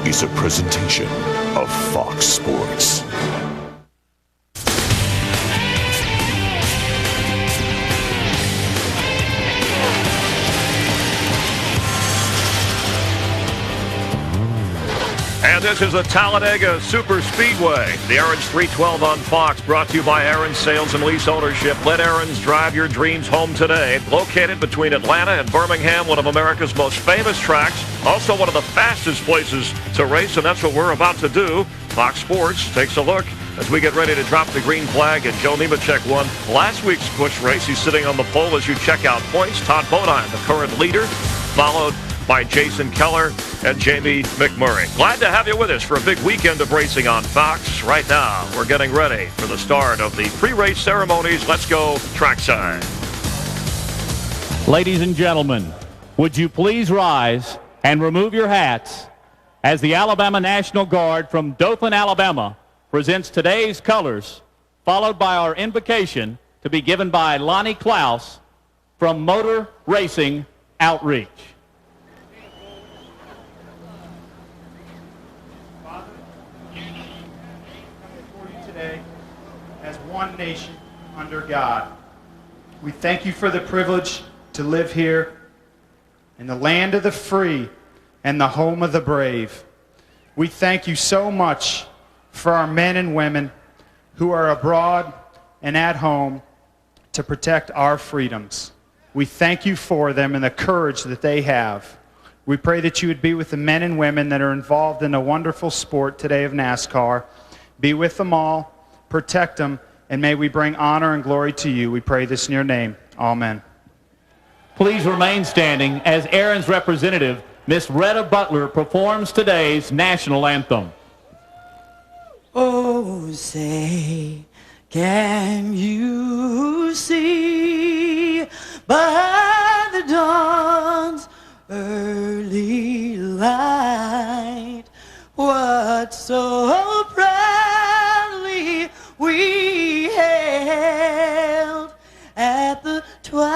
is a presentation of Fox Sports. And this is the Talladega Super Speedway. The Aaron's 312 on Fox, brought to you by Aaron's Sales and Lease Ownership. Let Aaron's drive your dreams home today. Located between Atlanta and Birmingham, one of America's most famous tracks. Also one of the fastest places to race, and that's what we're about to do. Fox Sports takes a look as we get ready to drop the green flag. And Joe Nemechek won last week's Busch race. He's sitting on the pole as you check out points. Todd Bodine, the current leader, followed by Jason Keller and Jamie McMurray. Glad to have you with us for a big weekend of racing on Fox. Right now, we're getting ready for the start of the pre-race ceremonies. Let's go trackside. Ladies and gentlemen, would you please rise and remove your hats as the Alabama National Guard from Dothan, Alabama presents today's colors, followed by our invocation to be given by Lonnie Klaus from Motor Racing Outreach. As one nation under God. We thank you for the privilege to live here in the land of the free and the home of the brave. We thank you so much for our men and women who are abroad and at home to protect our freedoms. We thank you for them and the courage that they have. We pray that you would be with the men and women that are involved in the wonderful sport today of NASCAR. Be with them all. Protect them, and may we bring honor and glory to you. We pray this in your name. Amen. Please remain standing as Aaron's representative, Miss Retta Butler, performs today's national anthem. Oh, say, can you see by the dawn's early light what so proudly we hailed at the twilight's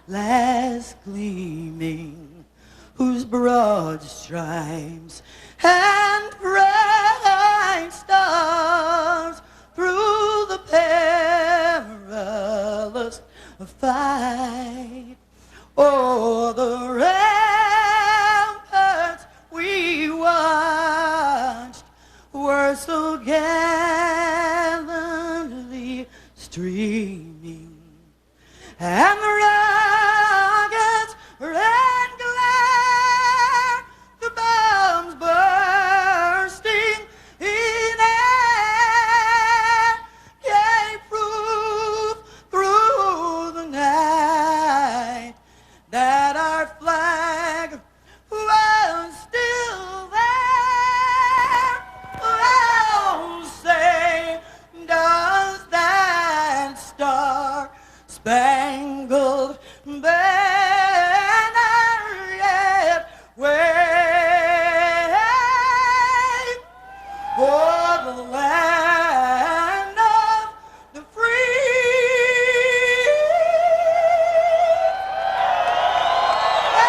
last gleaming, whose broad stripes and bright stars through the perilous fight o'er the ramparts we watched were so gallantly streaming, and the rockets' red glare, the bombs bursting in air, gave proof through the night that our flag was still there. Oh, say, does that star-spangled banner yet wave for the land of the free? And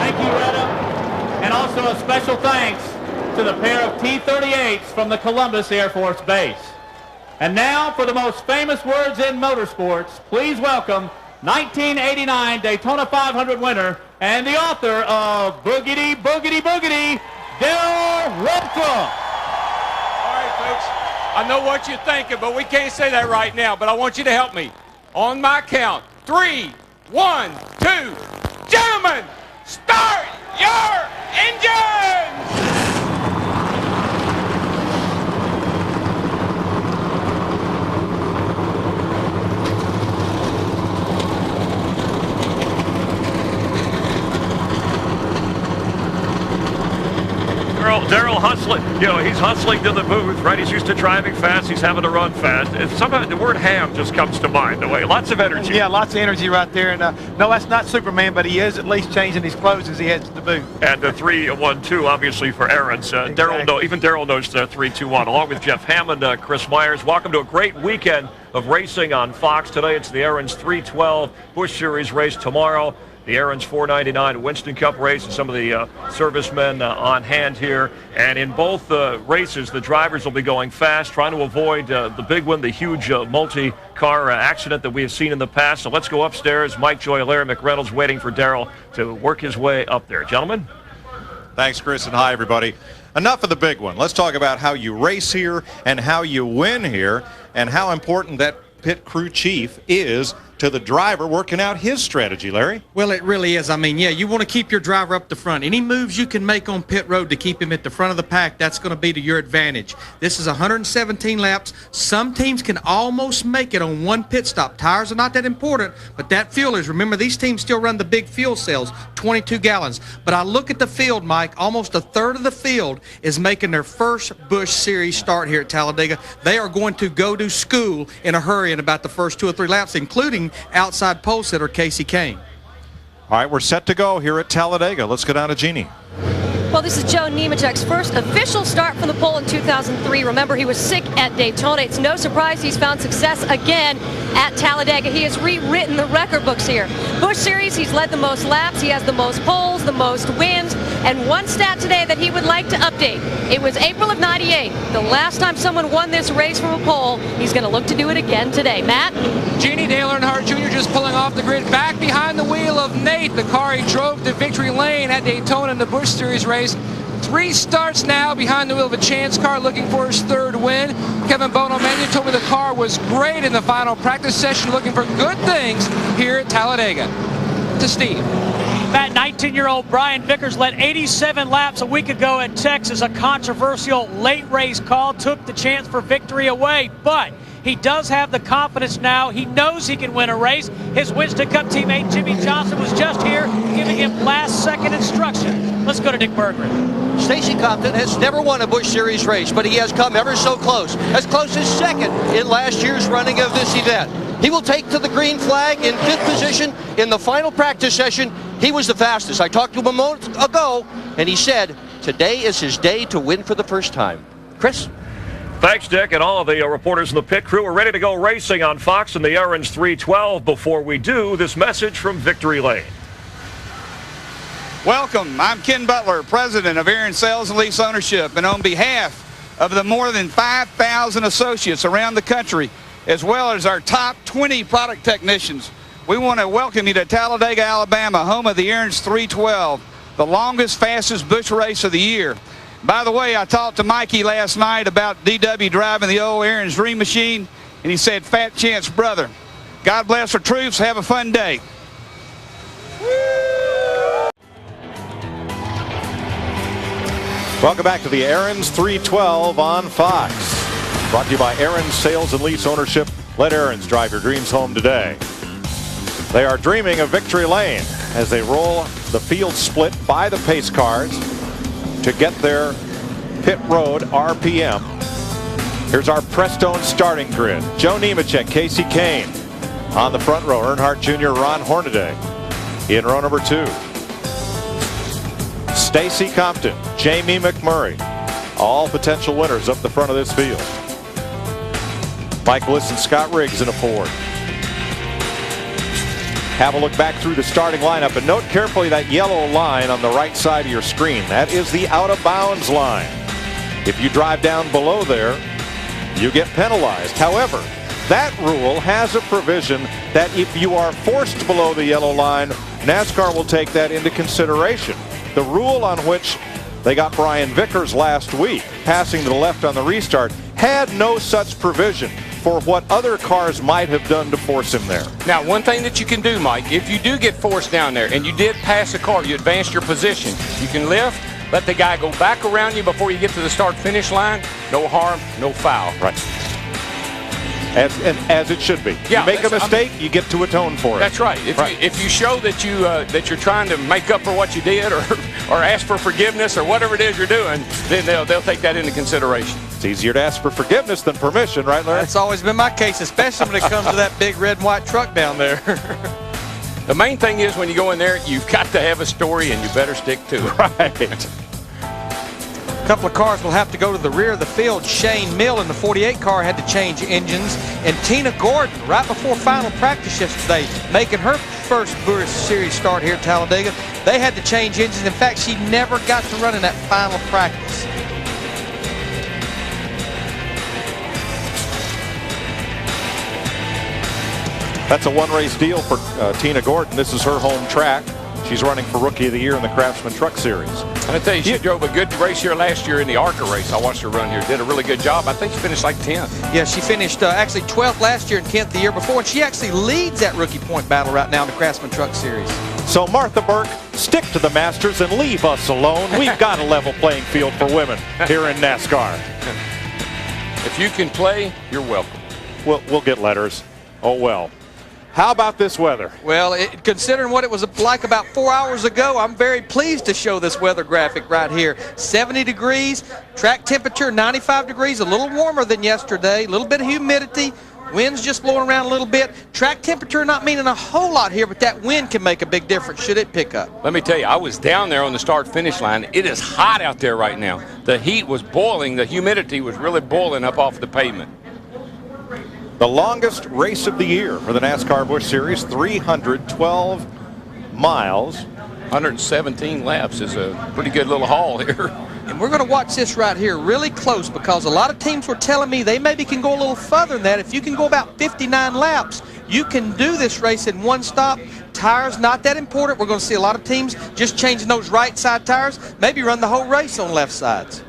the Thank you, Retta. And also a special thanks to the pair of T-38s from the Columbus Air Force Base. And now for the most famous words in motorsports, please welcome 1989 Daytona 500 winner and the author of Boogity, Boogity, Boogity, Darrell Roper. All right, folks, I know what you're thinking, but we can't say that right now, but I want you to help me. On my count, 3, 1, 2, gentlemen, start your engines! Darrell Hustling You know, he's hustling to the booth, right? He's used to driving fast. He's having to run fast. Somehow the word ham just comes to mind. The way, lots of energy. Yeah, lots of energy right there. And no, that's not Superman, but he is at least changing his clothes as he heads to the booth. And the 3-1-2, obviously, for Aaron's. Exactly. Even Darrell knows the 3-2-1, along with Jeff Hammond, Chris Myers. Welcome to a great weekend of racing on Fox. Today it's the Aaron's 312 Busch Series race. Tomorrow, the Aaron's 499 Winston Cup race, and some of the servicemen on hand here. And in both races, the drivers will be going fast, trying to avoid the big one, the huge multi-car accident that we have seen in the past. So let's go upstairs. Mike Joy, Larry McReynolds waiting for Darrell to work his way up there. Gentlemen? Thanks, Chris, and hi, everybody. Enough of the big one. Let's talk about how you race here and how you win here and how important that pit crew chief is to the driver working out his strategy, Larry. Well, it really is. I mean, yeah, you want to keep your driver up the front. Any moves you can make on pit road to keep him at the front of the pack, that's going to be to your advantage. This is 117 laps. Some teams can almost make it on one pit stop. Tires are not that important, but that fuel is. Remember, these teams still run the big fuel cells, 22 gallons. But I look at the field, Mike, almost a third of the field is making their first Busch Series start here at Talladega. They are going to go to school in a hurry in about the first 2 or 3 laps, including outside pole sitter Casey Kane. All right, we're set to go here at Talladega. Let's go down to Jeannie. Well, this is Joe Nemechek's first official start from the pole in 2003. Remember, he was sick at Daytona. It's no surprise he's found success again at Talladega. He has rewritten the record books here. Busch Series, he's led the most laps. He has the most poles, the most wins. And one stat today that he would like to update. It was April of '98. The last time someone won this race from a pole. He's going to look to do it again today. Matt? Jeannie, Dale Earnhardt Jr. just pulling off the grid back behind the wheel of Nate, the car he drove to victory lane at Daytona in the Busch Series race. 3 starts now behind the wheel of a chance car looking for his 3rd win. Kevin Bonomania told me the car was great in the final practice session, looking for good things here at Talladega. To Steve. Matt, 19-year-old Brian Vickers led 87 laps a week ago at Texas. A controversial late race call took the chance for victory away, but he does have the confidence now. He knows he can win a race. His Winston Cup teammate Jimmy Johnson was just here giving him last-second instruction. Let's go to Dick Berggren. Stacey Compton has never won a Busch Series race, but he has come ever so close as 2nd in last year's running of this event. He will take to the green flag in 5th position in the final practice session. He was the fastest. I talked to him a moment ago, and he said today is his day to win for the first time. Chris? Thanks, Dick, and all of the reporters in the pit crew are ready to go racing on Fox in the Aaron's 312. Before we do, this message from Victory Lane. Welcome. I'm Ken Butler, president of Aaron Sales and Lease Ownership, and on behalf of the more than 5,000 associates around the country, as well as our top 20 product technicians, we want to welcome you to Talladega, Alabama, home of the Aaron's 312, the longest, fastest Busch race of the year. By the way, I talked to Mikey last night about DW driving the old Aaron's Dream Machine, and he said, fat chance, brother. God bless our troops. Have a fun day. Welcome back to the Aaron's 312 on Fox. Brought to you by Aaron's Sales and Lease Ownership. Let Aaron's drive your dreams home today. They are dreaming of victory lane as they roll the field split by the pace cars to get their pit road RPM. Here's our Prestone starting grid. Joe Nemechek, Casey Kane on the front row. Earnhardt Jr., Ron Hornaday in row number 2. Stacey Compton, Jamie McMurray, all potential winners up the front of this field. Mike Bliss and Scott Riggs in a Ford. Have a look back through the starting lineup and note carefully that yellow line on the right side of your screen. That is the out of bounds line. If you drive down below there, you get penalized. However, that rule has a provision that if you are forced below the yellow line, NASCAR will take that into consideration. The rule on which they got Brian Vickers last week, passing to the left on the restart, had no such provision for what other cars might have done to force him there. Now, one thing that you can do, Mike, if you do get forced down there and you did pass a car, you advanced your position, you can lift, let the guy go back around you before you get to the start-finish line. No harm, no foul. Right. As it should be. Yeah, you make a mistake, you get to atone for it. That's right. If you show that you're trying to make up for what you did, or ask for forgiveness, or whatever it is you're doing, then they'll take that into consideration. It's easier to ask for forgiveness than permission, right, Larry? That's always been my case, especially when it comes to that big red and white truck down there. The main thing is when you go in there, you've got to have a story, and you better stick to it. Right. A couple of cars will have to go to the rear of the field. Shane Mill in the 48 car had to change engines. And Tina Gordon, right before final practice yesterday, making her first Busch Series start here at Talladega, they had to change engines. In fact, she never got to run in that final practice. That's a one-race deal for Tina Gordon. This is her home track. She's running for Rookie of the Year in the Craftsman Truck Series. I tell you, she drove a good race here last year in the ARCA race. I watched her run here. Did a really good job. I think she finished like 10th. Yeah, she finished actually 12th last year and 10th the year before. And she actually leads that rookie point battle right now in the Craftsman Truck Series. So Martha Burke, stick to the Masters and leave us alone. We've got a level playing field for women here in NASCAR. If you can play, you're welcome. We'll get letters. Oh, well. How about this weather? Well, considering what it was like about 4 hours ago, I'm very pleased to show this weather graphic right here. 70 degrees, track temperature 95 degrees, a little warmer than yesterday, a little bit of humidity, wind's just blowing around a little bit. Track temperature not meaning a whole lot here, but that wind can make a big difference should it pick up. Let me tell you, I was down there on the start-finish line. It is hot out there right now. The heat was boiling. The humidity was really boiling up off the pavement. The longest race of the year for the NASCAR Busch Series, 312 miles. 117 laps is a pretty good little haul here. And we're going to watch this right here really close because a lot of teams were telling me they maybe can go a little further than that. If you can go about 59 laps, you can do this race in one stop. Tires not that important. We're going to see a lot of teams just changing those right side tires, maybe run the whole race on left sides.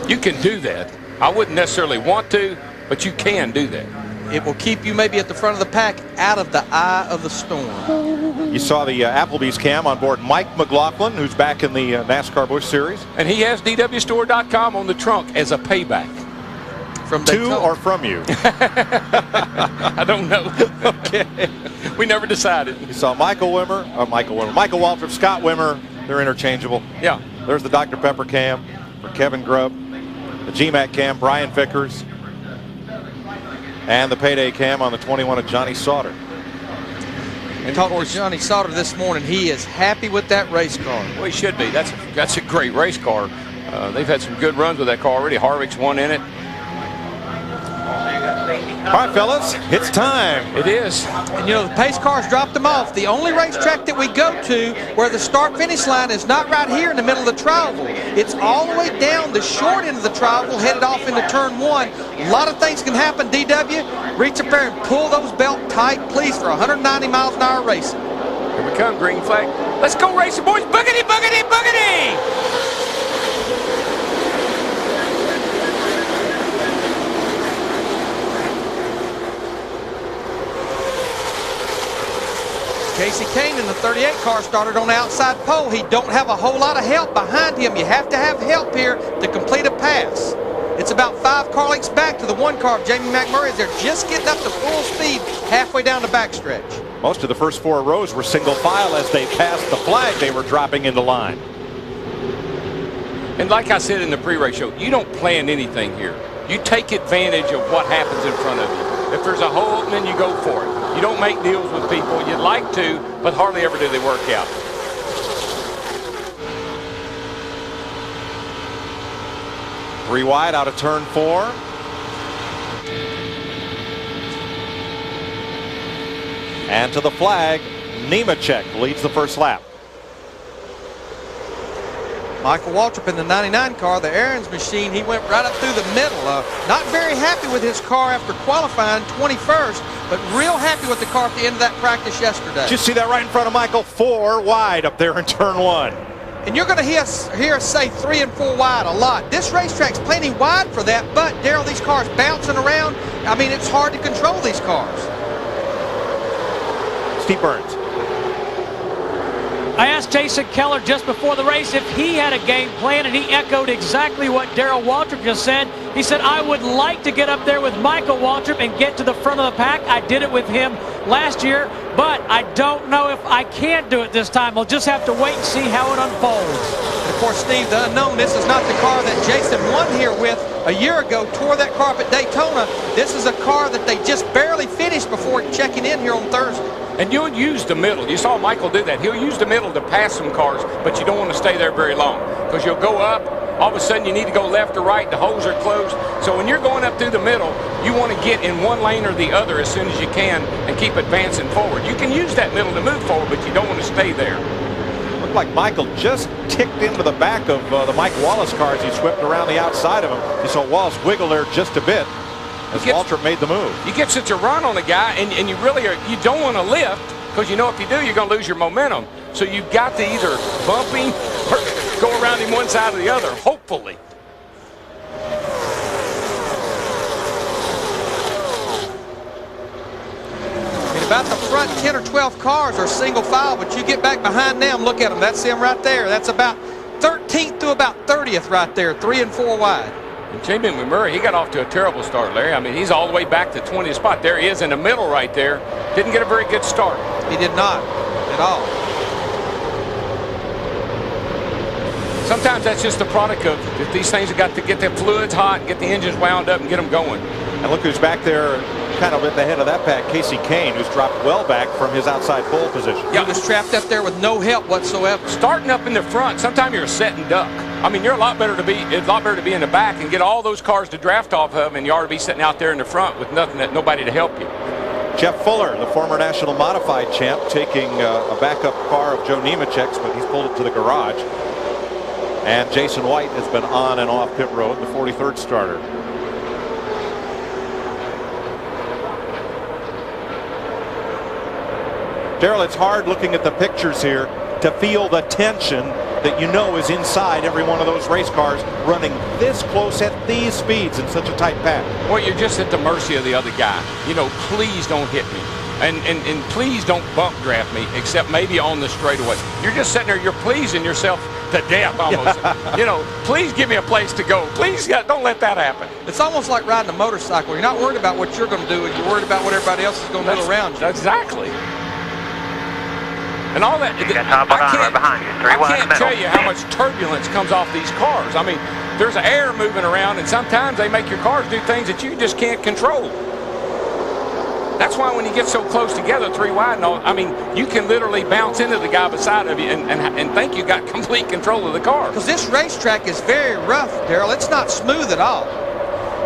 You can do that. I wouldn't necessarily want to, but you can do that. It will keep you maybe at the front of the pack out of the eye of the storm. You saw the Applebee's cam on board Mike McLaughlin, who's back in the NASCAR Busch Series. And he has DWstore.com on the trunk as a payback. From to or from you? I don't know. Okay. We never decided. You saw Michael Waltrip, Scott Wimmer. They're interchangeable. Yeah. There's the Dr. Pepper cam for Kevin Grubb. The GMAC cam, Brian Vickers, and the payday cam on the 21 of Johnny Sauter. And talking with Johnny Sauter this morning, he is happy with that race car. Well, he should be. That's a great race car. They've had some good runs with that car already. Harvick's won in it. All right, fellas, it's time. It is. And you know, the pace cars dropped them off. The only racetrack that we go to where the start-finish line is not right here in the middle of the tri-oval. It's all the way down the short end of the tri-oval, headed off into turn one. A lot of things can happen, DW. Reach up there and pull those belts tight, please, for 190 miles an hour racing. Here we come, green flag. Let's go racing, boys. Boogity, boogity, boogity! Casey Kane in the 38 car started on the outside pole. He don't have a whole lot of help behind him. You have to have help here to complete a pass. It's about 5 car lengths back to the 1 car of Jamie McMurray as they're just getting up to full speed halfway down the backstretch. Most of the first 4 rows were single file as they passed the flag. They were dropping into line. And like I said in the pre-race show, you don't plan anything here. You take advantage of what happens in front of you. If there's a hole opening, you go for it. You don't make deals with people. You'd like to, but hardly ever do they work out. Three wide out of turn 4. And to the flag, Nemechek leads the first lap. Michael Waltrip in the 99 car, the Aaron's machine, he went right up through the middle. Not very happy with his car after qualifying 21st, but real happy with the car at the end of that practice yesterday. Did you see that right in front of Michael? 4 wide up there in turn 1. And you're going to hear us say 3 and 4 wide a lot. This racetrack's plenty wide for that, but, Darrell, these cars bouncing around, I mean, it's hard to control these cars. Steve Burns. I asked Jason Keller just before the race if he had a game plan, and he echoed exactly what Darrell Waltrip just said. He said, I would like to get up there with Michael Waltrip and get to the front of the pack. I did it with him last year, but I don't know if I can do it this time. We'll just have to wait and see how it unfolds. And of course, Steve, the unknown, this is not the car that Jason won here with a year ago, tore that car up at Daytona. This is a car that they just barely finished before checking in here on Thursday. And you'll use the middle. You saw Michael do that. He'll use the middle to pass some cars, but you don't want to stay there very long because you'll go up. All of a sudden, you need to go left or right. The holes are closed. So when you're going up through the middle, you want to get in one lane or the other as soon as you can and keep advancing forward. You can use that middle to move forward, but you don't want to stay there. Looked like Michael just ticked into the back of the Mike Wallace car as he swept around the outside of him. You saw Wallace wiggle there just a bit as Waltrip made the move. You get such a run on the guy, and you really you don't want to lift because you know if you do, you're going to lose your momentum. So you've got to either bump him or go around him one side or the other, hopefully. About the front 10 or 12 cars are single file, but you get back behind them, look at them. That's them right there. That's about 13th to about 30th right there, 3 and 4 wide. And Jamie McMurray, he got off to a terrible start, Larry. I mean, he's all the way back to 20th spot. There he is in the middle right there. Didn't get a very good start. He did not at all. Sometimes that's just the product of if these things have got to get the fluids hot, get the engines wound up, and get them going. And look who's back there kind of at the head of that pack, Casey Kane, who's dropped well back from his outside pole position. Yeah, he was trapped up there with no help whatsoever. Starting up in the front, sometimes you're a set and duck. I mean, it's a lot better to be in the back and get all those cars to draft off of, and you ought to be sitting out there in the front with nobody to help you. Jeff Fuller, the former national modified champ, taking a backup car of Joe Nemechek's, but he's pulled it to the garage. And Jason White has been on and off pit road, the 43rd starter. Darrell, it's hard looking at the pictures here to feel the tension that you know is inside every one of those race cars running this close at these speeds in such a tight pack. Well, you're just at the mercy of the other guy. You know, please don't hit me. And please don't bump draft me, except maybe on the straightaway. You're just sitting there, you're pleasing yourself to death almost. You know, please give me a place to go. Please don't let that happen. It's almost like riding a motorcycle. You're not worried about what you're going to do, and you're worried about what everybody else is going to do around you. Exactly. And all that, I can't tell you how much turbulence comes off these cars. I mean, there's air moving around, and sometimes they make your cars do things that you just can't control. That's why when you get so close together, 3 wide and all, I mean, you can literally bounce into the guy beside of you and think you got complete control of the car. Because this racetrack is very rough, Darrell. It's not smooth at all.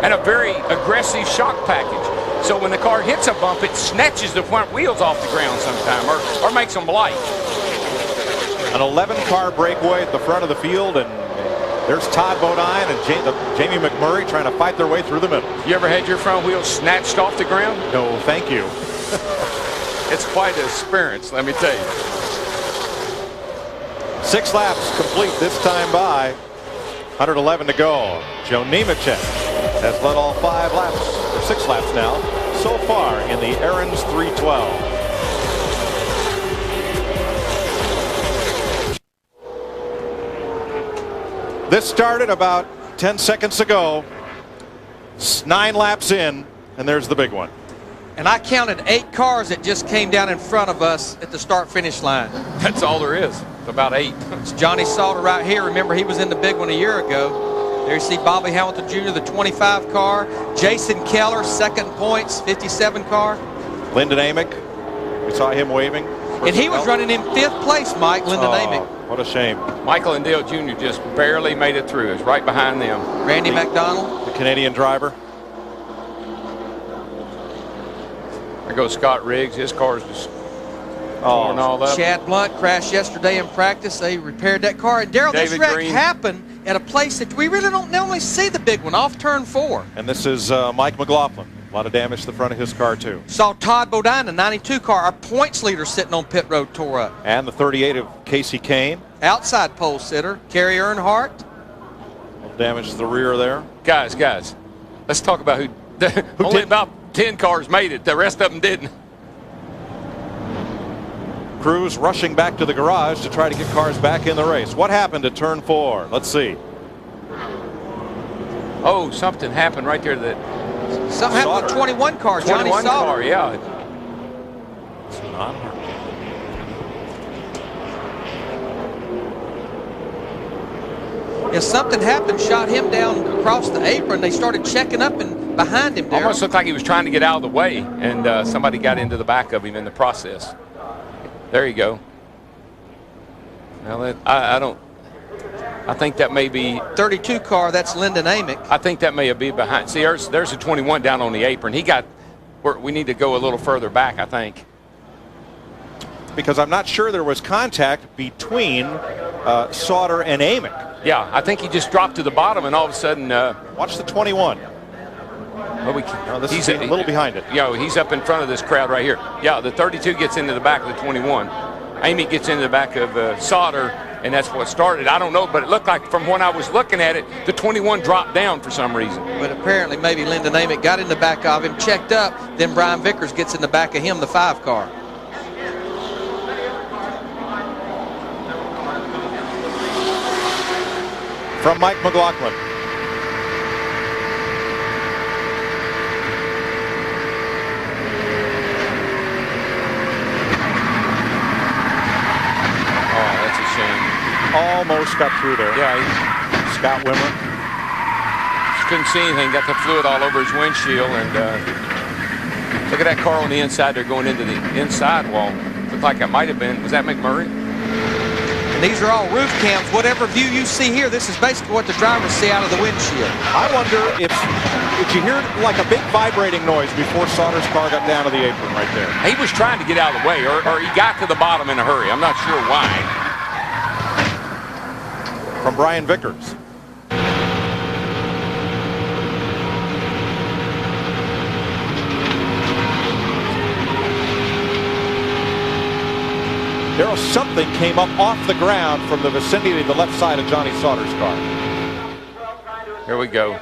And a very aggressive shock package. So when the car hits a bump, it snatches the front wheels off the ground sometime or makes them light. An 11-car breakaway at the front of the field, and there's Todd Bodine and Jamie McMurray trying to fight their way through the middle. You ever had your front wheels snatched off the ground? No, thank you. It's quite an experience, let me tell you. 6 laps complete this time by. 111 to go. Joe Nemechek has led all 5 laps, or 6 laps now, so far in the Aaron's 312. This started about 10 seconds ago. 9 laps in, and there's the big one. And I counted 8 cars that just came down in front of us at the start-finish line. That's all there is, about 8. It's Johnny Salter right here. Remember, he was in the big one a year ago. There you see Bobby Hamilton Jr., the 25 car. Jason Keller, 2nd points, 57 car. Lyndon Amick, we saw him waving. And he was running in 5th place, Mike, Lyndon Amick. What a shame. Michael and Dale Jr. just barely made it through. It's right behind them. Randy McDonald. The Canadian driver. There goes Scott Riggs. His car's just torn all up. Chad Blunt crashed yesterday in practice. They repaired that car. And Darrell, this wreck happened at a place that we really don't normally see the big one, off turn 4. And this is Mike McLaughlin. A lot of damage to the front of his car, too. Saw Todd Bodine, the 92 car, our points leader, sitting on pit road, tore up. And the 38 of Casey Kane. Outside pole sitter, Kerry Earnhardt. A little damage to the rear there. Guys, let's talk about who only about 10 cars made it. The rest of them didn't. Crews rushing back to the garage to try to get cars back in the race. What happened at turn 4? Let's see. Oh, something happened right there. Something happened with 21 car. Johnny 21 Sauter. car, yeah. It's not hard. Yeah, something happened, shot him down across the apron. They started checking up and behind him. Almost looked like he was trying to get out of the way, and somebody got into the back of him in the process. There you go. Well, I think that may be 32 car. That's Lyndon Amick. I think that may be behind. See, there's a 21 down on the apron. We need to go a little further back, I think. Because I'm not sure there was contact between Sauter and Amick. Yeah, I think he just dropped to the bottom, and all of a sudden, watch the 21. Well, he's a little behind it. Yeah, he's up in front of this crowd right here. Yeah, the 32 gets into the back of the 21. Amick gets into the back of Sauter, and that's what started. I don't know, but it looked like from when I was looking at it, the 21 dropped down for some reason. But apparently maybe Lyndon Amick got in the back of him, checked up, then Brian Vickers gets in the back of him, the 5 car. From Mike McLaughlin. Almost got through there. Yeah. Scott Wimmer. Just couldn't see anything. Got the fluid all over his windshield. And look at that car on the inside. They're going into the inside wall. Looked like it might have been. Was that McMurray? And these are all roof cams. Whatever view you see here, this is basically what the drivers see out of the windshield. I wonder if you hear like a big vibrating noise before Sauter's car got down to the apron right there. He was trying to get out of the way, or he got to the bottom in a hurry. I'm not sure why. From Brian Vickers. Darrell, something came up off the ground from the vicinity of the left side of Johnny Sauter's car. Here we go.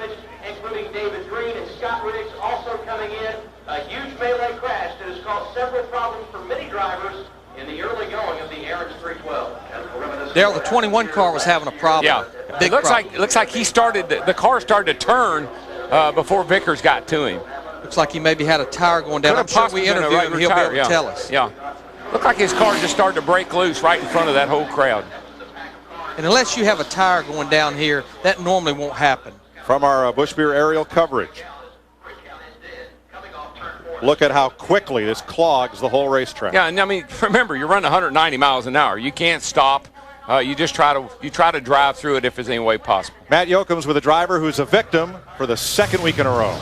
Including David Green and Scott Riggs also coming in. A huge melee crash that has caused several problems for many drivers in the early going of the Aaron's 312. Darrell, the 21 car was having a problem. Yeah, it looks like he started. The car started to turn before Vickers got to him. Looks like he maybe had a tire going down. I'm sure we interviewed him. He'll be able to tell us. Yeah, looked like his car just started to break loose right in front of that whole crowd. And unless you have a tire going down here, that normally won't happen. From our Busch Beer aerial coverage. Look at how quickly this clogs the whole racetrack. Yeah, and I mean, remember, you're running 190 miles an hour. You can't stop. You just try to drive through it if there's any way possible. Matt Yoakams with a driver who's a victim for the second week in a row.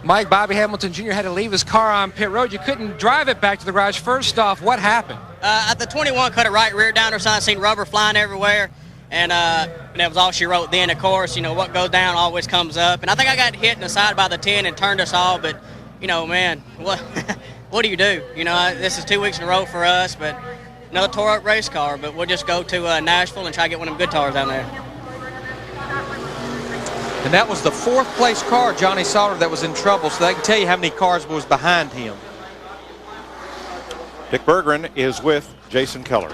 Mike, Bobby Hamilton Jr. had to leave his car on pit road. You couldn't drive it back to the garage. First off, what happened? The 21 cut a right rear down or something. I seen rubber flying everywhere. And that was all she wrote then. Of course, you know, what goes down always comes up. And I think I got hit in the side by the 10 and turned us all. But, you know, man, what do you do? You know, this is 2 weeks in a row for us. But another tore up race car. But we'll just go to Nashville and try to get one of them good cars down there. And that was the 4th place car, Johnny Sauter, that was in trouble. So they can tell you how many cars was behind him. Dick Berggren is with Jason Keller.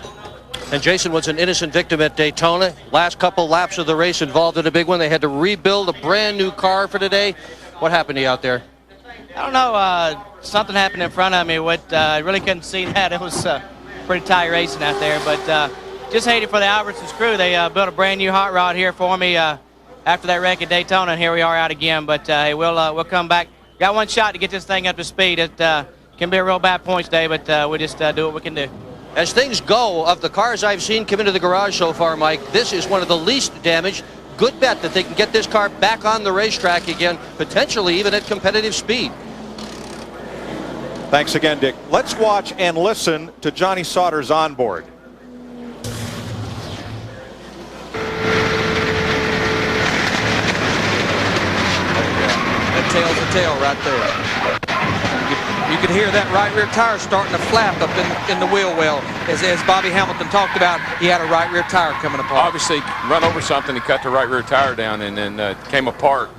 And Jason was an innocent victim at Daytona. Last couple laps of the race involved in a big one. They had to rebuild a brand new car for today. What happened to you out there? I don't know. Something happened in front of me. I really couldn't see that. It was pretty tight racing out there. But just hated for the Albertsons crew. They built a brand new hot rod here for me after that wreck at Daytona, and here we are out again. But hey, we'll come back. Got one shot to get this thing up to speed. It can be a real bad points day, but we'll just do what we can do. As things go, of the cars I've seen come into the garage so far, Mike, this is one of the least damaged. Good bet that they can get this car back on the racetrack again, potentially even at competitive speed. Thanks again, Dick. Let's watch and listen to Johnny Sauter's onboard. That tail's the tail right there. You could hear that right rear tire starting to flap up in the wheel well. As Bobby Hamilton talked about, he had a right rear tire coming apart. Obviously, run over something, he cut the right rear tire down and then came apart.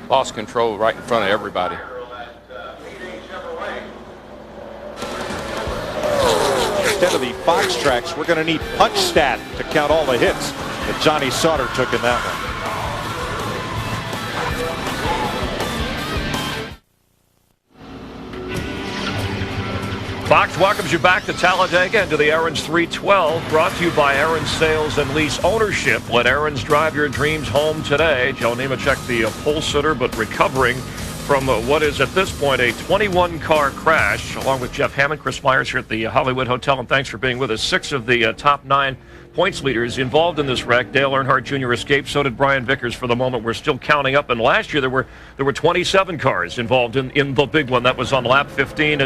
Lost control right in front of everybody. Instead of the box tracks, we're going to need punch stat to count all the hits that Johnny Sauter took in that one. Fox welcomes you back to Talladega and to the Aaron's 312, brought to you by Aaron's Sales and Lease Ownership. Let Aaron's drive your dreams home today. Joe Nemechek, the pole sitter, but recovering from what is at this point a 21-car crash, along with Jeff Hammond, Chris Myers here at the Hollywood Hotel, and thanks for being with us. 6 of the top 9 points leaders involved in this wreck. Dale Earnhardt Jr. escaped. So did Brian Vickers. For the moment, we're still counting up. And last year, there were 27 cars involved in the big one. That was on lap 15.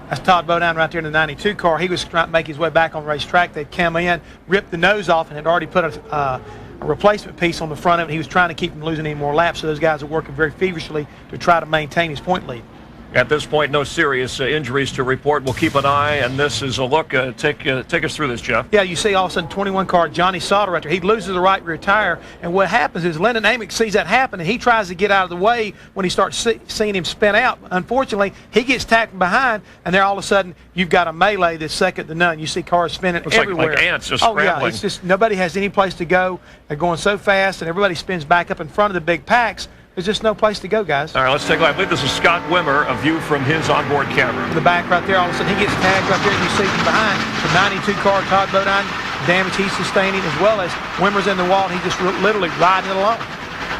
That's Todd Bodine right there in the 92 car. He was trying to make his way back on the racetrack. They'd come in, ripped the nose off, and had already put a replacement piece on the front of it. He was trying to keep from losing any more laps, so those guys are working very feverishly to try to maintain his point lead. At this point, no serious injuries to report. We'll keep an eye, and this is a look. Take us through this, Jeff. Yeah, you see all of a sudden 21 car Johnny Sauter right there. He loses the right rear tire, and what happens is Lyndon Amick sees that happen, and he tries to get out of the way when he starts seeing him spin out. Unfortunately, he gets tacked from behind, and there all of a sudden you've got a melee that's second to none. You see cars spinning everywhere. Like ants just scrambling. Yeah, it's just nobody has any place to go. They're going so fast, and everybody spins back up in front of the big packs. There's just no place to go, guys. All right, let's take a look. I believe this is Scott Wimmer, a view from his onboard camera. The back right there, all of a sudden he gets tagged right there, and you see from behind the 92 car, Todd Bodine, damage he's sustaining, as well as Wimmer's in the wall, and he just literally riding it alone.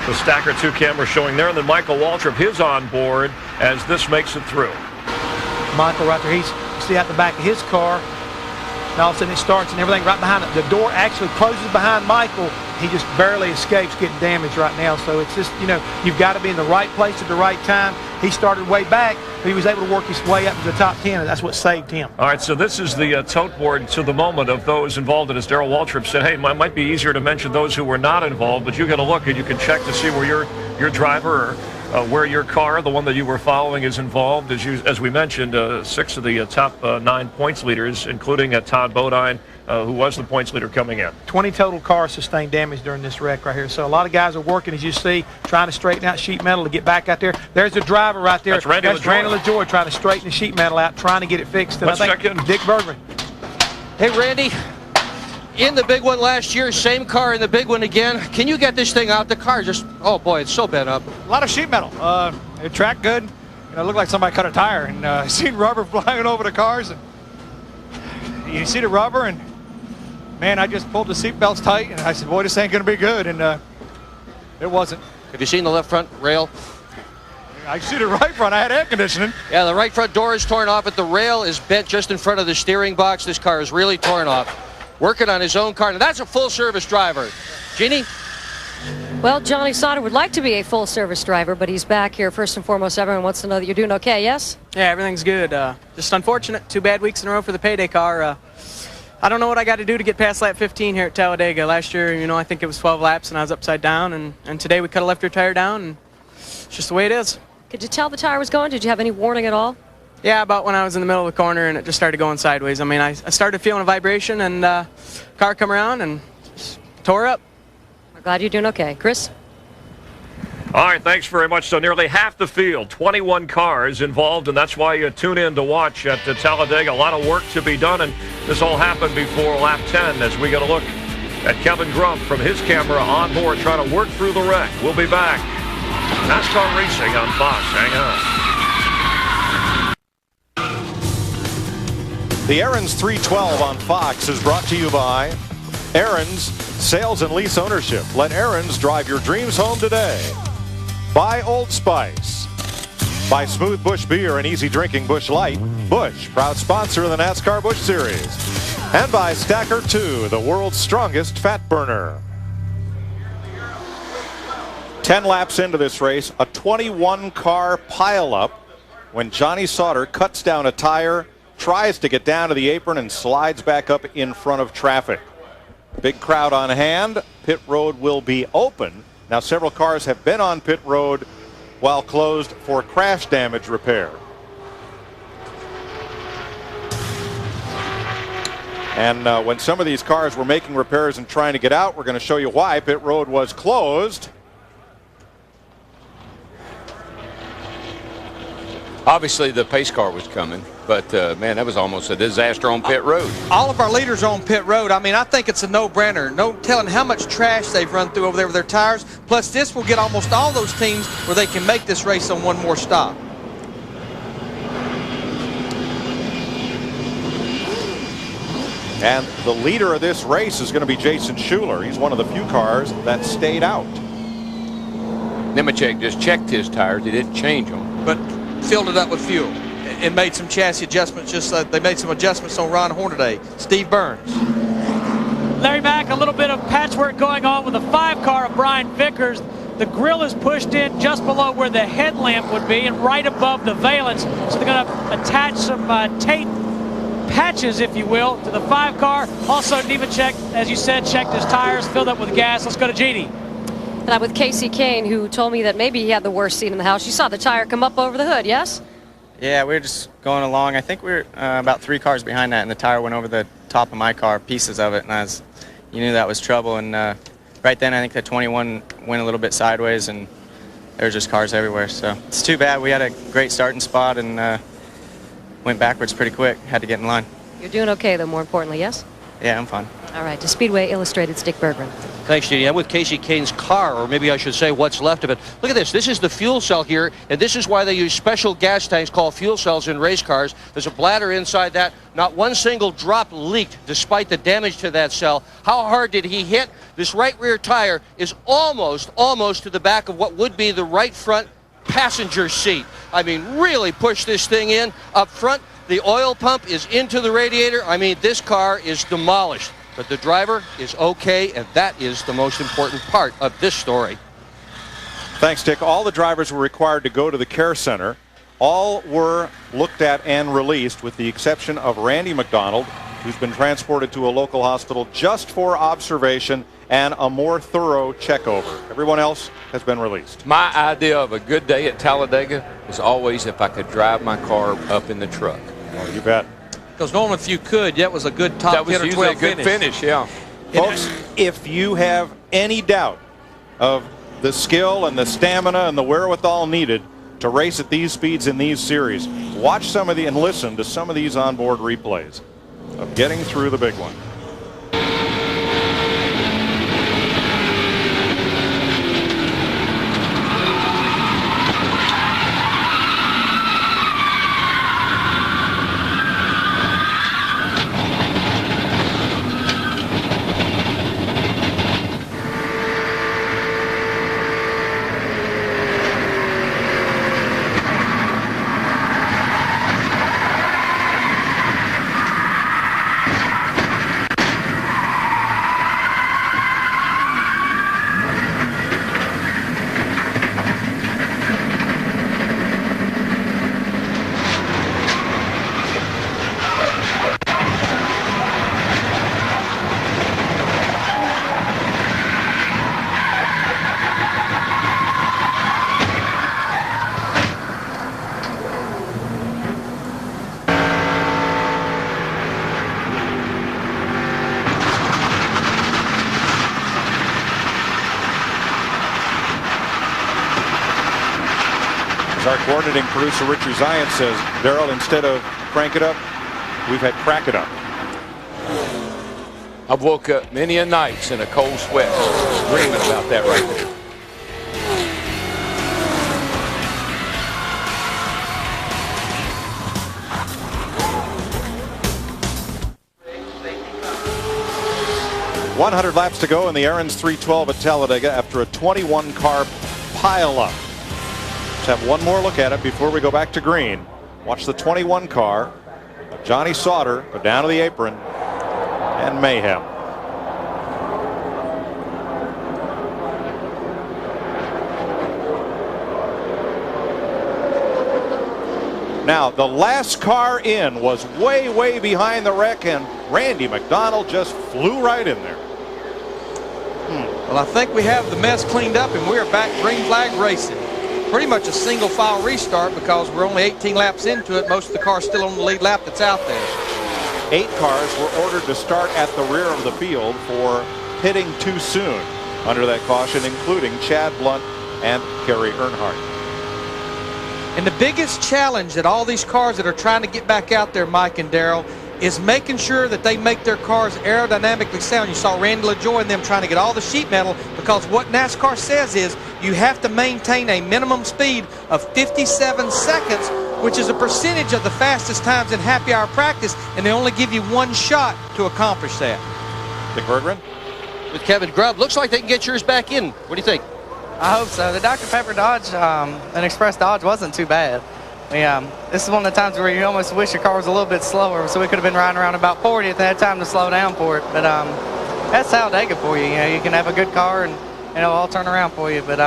The Stacker 2 camera showing there, and then Michael Waltrip, his onboard, as this makes it through. Michael right there, you see out the back of his car, and all of a sudden it starts and everything right behind it. The door actually closes behind Michael. He just barely escapes getting damaged right now. So it's just, you've got to be in the right place at the right time. He started way back, but he was able to work his way up to the top 10, and that's what saved him. All right, so this is the tote board to the moment of those involved. And as Darrell Waltrip said, hey, it might be easier to mention those who were not involved, but you got to look and you can check to see where your driver or where your car, the one that you were following, is involved. As we mentioned, 6 of the top 9 points leaders, including Todd Bodine, who was the points leader coming in. 20 total cars sustained damage during this wreck right here. So a lot of guys are working, as you see, trying to straighten out sheet metal to get back out there. There's the driver right there. That's Randy LaJoy trying to straighten the sheet metal out, trying to get it fixed. And Let's check in. Dick Bergman. Hey, Randy. In the big one last year, same car in the big one again. Can you get this thing out? The car just, oh boy, it's so bent up. A lot of sheet metal. It tracked good. It looked like somebody cut a tire. And I seen rubber flying over the cars. And you see the rubber, and man, I just pulled the seat belts tight, and I said, boy, this ain't going to be good. And it wasn't. Have you seen the left front rail? I see the right front. I had air conditioning. Yeah, the right front door is torn off, but the rail is bent just in front of the steering box. This car is really torn off. Working on his own car. And that's a full-service driver. Jeannie? Well, Johnny Sauter would like to be a full-service driver, but he's back here. First and foremost, everyone wants to know that you're doing okay, yes? Yeah, everything's good. Just unfortunate. 2 bad weeks in a row for the payday car. I don't know what I got to do to get past lap 15 here at Talladega. Last year, I think it was 12 laps, and I was upside down. And today we cut a left rear tire down, and it's just the way it is. Could you tell the tire was going? Did you have any warning at all? Yeah, about when I was in the middle of the corner and it just started going sideways. I mean, I started feeling a vibration, and car come around and just tore up. I'm glad you're doing okay. Chris? All right, thanks very much. So nearly half the field, 21 cars involved, and that's why you tune in to watch at Talladega. A lot of work to be done, and this all happened before lap 10 as we get a look at Kevin Grump from his camera on board trying to work through the wreck. We'll be back. NASCAR Racing on Fox. Hang on. The Aaron's 312 on Fox is brought to you by Aaron's Sales and Lease Ownership. Let Aaron's drive your dreams home today. By Old Spice. By Smooth Bush Beer and Easy Drinking Bush Light. Bush, proud sponsor of the NASCAR Bush Series. And by Stacker 2, the world's strongest fat burner. 10 laps into this race, a 21-car pileup when Johnny Sauter cuts down a tire, tries to get down to the apron, and slides back up in front of traffic. Big crowd on hand. Pit road will be open. Now, several cars have been on pit road while closed for crash damage repair. And when some of these cars were making repairs and trying to get out, we're going to show you why pit road was closed. Obviously, the pace car was coming, but, man, that was almost a disaster on pit road. All of our leaders are on pit road. I mean, I think it's a no-brainer. No telling how much trash they've run through over there with their tires. Plus, this will get almost all those teams where they can make this race on one more stop. And the leader of this race is going to be Jason Schuler. He's one of the few cars that stayed out. Nemechek just checked his tires. He didn't change them. But filled it up with fuel and made some chassis adjustments, just like they made some adjustments on Ron Hornaday. Steve Burns. Larry Mack, a little bit of patchwork going on with the 5 car of Brian Vickers. The grill is pushed in just below where the headlamp would be and right above the valence. So they're going to attach some tape patches, if you will, to the 5 car. Also, Nemechek, as you said, checked his tires, filled up with gas. Let's go to Jeannie. And I'm with Casey Kane, who told me that maybe he had the worst seat in the house. You saw the tire come up over the hood, yes? Yeah, we were just going along. I think we were about 3 cars behind that, and the tire went over the top of my car, pieces of it, and you knew that was trouble. And right then, I think the 21 went a little bit sideways, and there were just cars everywhere. So it's too bad. We had a great starting spot and went backwards pretty quick. Had to get in line. You're doing okay, though, more importantly, yes? Yeah, I'm fine. All right, to Speedway Illustrated's Dick Berggren. Thanks, Judy. I'm with Casey Kane's car, or maybe I should say what's left of it. Look at this. This is the fuel cell here, and this is why they use special gas tanks called fuel cells in race cars. There's a bladder inside that. Not one single drop leaked despite the damage to that cell. How hard did he hit? This right rear tire is almost to the back of what would be the right front passenger seat. I mean, really push this thing in up front. The oil pump is into the radiator. I mean, this car is demolished. But the driver is okay, and that is the most important part of this story. Thanks, Dick. All the drivers were required to go to the care center. All were looked at and released, with the exception of Randy McDonald, who's been transported to a local hospital just for observation and a more thorough checkover. Everyone else has been released. My idea of a good day at Talladega was always if I could drive my car up in the truck. Oh, you bet. Because normally if you could, that was a good top 10 or 12 a good finish, yeah. Folks, if you have any doubt of the skill and the stamina and the wherewithal needed to race at these speeds in these series, watch some of the and listen to some of these onboard replays of getting through the big one. Our coordinating producer, Richard Zion, says, Darrell, instead of crank it up, we've had crack it up. I've woke up many a nights in a cold sweat screaming about that right there. .100 laps to go in the Aaron's 312 at Talladega after a 21-car pileup. Let's have one more look at it before we go back to green. Watch the 21 car of Johnny Sauter go down to the apron and mayhem. Now, the last car in was way behind the wreck, and Randy McDonald just flew right in there. Well, I think we have the mess cleaned up, and we're back green flag racing. Pretty much a single file restart because we're only 18 laps into it. Most of the cars still on the lead lap that's out there. 8 cars were ordered to start at the rear of the field for pitting too soon under that caution, including Chad Blunt and Kerry Earnhardt. And the biggest challenge that all these cars that are trying to get back out there, Mike and Darrell, is making sure that they make their cars aerodynamically sound. You saw Randy LaJoy and them trying to get all the sheet metal, because what NASCAR says is you have to maintain a minimum speed of 57 seconds which is a percentage of the fastest times in happy hour practice, and they only give you one shot to accomplish that. Dick Berggren? With Kevin Grubb. Looks like they can get yours back in. What do you think? I hope so. The Dr. Pepper Dodge and Express Dodge wasn't too bad. This is one of the times where you almost wish your car was a little bit slower, so we could have been riding around about 40 if they had time to slow down for it. But that's Talladega for you. You can have a good car and it'll all turn around for you. But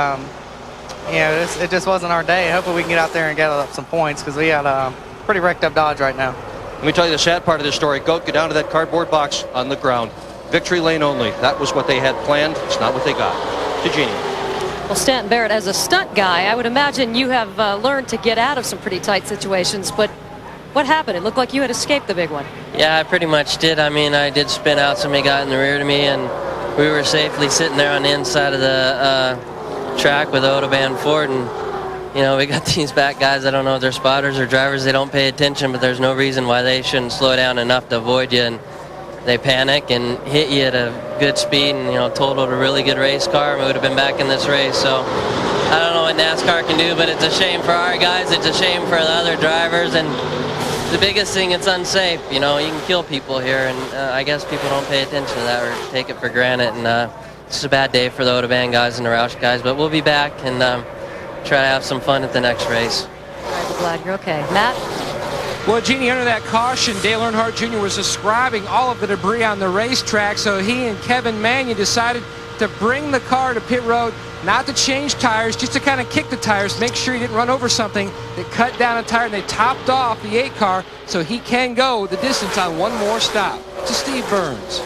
it just wasn't our day. Hopefully we can get out there and get up some points because we got a pretty wrecked up Dodge right now. Let me tell you the sad part of this story. Go down to that cardboard box on the ground. Victory lane only. That was what they had planned. It's not what they got. To Jeannie. Well, Stanton Barrett, as a stunt guy, I would imagine you have learned to get out of some pretty tight situations. But what happened? It looked like you had escaped the big one. Yeah, I pretty much did. I mean, I did spin out. Somebody got in the rear to me, and we were safely sitting there on the inside of the track with the Autobahn Ford. And, you know, we got these back guys. I don't know if they're spotters or drivers. They don't pay attention, but there's no reason why they shouldn't slow down enough to avoid you. And they panic and hit you at a good speed and, you know, totaled a really good race car. We would have been back in this race. So I don't know what NASCAR can do, but it's a shame for our guys. It's a shame for the other drivers. And the biggest thing, it's unsafe. You know, you can kill people here, and I guess people don't pay attention to that or take it for granted. And it's a bad day for the Autobahn guys and the Roush guys, but we'll be back and try to have some fun at the next race. I'm glad you're okay. Matt? Well, Jeannie, under that caution, Dale Earnhardt Jr. was describing all of the debris on the racetrack, so he and Kevin Mannion decided to bring the car to pit road, not to change tires, just to kind of kick the tires, make sure he didn't run over something that cut down a tire, and they topped off the 8 car so he can go the distance on one more stop. To Steve Burns.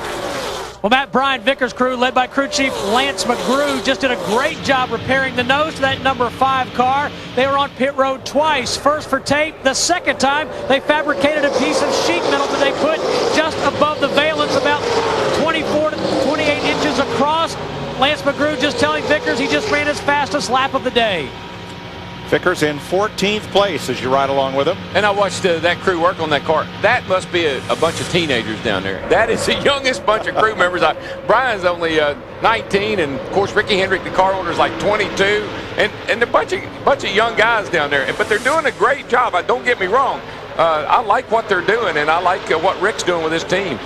Well, Matt, Brian Vickers' crew, led by crew chief Lance McGrew, just did a great job repairing the nose to that number 5 car. They were on pit road twice. First for tape, the second time they fabricated a piece of sheet metal that they put just above the valence, about 24 to 28 inches across. Lance McGrew just telling Vickers he just ran his fastest lap of the day. Vickers in 14th place as you ride along with him. And I watched that crew work on that car. That must be a bunch of teenagers down there. That is the youngest bunch of crew members. Brian's only 19, and of course Ricky Hendrick, the car owner, is like 22, and a bunch of young guys down there. But they're doing a great job. Don't get me wrong. I like what they're doing, and I like what Rick's doing with his team.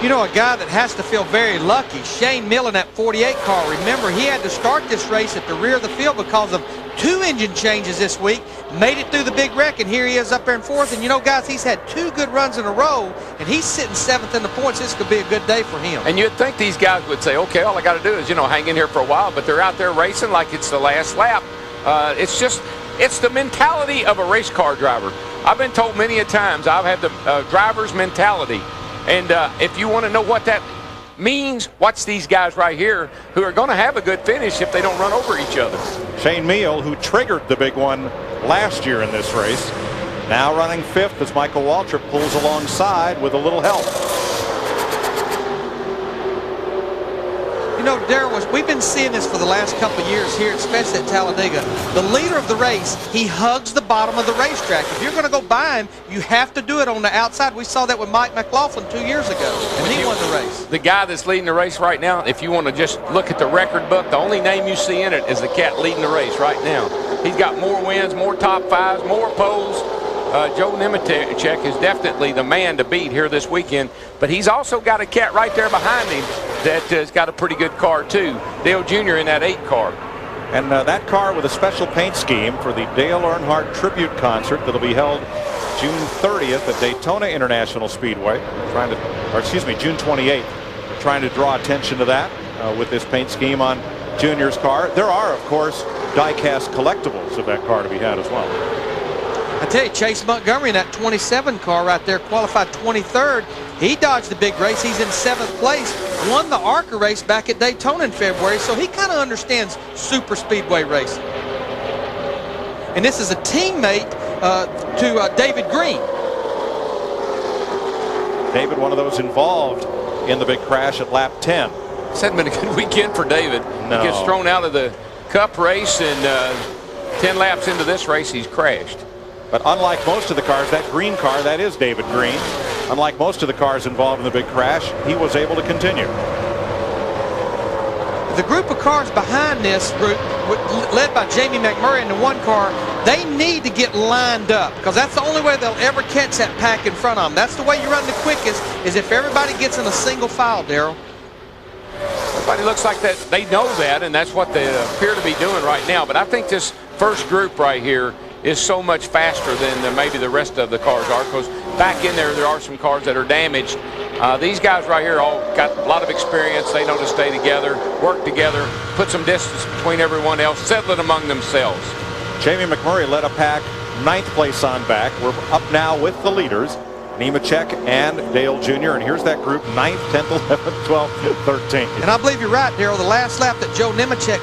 You know, a guy that has to feel very lucky, Shane Mill in that 48 car. Remember, he had to start this race at the rear of the field because of 2 engine changes this week. Made it through the big wreck, and here he is up there in 4th. And you know, guys, he's had 2 good runs in a row, and he's sitting 7th in the points. This could be a good day for him. And you'd think these guys would say, okay, all I got to do is, you know, hang in here for a while, but they're out there racing like it's the last lap. It's the mentality of a race car driver. I've been told many a times I've had the driver's mentality. And if you want to know what that means, watch these guys right here who are going to have a good finish if they don't run over each other. Shane Meal, who triggered the big one last year in this race, now running 5th as Michael Waltrip pulls alongside with a little help. You know, Darrell, we've been seeing this for the last couple of years here, especially at Talladega. The leader of the race, he hugs the bottom of the racetrack. If you're going to go by him, you have to do it on the outside. We saw that with Mike McLaughlin 2 years ago, and he won the race. The guy that's leading the race right now, if you want to just look at the record book, the only name you see in it is the cat leading the race right now. He's got more wins, more top 5s, more poles. Joe Nemechek is definitely the man to beat here this weekend, but he's also got a cat right there behind him that has got a pretty good car too. Dale Jr. in that 8 car. And that car with a special paint scheme for the Dale Earnhardt Tribute Concert that'll be held June 30th at Daytona International Speedway. June 28th. We're trying to draw attention to that with this paint scheme on Junior's car. There are, of course, die-cast collectibles of that car to be had as well. I tell you, Chase Montgomery in that 27 car right there qualified 23rd. He dodged the big race. He's in 7th place. Won the ARCA race back at Daytona in February, so he kind of understands super speedway racing. And this is a teammate to David Green. David, one of those involved in the big crash at lap 10. This hasn't been a good weekend for David. No. He gets thrown out of the Cup race, and 10 laps into this race, he's crashed. But unlike most of the cars, that green car, that is David Green. Unlike most of the cars involved in the big crash, he was able to continue. The group of cars behind this group, led by Jamie McMurray in the 1 car, They need to get lined up because that's the only way they'll ever catch that pack in front of them. That's the way you run the quickest, is if everybody gets in a single file, Darrell. Everybody looks like that. They know that, and that's what they appear to be doing right now. But I think this first group right here is so much faster than maybe the rest of the cars are, because back in there are some cars that are damaged. These guys right here all got a lot of experience. They know to stay together, work together, put some distance between everyone else, settle it among themselves. Jamie McMurray led a pack 9th place on back. We're up now with the leaders, Nemechek and Dale Jr. And here's that group, 9th, 10th, 11th, 12th, 13th. And I believe you're right, Darrell. The last lap that Joe Nemechek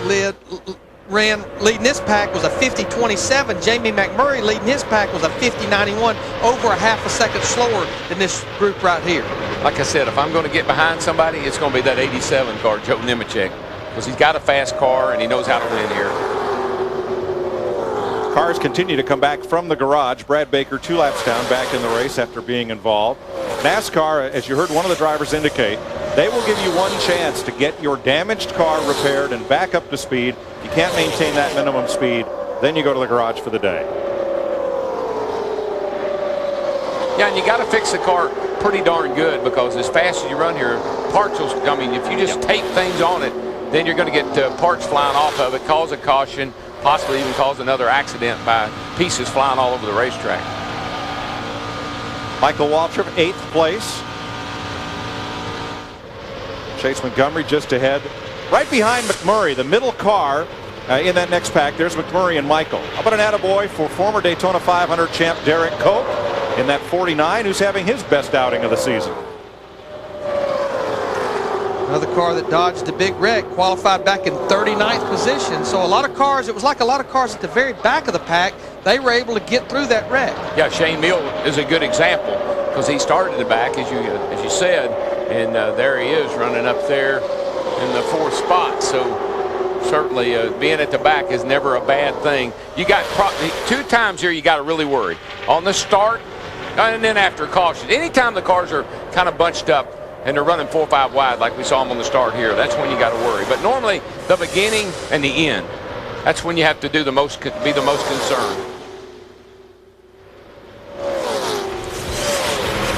ran leading this pack was a 50.27. Jamie McMurray leading his pack was a 50.91, over a half a second slower than this group right here. Like I said, if I'm going to get behind somebody, it's going to be that 87 car, Joe Nemechek, because he's got a fast car and he knows how to win here. Cars continue to come back from the garage. Brad Baker 2 laps down, back in the race after being involved. NASCAR, as you heard one of the drivers indicate, they will give you one chance to get your damaged car repaired and back up to speed. You can't maintain that minimum speed, then you go to the garage for the day. Yeah, and you got to fix the car pretty darn good, because as fast as you run here, parts will, I mean, if you just tape things on it, then you're going to get parts flying off of it, cause a caution, possibly even cause another accident by pieces flying all over the racetrack. Michael Waltrip, 8th place. Chase Montgomery just ahead. Right behind McMurray, the middle car in that next pack. There's McMurray and Michael. How about an attaboy for former Daytona 500 champ Derek Cope in that 49, who's having his best outing of the season. Another car that dodged the big wreck, qualified back in 39th position. So a lot of cars, it was like a lot of cars at the very back of the pack, they were able to get through that wreck. Yeah, Shane Mill is a good example, because he started the back, as you said, and there he is running up there in the 4th spot. So certainly being at the back is never a bad thing. You got 2 times here you got to really worry. On the start and then after caution. Anytime the cars are kind of bunched up and they're running 4 or 5 wide like we saw them on the start here, that's when you got to worry. But normally the beginning and the end, that's when you have to be the most concerned.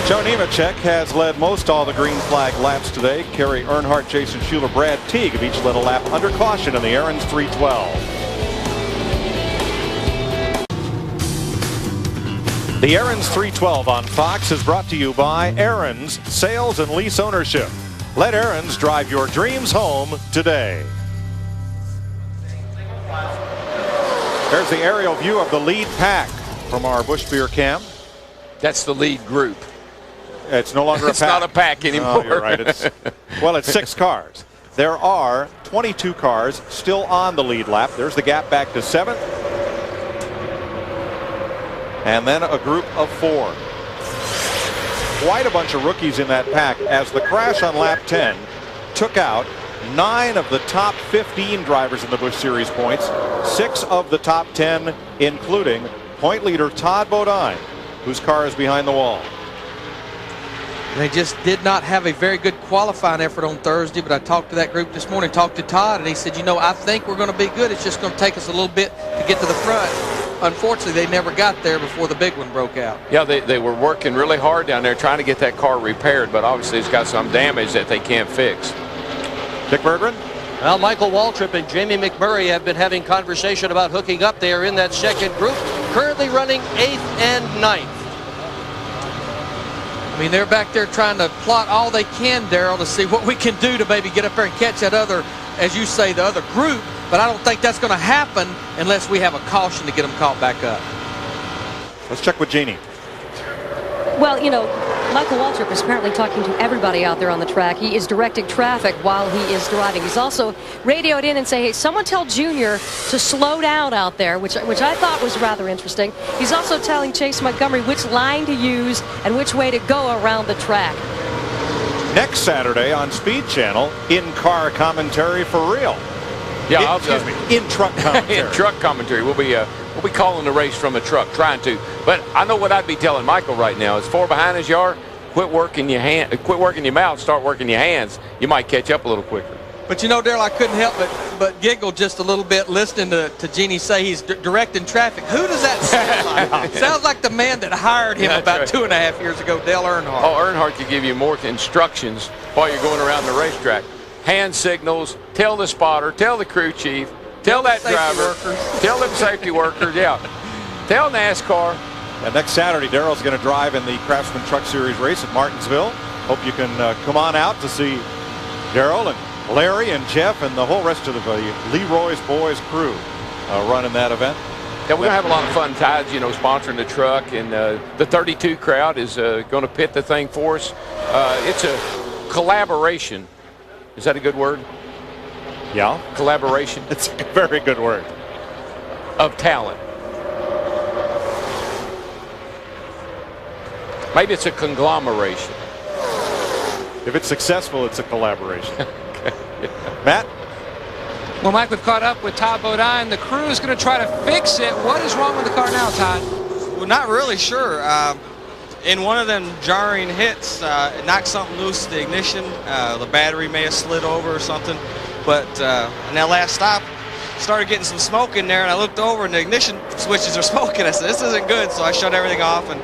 Joe Nemechek has led most all the green flag laps today. Kerry Earnhardt, Jason Schuler, Brad Teague have each led a lap under caution in the Aaron's 312. The Aaron's 312 on Fox is brought to you by Aaron's Sales and Lease Ownership. Let Aaron's drive your dreams home today. There's the aerial view of the lead pack from our Busch Beer cam. That's the lead group. It's no longer a pack. It's not a pack anymore. Oh, you're right. It's 6 cars. There are 22 cars still on the lead lap. There's the gap back to 7th. And then a group of 4. Quite a bunch of rookies in that pack, as the crash on lap 10 took out 9 of the top 15 drivers in the Busch Series points, 6 of the top 10, including point leader Todd Bodine, whose car is behind the wall. They just did not have a very good qualifying effort on Thursday, but I talked to that group this morning, talked to Todd, and he said, you know, I think we're going to be good. It's just going to take us a little bit to get to the front. Unfortunately, they never got there before the big one broke out. Yeah, they were working really hard down there trying to get that car repaired, but obviously it's got some damage that they can't fix. Dick Berggren? Well, Michael Waltrip and Jamie McMurray have been having conversation about hooking up there in that second group, currently running 8th and 9th. I mean, they're back there trying to plot all they can, Darrell, to see what we can do to maybe get up there and catch that other, as you say, the other group. But I don't think that's going to happen unless we have a caution to get them caught back up. Let's check with Jeannie. Well, you know, Michael Waltrip is apparently talking to everybody out there on the track. He is directing traffic while he is driving. He's also radioed in and say, hey, someone tell Junior to slow down out there, which I thought was rather interesting. He's also telling Chase Montgomery which line to use and which way to go around the track. Next Saturday on Speed Channel, in-car commentary for real. Yeah, in-truck commentary. In-truck commentary. We'll be calling the race from a truck, trying to. But I know what I'd be telling Michael right now. As far behind as you are, quit working your mouth, start working your hands. You might catch up a little quicker. But you know, Darrell, I couldn't help but giggle just a little bit listening to Jeannie say he's directing traffic. Who does that sound like? Sounds like the man that hired him about 2.5 years ago, Dale Earnhardt. Oh, Earnhardt could give you more instructions while you're going around the racetrack. Hand signals, tell the spotter, tell the crew chief, tell that driver, tell them safety workers, yeah. Tell NASCAR. And next Saturday, Darrell's going to drive in the Craftsman Truck Series race at Martinsville. Hope you can come on out to see Darrell and Larry and Jeff and the whole rest of the Leroy's Boys crew running that event. Yeah, we're going to have a lot of fun. Tides, you know, sponsoring the truck, and the 32 crowd is going to pit the thing for us. It's a collaboration. Is that a good word? Yeah. Collaboration. It's a very good word. Of talent. Maybe it's a conglomeration. If it's successful, it's a collaboration. Matt? Well, Mike, we've caught up with Todd Bodine. The crew is going to try to fix it. What is wrong with the car now, Todd? Well, not really sure. In one of them jarring hits, it knocked something loose, the ignition. The battery may have slid over or something. But in that last stop, started getting some smoke in there, and I looked over, and the ignition switches are smoking. I said, this isn't good, so I shut everything off and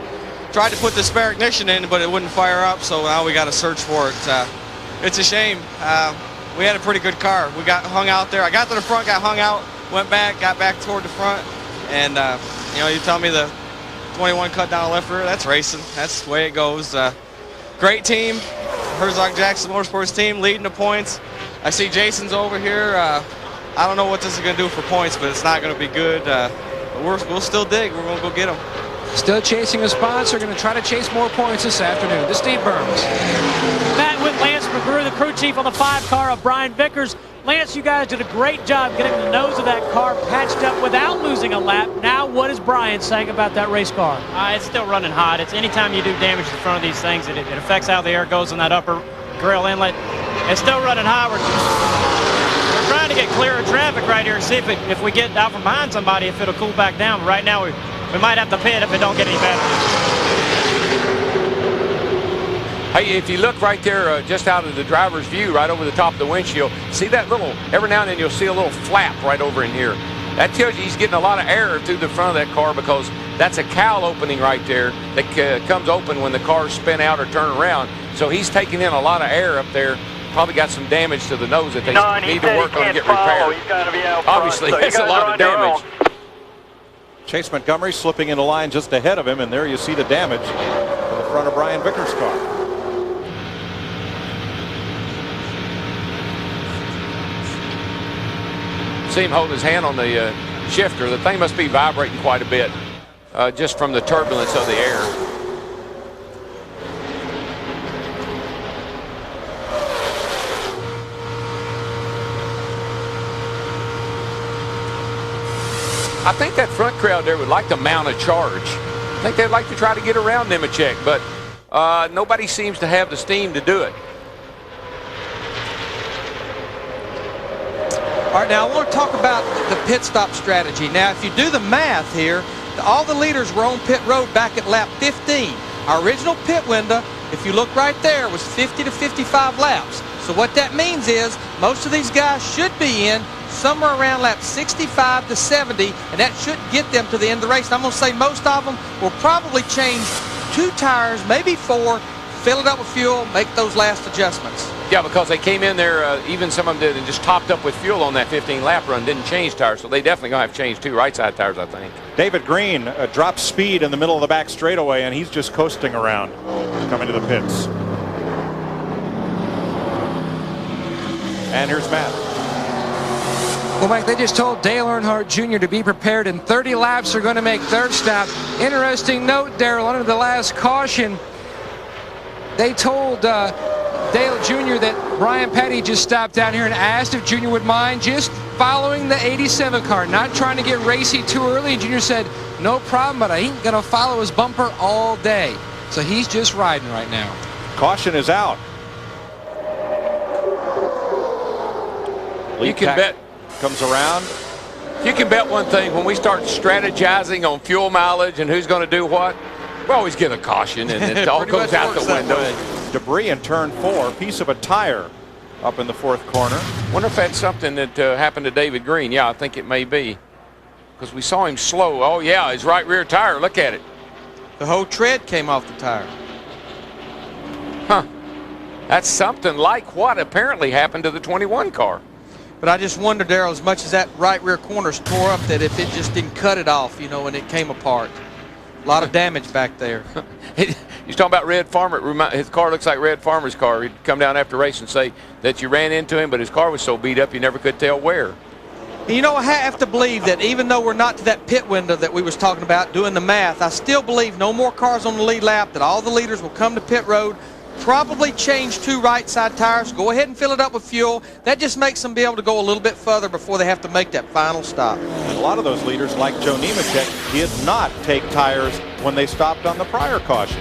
tried to put the spare ignition in, but it wouldn't fire up, so now we got to search for it. It's a shame. We had a pretty good car. We got hung out there. I got to the front, got hung out, went back, got back toward the front, and you know, you tell me the 21 cut down left rear, that's racing. That's the way it goes. Great team, Herzog Jackson Motorsports team, leading the points. I see Jason's over here. I don't know what this is going to do for points, but it's not going to be good. But we'll still dig. We're going to go get them. Still chasing a sponsor, going to try to chase more points this afternoon. This is Steve Burns. Matt with Lance McGrew, the crew chief on the 5 car of Brian Vickers. Lance, you guys did a great job getting the nose of that car patched up without losing a lap. Now, what is Brian saying about that race car? It's still running hot. It's anytime you do damage to the front of these things, it affects how the air goes in that upper grill inlet. It's still running hot. We're trying to get clear of traffic right here and see if we get out from behind somebody, if it'll cool back down. But right now, we might have to pit if it don't get any better. Hey, if you look right there just out of the driver's view, right over the top of the windshield, see that little, every now and then you'll see a little flap right over in here. That tells you he's getting a lot of air through the front of that car, because that's a cowl opening right there that comes open when the cars spin out or turn around. So he's taking in a lot of air up there. Probably got some damage to the nose that they need to work on to get repaired. Obviously, that's a lot of damage. Chase Montgomery slipping into line just ahead of him, and there you see the damage to the front of Brian Vickers' car. See him hold his hand on the shifter. The thing must be vibrating quite a bit just from the turbulence of the air. I think that front crowd there would like to mount a charge. I think they'd like to try to get around Nemechek, but nobody seems to have the steam to do it. All right, now I want to talk about the pit stop strategy. Now, if you do the math here, all the leaders were on pit road back at lap 15. Our original pit window, if you look right there, was 50 to 55 laps. So what that means is most of these guys should be in somewhere around lap 65 to 70, and that should get them to the end of the race. And I'm going to say most of them will probably change 2 tires, maybe 4, fill it up with fuel, make those last adjustments. Yeah, because they came in there, even some of them did, and just topped up with fuel on that 15-lap run, didn't change tires, so they definitely going to have to change 2 right-side tires, I think. David Green drops speed in the middle of the back straightaway, and he's just coasting around, coming to the pits. And here's Matt. Well, Mike, they just told Dale Earnhardt Jr. to be prepared, and 30 laps are going to make third stop. Interesting note, Darrell, under the last caution, they told Dale Jr. that Brian Petty just stopped down here and asked if Jr. would mind just following the 87 car, not trying to get racy too early. And Jr. said, no problem, but I ain't going to follow his bumper all day. So he's just riding right now. Caution is out. You can bet. Comes around. You can bet one thing, when we start strategizing on fuel mileage and who's going to do what, we always get a caution, and it all goes out the window. Debris in turn 4, piece of a tire up in the fourth corner. Wonder if that's something that happened to David Green. Yeah, I think it may be. Because we saw him slow. Oh, yeah, his right rear tire. Look at it. The whole tread came off the tire. Huh. That's something like what apparently happened to the 21 car. But I just wonder, Darrell, as much as that right rear corner's tore up, that if it just didn't cut it off, you know, when it came apart. A lot of damage back there. He's talking about Red Farmer. His car looks like Red Farmer's car. He'd come down after race and say that you ran into him, but his car was so beat up you never could tell where. You know, I have to believe that even though we're not to that pit window that we was talking about, doing the math, I still believe no more cars on the lead lap, that all the leaders will come to pit road, probably change 2 right side tires, go ahead and fill it up with fuel. That just makes them be able to go a little bit further before they have to make that final stop. And a lot of those leaders, like Joe Nemechek, did not take tires when they stopped on the prior caution.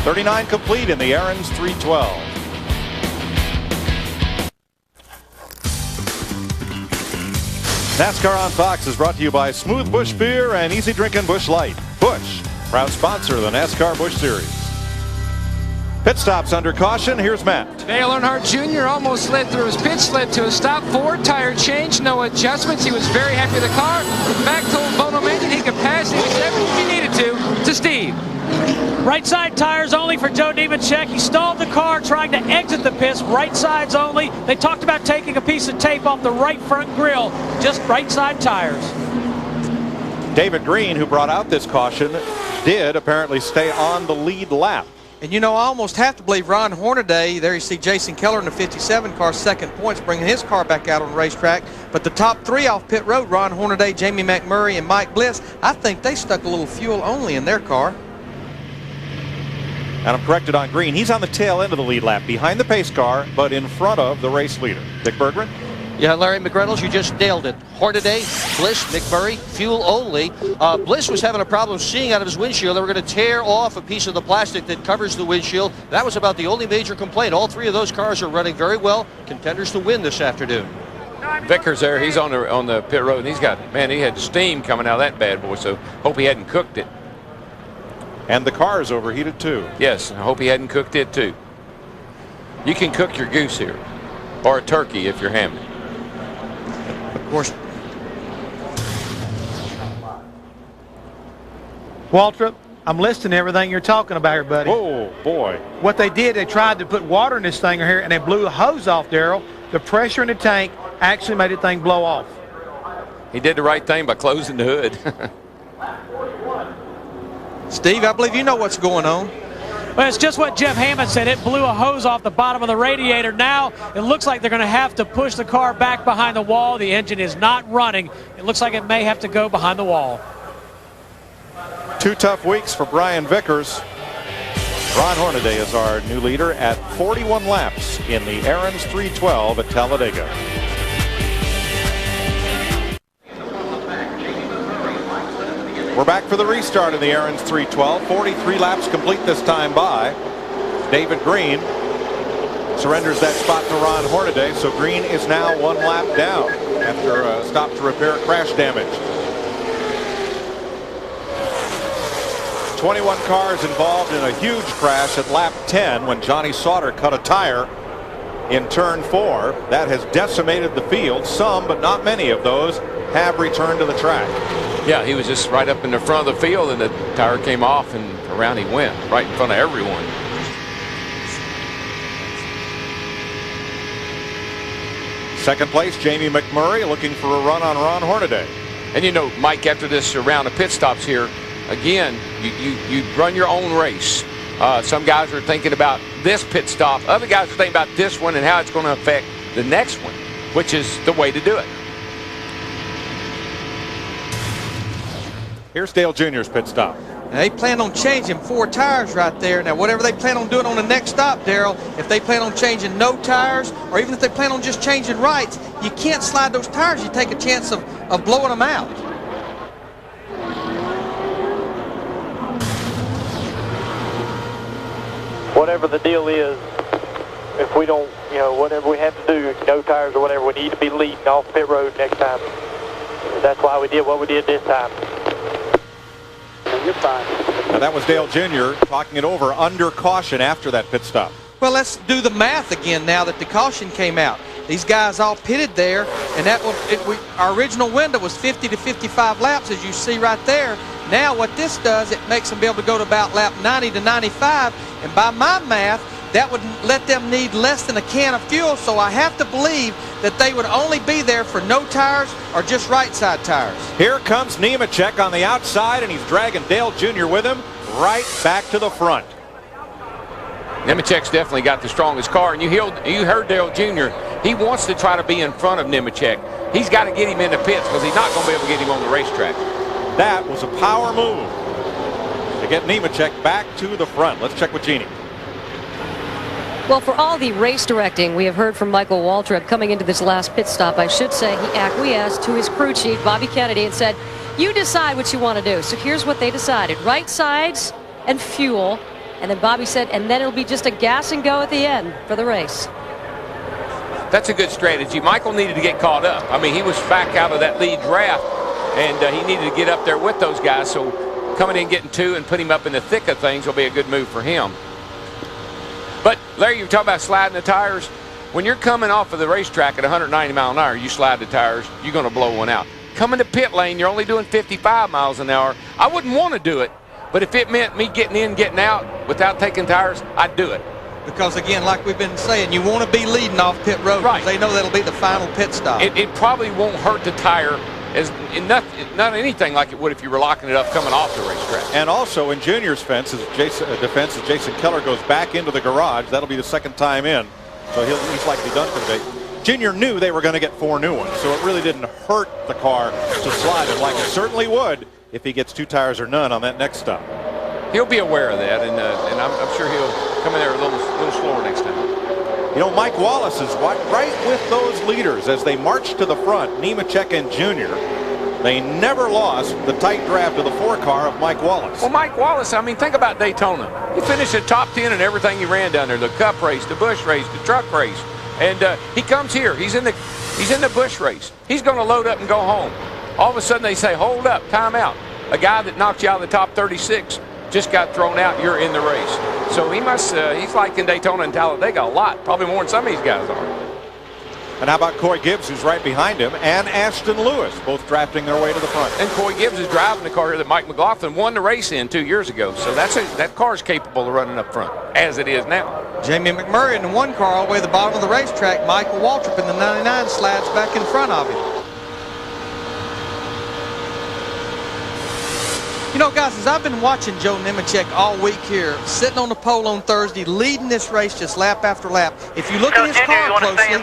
39 complete in the Aaron's 312. NASCAR on Fox is brought to you by Smooth Busch Beer and Easy Drinking Busch Light. Busch, proud sponsor of the NASCAR Busch Series. Pit stops under caution. Here's Matt. Dale Earnhardt Jr. almost slid through his pit, slid to a stop. 4 tire change, no adjustments. He was very happy with the car. Back told Bono Mansion he could pass it if he needed to Steve. Right side tires only for Joe Nemechek. He stalled the car trying to exit the pits. Right sides only. They talked about taking a piece of tape off the right front grille. Just right side tires. David Green, who brought out this caution, did apparently stay on the lead lap. And you know, I almost have to believe Ron Hornaday, there you see Jason Keller in the 57 car, second points, bringing his car back out on the racetrack. But the top 3 off pit road, Ron Hornaday, Jamie McMurray, and Mike Bliss, I think they stuck a little fuel only in their car. And I'm corrected on Green. He's on the tail end of the lead lap, behind the pace car, but in front of the race leader. Dick Bergman? Yeah, Larry McReynolds, you just nailed it. Hornaday, Bliss, McMurray, fuel only. Bliss was having a problem seeing out of his windshield. They were going to tear off a piece of the plastic that covers the windshield. That was about the only major complaint. All 3 of those cars are running very well. Contenders to win this afternoon. Vickers there, he's on the pit road, and he had steam coming out of that bad boy, so hope he hadn't cooked it. And the car is overheated too. Yes, I hope he hadn't cooked it too. You can cook your goose here, or a turkey if you're Hammond. Of course. Waltrip, I'm listening to everything you're talking about here, buddy. Oh, boy. What they did, they tried to put water in this thing here, and they blew the hose off, Darrell. The pressure in the tank actually made the thing blow off. He did the right thing by closing the hood. Steve, I believe you know what's going on. Well, it's just what Jeff Hammond said. It blew a hose off the bottom of the radiator. Now it looks like they're going to have to push the car back behind the wall. The engine is not running. It looks like it may have to go behind the wall. 2 tough weeks for Brian Vickers. Ron Hornaday is our new leader at 41 laps in the Aaron's 312 at Talladega. We're back for the restart in the Aaron's 312. 43 laps complete this time by. David Green surrenders that spot to Ron Hornaday, so Green is now 1 lap down after a stop to repair crash damage. 21 cars involved in a huge crash at lap 10 when Johnny Sauter cut a tire in turn 4. That has decimated the field. Some, but not many of those, have returned to the track. Yeah, he was just right up in the front of the field, and the tire came off, and around he went, right in front of everyone. Second place, Jamie McMurray looking for a run on Ron Hornaday. And you know, Mike, after this round of pit stops here, again, you run your own race. Some guys are thinking about this pit stop. Other guys are thinking about this one and how it's going to affect the next one, which is the way to do it. Here's Dale Jr.'s pit stop. Now, they plan on changing 4 tires right there. Now, whatever they plan on doing on the next stop, Darrell, if they plan on changing no tires, or even if they plan on just changing rights, you can't slide those tires. You take a chance of blowing them out. Whatever the deal is, if we don't, you know, whatever we have to do, no tires or whatever, we need to be leading off pit road next time. That's why we did what we did this time. You're fine. Now that was Dale Jr. talking it over under caution after that pit stop. Well, let's do the math again now that the caution came out. These guys all pitted there, and our original window was 50 to 55 laps, as you see right there. Now what this does, it makes them be able to go to about lap 90 to 95, and by my math, that would let them need less than a can of fuel, so I have to believe that they would only be there for no tires or just right side tires. Here comes Nemechek on the outside, and he's dragging Dale Jr. with him right back to the front. Nemechek's definitely got the strongest car, and you heard Dale Jr. He wants to try to be in front of Nemechek. He's got to get him in the pits because he's not going to be able to get him on the racetrack. That was a power move to get Nemechek back to the front. Let's check with Jeannie. Well, for all the race directing we have heard from Michael Waltrip coming into this last pit stop, I should say he acquiesced to his crew chief, Bobby Kennedy, and said, you decide what you want to do. So here's what they decided. Right sides and fuel. And then Bobby said, and then it'll be just a gas and go at the end for the race. That's a good strategy. Michael needed to get caught up. I mean, he was back out of that lead draft, and he needed to get up there with those guys. So coming in, getting two, and putting him up in the thick of things will be a good move for him. But, Larry, you were talking about sliding the tires. When you're coming off of the racetrack at 190 mile an hour, you slide the tires, you're going to blow one out. Coming to pit lane, you're only doing 55 miles an hour. I wouldn't want to do it, but if it meant me getting in, getting out without taking tires, I'd do it. Because, again, like we've been saying, you want to be leading off pit road. Right. They know that'll be the final pit stop. It probably won't hurt the tire as not anything like it would if you were locking it up coming off the racetrack. And also in Junior's defense, as Jason Keller goes back into the garage, that'll be the second time in, so he's likely done for the day. Junior knew they were going to get 4 new ones, so it really didn't hurt the car to slide it like it certainly would if he gets 2 tires or none on that next stop. He'll be aware of that, and I'm sure he'll come in there a little slower next time. You know, Mike Wallace is right with those leaders as they march to the front. Nemechek and Junior. They never lost the tight draft of the 4 car of Mike Wallace. Well, Mike Wallace, I mean, think about Daytona. He finished at top 10 in everything he ran down there. The Cup race, the Busch race, the truck race. And he comes here. He's in the Busch race. He's going to load up and go home. All of a sudden they say, hold up, time out. A guy that knocked you out of the top 36 just got thrown out. You're in the race. So he must, he's like in Daytona and Talladega a lot, probably more than some of these guys are. And how about Coy Gibbs, who's right behind him, and Ashton Lewis, both drafting their way to the front. And Coy Gibbs is driving the car here that Mike McLaughlin won the race in 2 years ago. So that car's capable of running up front, as it is now. Jamie McMurray in the 1 car all the way to the bottom of the racetrack. Michael Waltrip in the 99 slides back in front of him. You know, guys, as I've been watching Joe Nemechek all week here, sitting on the pole on Thursday, leading this race just lap after lap, if you look at his car closely,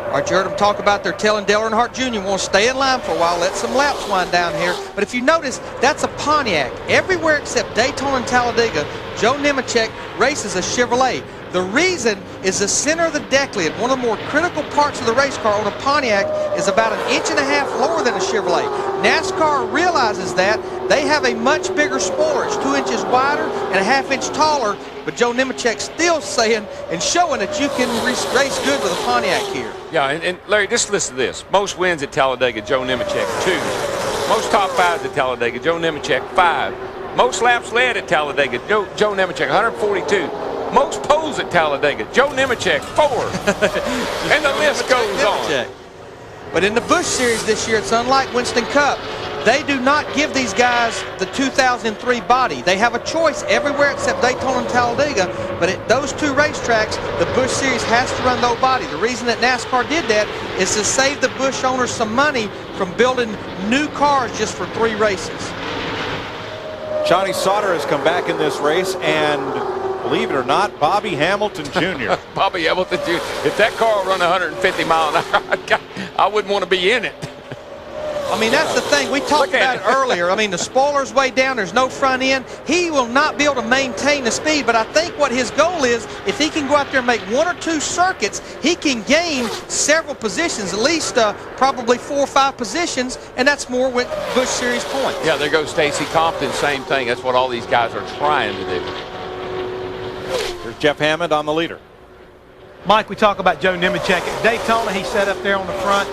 all right, you heard him talk about they're telling Dale Earnhardt Jr. want to stay in line for a while, let some laps wind down here. But if you notice, that's a Pontiac. Everywhere except Daytona and Talladega, Joe Nemechek races a Chevrolet. The reason is the center of the deck lid, one of the more critical parts of the race car on a Pontiac, is about 1.5 inches lower than a Chevrolet. NASCAR realizes that. They have a much bigger spoiler. It's 2 inches wider and 1/2 inch taller, but Joe Nemechek's still saying and showing that you can race good with a Pontiac here. Yeah, and Larry, just listen to this. Most wins at Talladega, Joe Nemechek, 2. Most top 5s at Talladega, Joe Nemechek, 5. Most laps led at Talladega, Joe Nemechek, 142. Most poles at Talladega, Joe Nemechek, 4. And the list goes on. But in the Busch Series this year, it's unlike Winston Cup. They do not give these guys the 2003 body. They have a choice everywhere except Daytona and Talladega, but at those 2 racetracks, the Busch Series has to run no body. The reason that NASCAR did that is to save the Busch owners some money from building new cars just for 3 races. Johnny Sauter has come back in this race, and believe it or not, Bobby Hamilton Jr. Bobby Hamilton Jr. If that car will run 150 miles an hour, I wouldn't want to be in it. I mean, that's the thing. We talked about it earlier. I mean, the spoiler's way down. There's no front end. He will not be able to maintain the speed, but I think what his goal is, if he can go out there and make 1 or 2 circuits, he can gain several positions, at least probably 4 or 5 positions, and that's more with Busch Series points. Yeah, there goes Stacy Compton, same thing. That's what all these guys are trying to do. There's Jeff Hammond on the leader. Mike, we talk about Joe Nemechek. At Daytona, he sat up there on the front,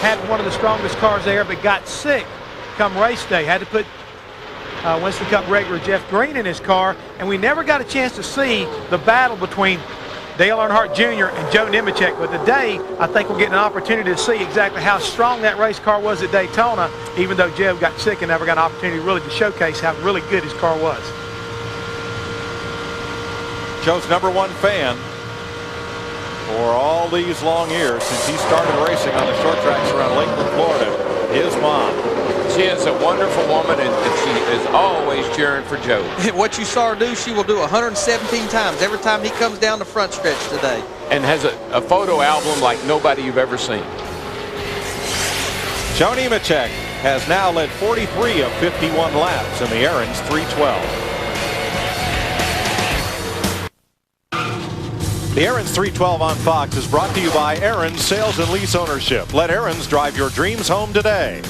had one of the strongest cars there, but got sick come race day. Had to put Winston Cup regular Jeff Green in his car, and we never got a chance to see the battle between Dale Earnhardt Jr. and Joe Nemechek. But today, I think we'll get an opportunity to see exactly how strong that race car was at Daytona, even though Joe got sick and never got an opportunity really to showcase how really good his car was. Joe's #1 fan for all these long years since he started racing on the short tracks around Lakeland, Florida. His mom. She is a wonderful woman, and she is always cheering for Joe. What you saw her do, she will do 117 times every time he comes down the front stretch today. And has a photo album like nobody you've ever seen. Joe Nemechek has now led 43 of 51 laps in the Aaron's 312. The Aaron's 312 on Fox is brought to you by Aaron's Sales and Lease Ownership. Let Aaron's drive your dreams home today.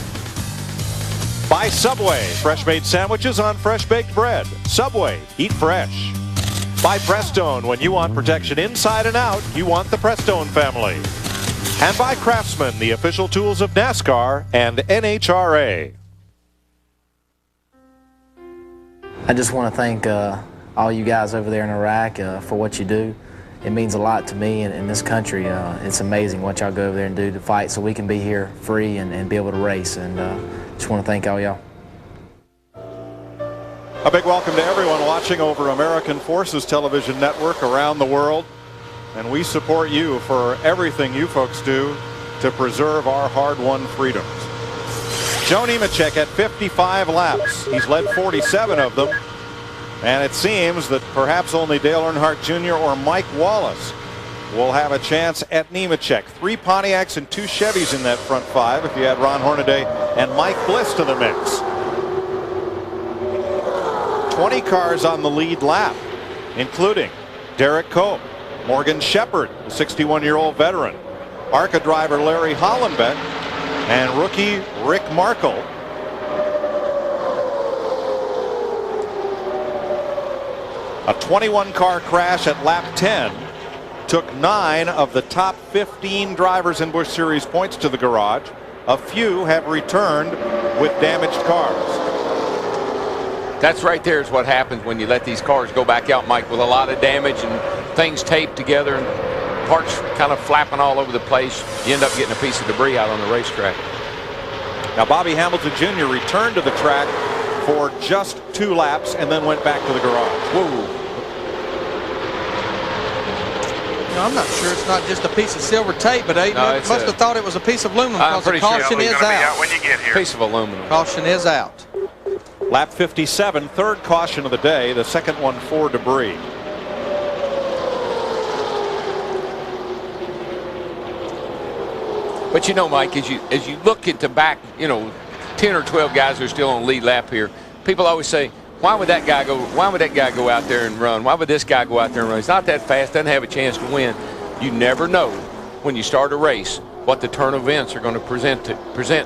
By Subway, fresh-made sandwiches on fresh-baked bread. Subway, eat fresh. By Prestone, when you want protection inside and out, you want the Prestone family. And by Craftsman, the official tools of NASCAR and NHRA. I just want to thank all you guys over there in Iraq for what you do. It means a lot to me and in this country. It's amazing what y'all go over there and do to fight so we can be here free and be able to race. And just want to thank all y'all. A big welcome to everyone watching over American Forces Television Network around the world. And we support you for everything you folks do to preserve our hard-won freedoms. Joe Nemechek at 55 laps. He's led 47 of them. And it seems that perhaps only Dale Earnhardt Jr. or Mike Wallace will have a chance at Nemechek. 3 Pontiacs and 2 Chevys in that front 5 if you add Ron Hornaday and Mike Bliss to the mix. 20 cars on the lead lap, including Derek Cope, Morgan Shepherd, the 61-year-old veteran, ARCA driver Larry Hollenbeck, and rookie Rick Markle. A 21-car crash at lap 10 took 9 of the top 15 drivers in Busch Series points to the garage. A few have returned with damaged cars. That's right there is what happens when you let these cars go back out, Mike, with a lot of damage and things taped together and parts kind of flapping all over the place. You end up getting a piece of debris out on the racetrack. Now, Bobby Hamilton Jr. returned to the track for just 2 laps and then went back to the garage. Whoa. I'm not sure it's not just a piece of silver tape, but they must have thought it was a piece of aluminum because the caution is out. When you get here. Piece of aluminum. Caution is out. Lap 57, 3rd caution of the day, the 2nd one for debris. But you know, Mike, as you look at the back, 10 or 12 guys who are still on lead lap here, people always say, why would that guy go out there and run? Why would this guy go out there and run? He's not that fast, doesn't have a chance to win. You never know when you start a race what the turn of events are going to present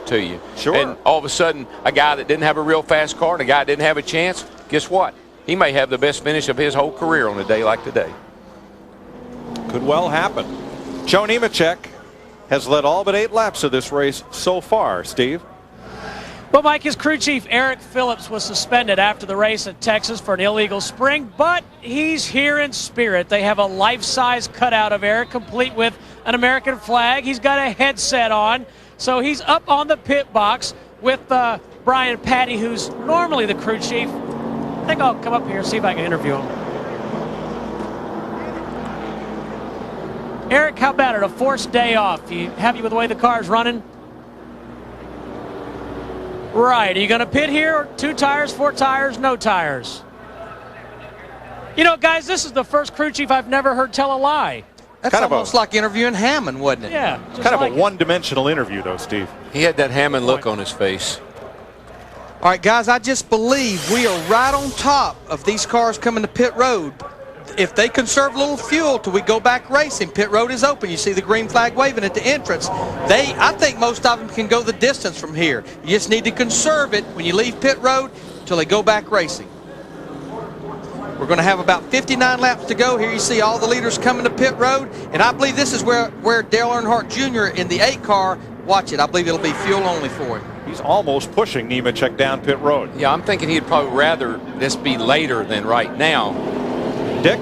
to you. Sure. And all of a sudden, a guy that didn't have a real fast car and a guy that didn't have a chance, guess what? He may have the best finish of his whole career on a day like today. Could well happen. Joe Nemechek has led all but 8 laps of this race so far, Steve. Well, Mike, his crew chief, Eric Phillips, was suspended after the race at Texas for an illegal spring, but he's here in spirit. They have a life-size cutout of Eric, complete with an American flag. He's got a headset on, so he's up on the pit box with Brian Patty, who's normally the crew chief. I think I'll come up here and see if I can interview him. Eric, how about it? A forced day off. You happy with the way the car's running? Right. Are you going to pit here? 2 tires, 4 tires, no tires? You know, guys, this is the first crew chief I've never heard tell a lie. That's kind almost like interviewing Hammond, wasn't it? Yeah. Kind of a one-dimensional interview, though, Steve. He had that Hammond look on his face. All right, guys, I just believe we are right on top of these cars coming to pit road. If they conserve a little fuel till we go back racing, pit road is open. You see the green flag waving at the entrance. I think most of them can go the distance from here. You just need to conserve it when you leave pit road till they go back racing. We're going to have about 59 laps to go. Here you see all the leaders coming to pit road, and I believe this is where Dale Earnhardt Jr. in the 8 car Watch it. I believe it'll be fuel only for him. He's almost pushing Nemechek down pit road. Yeah, I'm thinking he'd probably rather this be later than right now. Dick?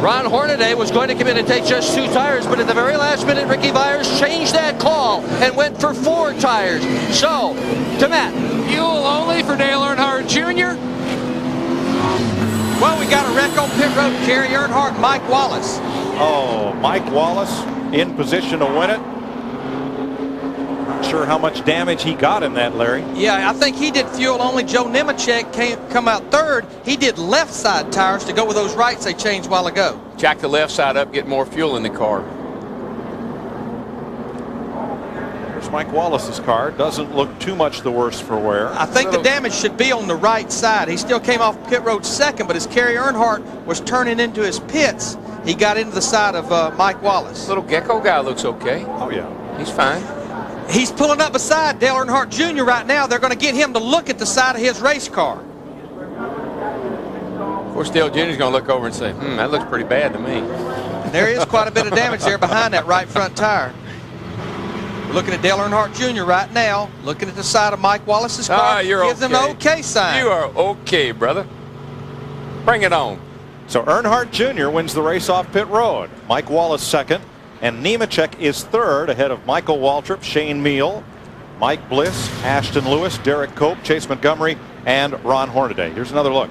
Ron Hornaday was going to come in and take just 2 tires, but at the very last minute, Ricky Byers changed that call and went for 4 tires. So, to Matt. Fuel only for Dale Earnhardt Jr. Well, we got a wreck on pit road. Kerry Earnhardt, Mike Wallace. Oh, Mike Wallace in position to win it. Not sure how much damage he got in that, Larry. Yeah, I think he did fuel only. Joe Nemechek come out third. He did left side tires to go with those rights they changed a while ago. Jack the left side up, get more fuel in the car. There's Mike Wallace's car. Doesn't look too much the worse for wear. I think the damage should be on the right side. He still came off pit road second, but as Kerry Earnhardt was turning into his pits, he got into the side of Mike Wallace. Little Gecko guy looks okay. Oh, yeah. He's fine. He's pulling up beside Dale Earnhardt Jr. right now. They're going to get him to look at the side of his race car. Of course, Dale Jr. is going to look over and say, that looks pretty bad to me. There is quite a bit of damage there behind that right front tire. We're looking at Dale Earnhardt Jr. right now, looking at the side of Mike Wallace's car. You're Gives okay. him an okay sign. You are okay, brother. Bring it on. So Earnhardt Jr. wins the race off pit road. Mike Wallace second. And Nemechek is third ahead of Michael Waltrip, Shane Meal, Mike Bliss, Ashton Lewis, Derek Cope, Chase Montgomery, and Ron Hornaday. Here's another look.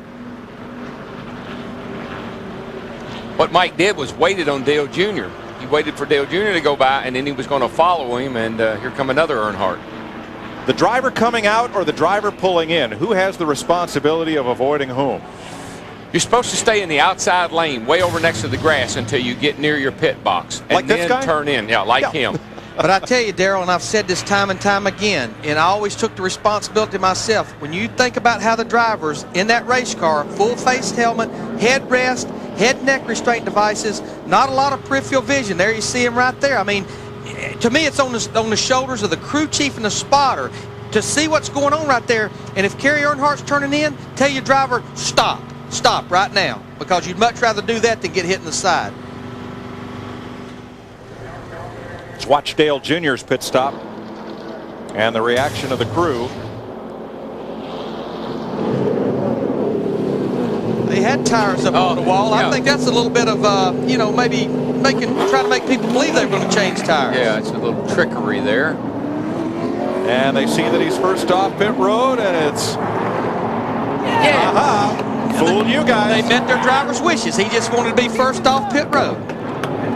What Mike did was waited on Dale Jr. He waited for Dale Jr. to go by, and then he was going to follow him, and here come another Earnhardt. The driver coming out or the driver pulling in, who has the responsibility of avoiding whom? You're supposed to stay in the outside lane, way over next to the grass, until you get near your pit box. And like then this guy? Turn in. Yeah, like him. But I tell you, Darrell, and I've said this time and time again, and I always took the responsibility myself. When you think about how the drivers in that race car, full-face helmet, headrest, head and neck restraint devices, not a lot of peripheral vision. There you see him right there. I mean, to me, it's on the shoulders of the crew chief and the spotter to see what's going on right there. And if Kerry Earnhardt's turning in, tell your driver, stop. Stop right now, because you'd much rather do that than get hit in the side. Let's watch Dale Jr.'s pit stop and the reaction of the crew. They had tires up on the wall. Yeah. I think that's a little bit of, maybe trying to make people believe they're going to change tires. Yeah, it's a little trickery there. And they see that he's first off pit road, and it's... Yeah. Aha! Fooled you guys. They met their driver's wishes. He just wanted to be first off pit road.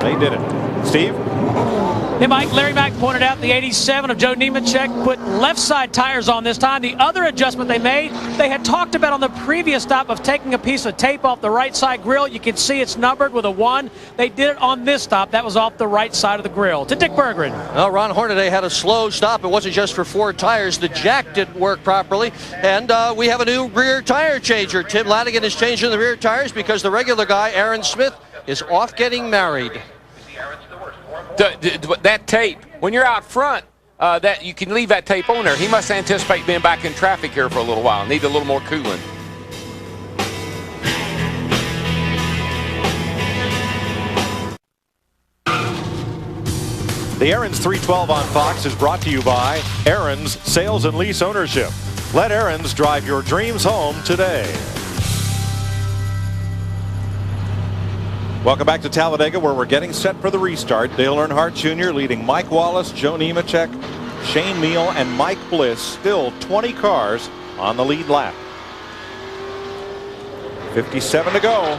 They did it. Steve? Hey, Mike, Larry Mack pointed out the 87 of Joe Nemechek put left side tires on this time. The other adjustment they made, they had talked about on the previous stop of taking a piece of tape off the right side grill. You can see it's numbered with a 1. They did it on this stop. That was off the right side of the grill. To Dick Berggren. Well, Ron Hornaday had a slow stop. It wasn't just for 4 tires. The jack didn't work properly. And we have a new rear tire changer. Tim Latigan is changing the rear tires because the regular guy, Aaron Smith, is off getting married. That tape, when you're out front, that you can leave that tape on there. He must anticipate being back in traffic here for a little while. Need a little more cooling. The Aaron's 312 on Fox is brought to you by Aaron's Sales and Lease Ownership. Let Aaron's drive your dreams home today. Welcome back to Talladega, where we're getting set for the restart. Dale Earnhardt Jr. leading Mike Wallace, Joe Nemechek, Shane Meal, and Mike Bliss. Still 20 cars on the lead lap. 57 to go.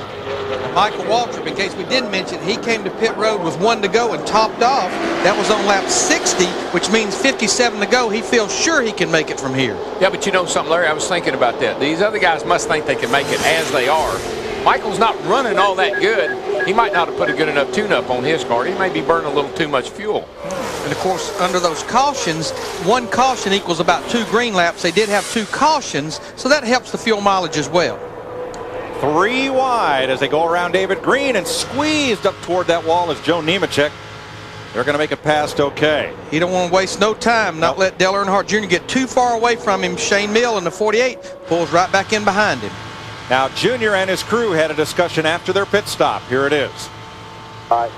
Michael Waltrip, in case we didn't mention, he came to pit road with 1 to go and topped off. That was on lap 60, which means 57 to go. He feels sure he can make it from here. Yeah, but you know something, Larry? I was thinking about that. These other guys must think they can make it as they are. Michael's not running all that good. He might not have put a good enough tune-up on his car. He may be burning a little too much fuel. And, of course, under those cautions, 1 caution equals about 2 green laps. They did have 2 cautions, so that helps the fuel mileage as well. 3 wide as they go around David Green, and squeezed up toward that wall is Joe Nemechek. They're going to make it past okay. He don't want to waste no time, not let Dale Earnhardt Jr. get too far away from him. Shane Mill in the 48 pulls right back in behind him. Now, Junior and his crew had a discussion after their pit stop. Here it is. All right.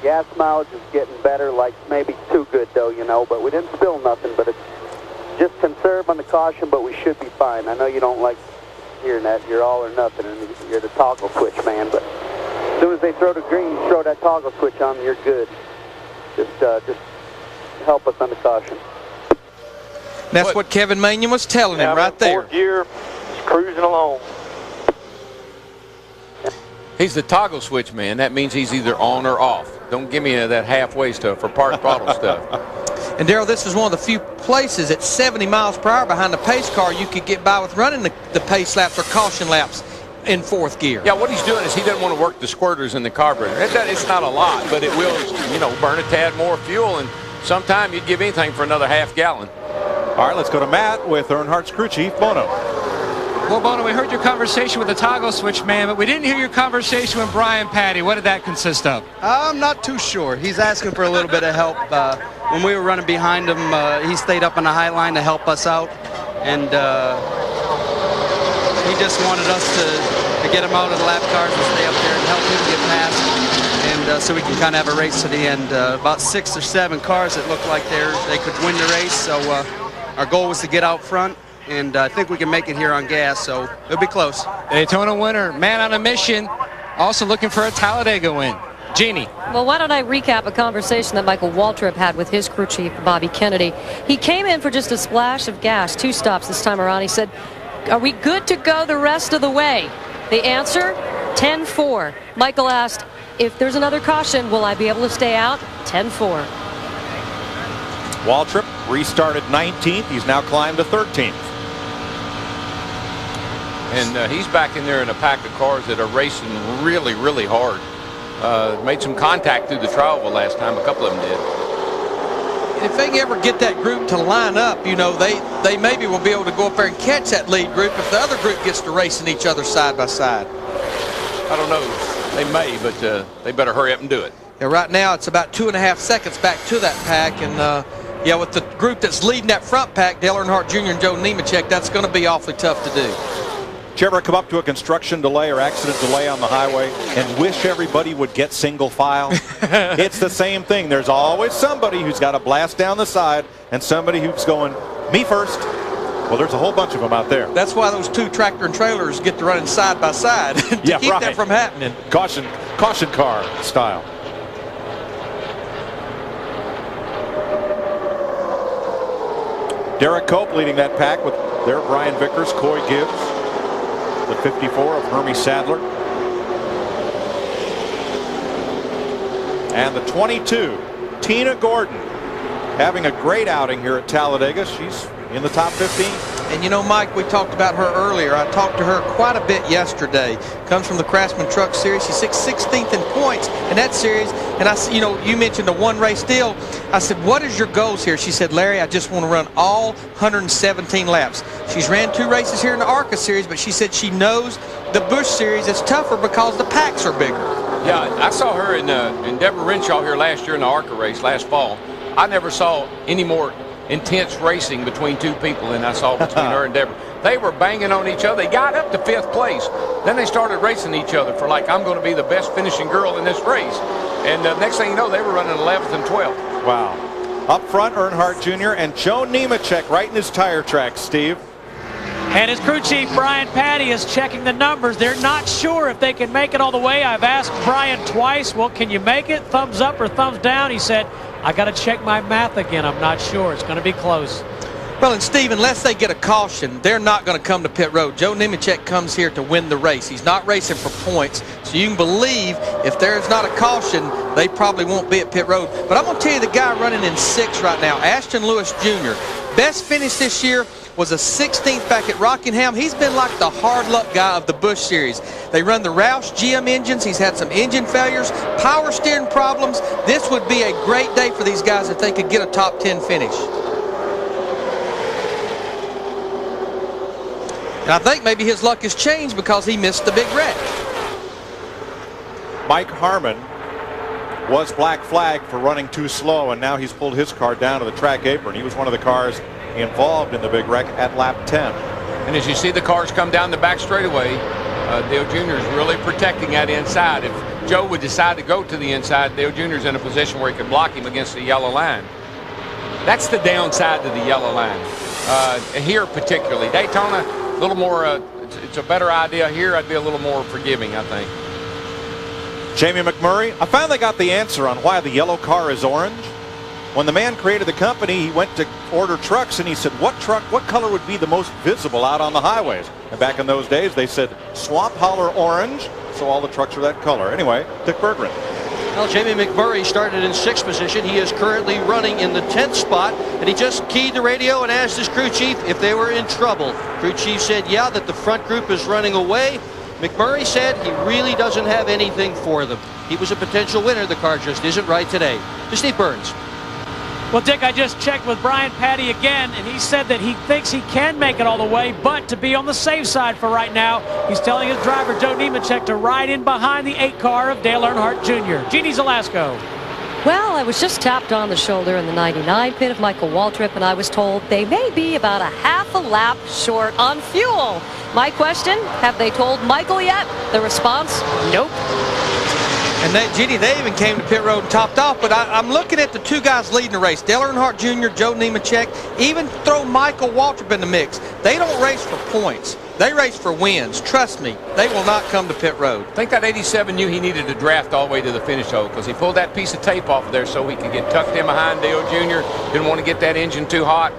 Gas mileage is getting better, like maybe too good though, you know, but we didn't spill nothing, but it's just conserve on the caution, but we should be fine. I know you don't like hearing that. You're all or nothing, and you're the toggle switch man, but as soon as they throw the green, you throw that toggle switch on, you're good. Just help us on the caution. That's what Kevin Manion was telling him right there. Fourth gear, just cruising along. He's the toggle switch man. That means he's either on or off. Don't give me any of that halfway stuff or park throttle stuff. And Darrell, this is one of the few places at 70 miles per hour behind the pace car you could get by with running the pace laps or caution laps in fourth gear. Yeah, what he's doing is he doesn't want to work the squirters in the carburetor. It's not a lot, but it will, you know, burn a tad more fuel, and sometime you'd give anything for another half gallon. All right, let's go to Matt with Earnhardt's crew chief, Bono. Well, Bono, we heard your conversation with the toggle switch man, but we didn't hear your conversation with Brian Patty. What did that consist of? I'm not too sure. He's asking for a little bit of help. When we were running behind him, he stayed up on the high line to help us out, and he just wanted us to get him out of the lap cars and stay up there and help him get past, and so we can kind of have a race to the end. About 6 or 7 cars that looked like they could win the race, so our goal was to get out front. And I think we can make it here on gas, so it'll be close. Daytona winner, man on a mission, also looking for a Talladega win. Jeannie. Well, why don't I recap a conversation that Michael Waltrip had with his crew chief, Bobby Kennedy. He came in for just a splash of gas, 2 stops this time around. He said, are we good to go the rest of the way? The answer, 10-4. Michael asked, if there's another caution, will I be able to stay out? 10-4. Waltrip restarted 19th. He's now climbed to 13th. And he's back in there in a pack of cars that are racing really, really hard. Made some contact through the trial last time. A couple of them did. If they can ever get that group to line up, you know, they maybe will be able to go up there and catch that lead group if the other group gets to racing each other side by side. I don't know. They may, but they better hurry up and do it. Yeah, right now it's about 2.5 seconds back to that pack, and yeah, with the group that's leading that front pack, Dale Earnhardt Jr. and Joe Nemechek, that's going to be awfully tough to do. Did you ever come up to a construction delay or accident delay on the highway and wish everybody would get single file? It's the same thing. There's always somebody who's got a blast down the side and somebody who's going, me first. Well, there's a whole bunch of them out there. That's why those 2 tractor and trailers get to running side by side to keep that from happening. Caution car style. Derek Cope leading that pack with there Brian Vickers, Coy Gibbs, the 54 of Hermie Sadler, and the 22, Tina Gordon, having a great outing here at Talladega. She's in the top 15. And you know, Mike, we talked about her earlier. I talked to her quite a bit yesterday. Comes from the Craftsman Truck Series. She's 16th in points in that series. And I said, you know, you mentioned a one-race deal. I said, what is your goals here? She said, Larry, I just want to run all 117 laps. She's ran 2 races here in the ARCA Series, but she said she knows the Busch Series is tougher because the packs are bigger. Yeah, I saw her in Deborah Renshaw here last year in the ARCA race last fall. I never saw any more intense racing between 2 people than I saw between her and Deborah. They were banging on each other. They got up to 5th place. Then they started racing each other for like, I'm going to be the best finishing girl in this race. And next thing you know, they were running 11th and 12th. Wow. Up front, Earnhardt Jr. and Joe Nemechek right in his tire tracks, Steve. And his crew chief, Brian Patty, is checking the numbers. They're not sure if they can make it all the way. I've asked Brian twice, well, can you make it? Thumbs up or thumbs down? He said, I got to check my math again. I'm not sure. It's going to be close. Well, and Steve, unless they get a caution, they're not going to come to pit road. Joe Nemechek comes here to win the race. He's not racing for points. So you can believe if there's not a caution, they probably won't be at pit road. But I'm going to tell you the guy running in 6th right now, Ashton Lewis Jr. Best finish this year was a 16th back at Rockingham. He's been like the hard luck guy of the Busch Series. They run the Roush GM engines. He's had some engine failures, power steering problems. This would be a great day for these guys if they could get a top 10 finish. And I think maybe his luck has changed because he missed the big wreck. Mike Harmon was black flagged for running too slow, and now he's pulled his car down to the track apron. He was one of the cars involved in the big wreck at lap 10. And as you see the cars come down the back straightaway, Dale Jr. is really protecting that inside. Joe would decide to go to the inside, Dale Jr.'s in a position where he could block him against the yellow line. That's the downside to the yellow line. Here particularly. Daytona, a little more, it's a better idea. Here I'd be a little more forgiving, I think. Jamie McMurray, I finally got the answer on why the yellow car is orange. When the man created the company, he went to order trucks and he said, what color would be the most visible out on the highways? And back in those days, they said swamp holler orange, so all the trucks are that color. Anyway, Dick Berggren. Well, Jamie McMurray started in 6th position. He is currently running in the 10th spot, and he just keyed the radio and asked his crew chief if they were in trouble. Crew chief said, yeah, that the front group is running away. McMurray said he really doesn't have anything for them. He was a potential winner. The car just isn't right today. To Steve Burns. Well, Dick, I just checked with Brian Patty again, and he said that he thinks he can make it all the way, but to be on the safe side for right now, he's telling his driver, Joe Nemechek, to ride in behind the 8 car of Dale Earnhardt Jr. Jeannie Zelasco. Well, I was just tapped on the shoulder in the 99 pit of Michael Waltrip, and I was told they may be about a half a lap short on fuel. My question, have they told Michael yet? The response, nope. And Jeannie, they even came to pit road and topped off, but I'm looking at the 2 guys leading the race, Dale Earnhardt Jr., Joe Nemechek, even throw Michael Waltrip in the mix. They don't race for points. They race for wins. Trust me, they will not come to pit road. I think that 87 knew he needed to draft all the way to the finish hole because he pulled that piece of tape off of there so he could get tucked in behind Dale Jr. Didn't want to get that engine too hot.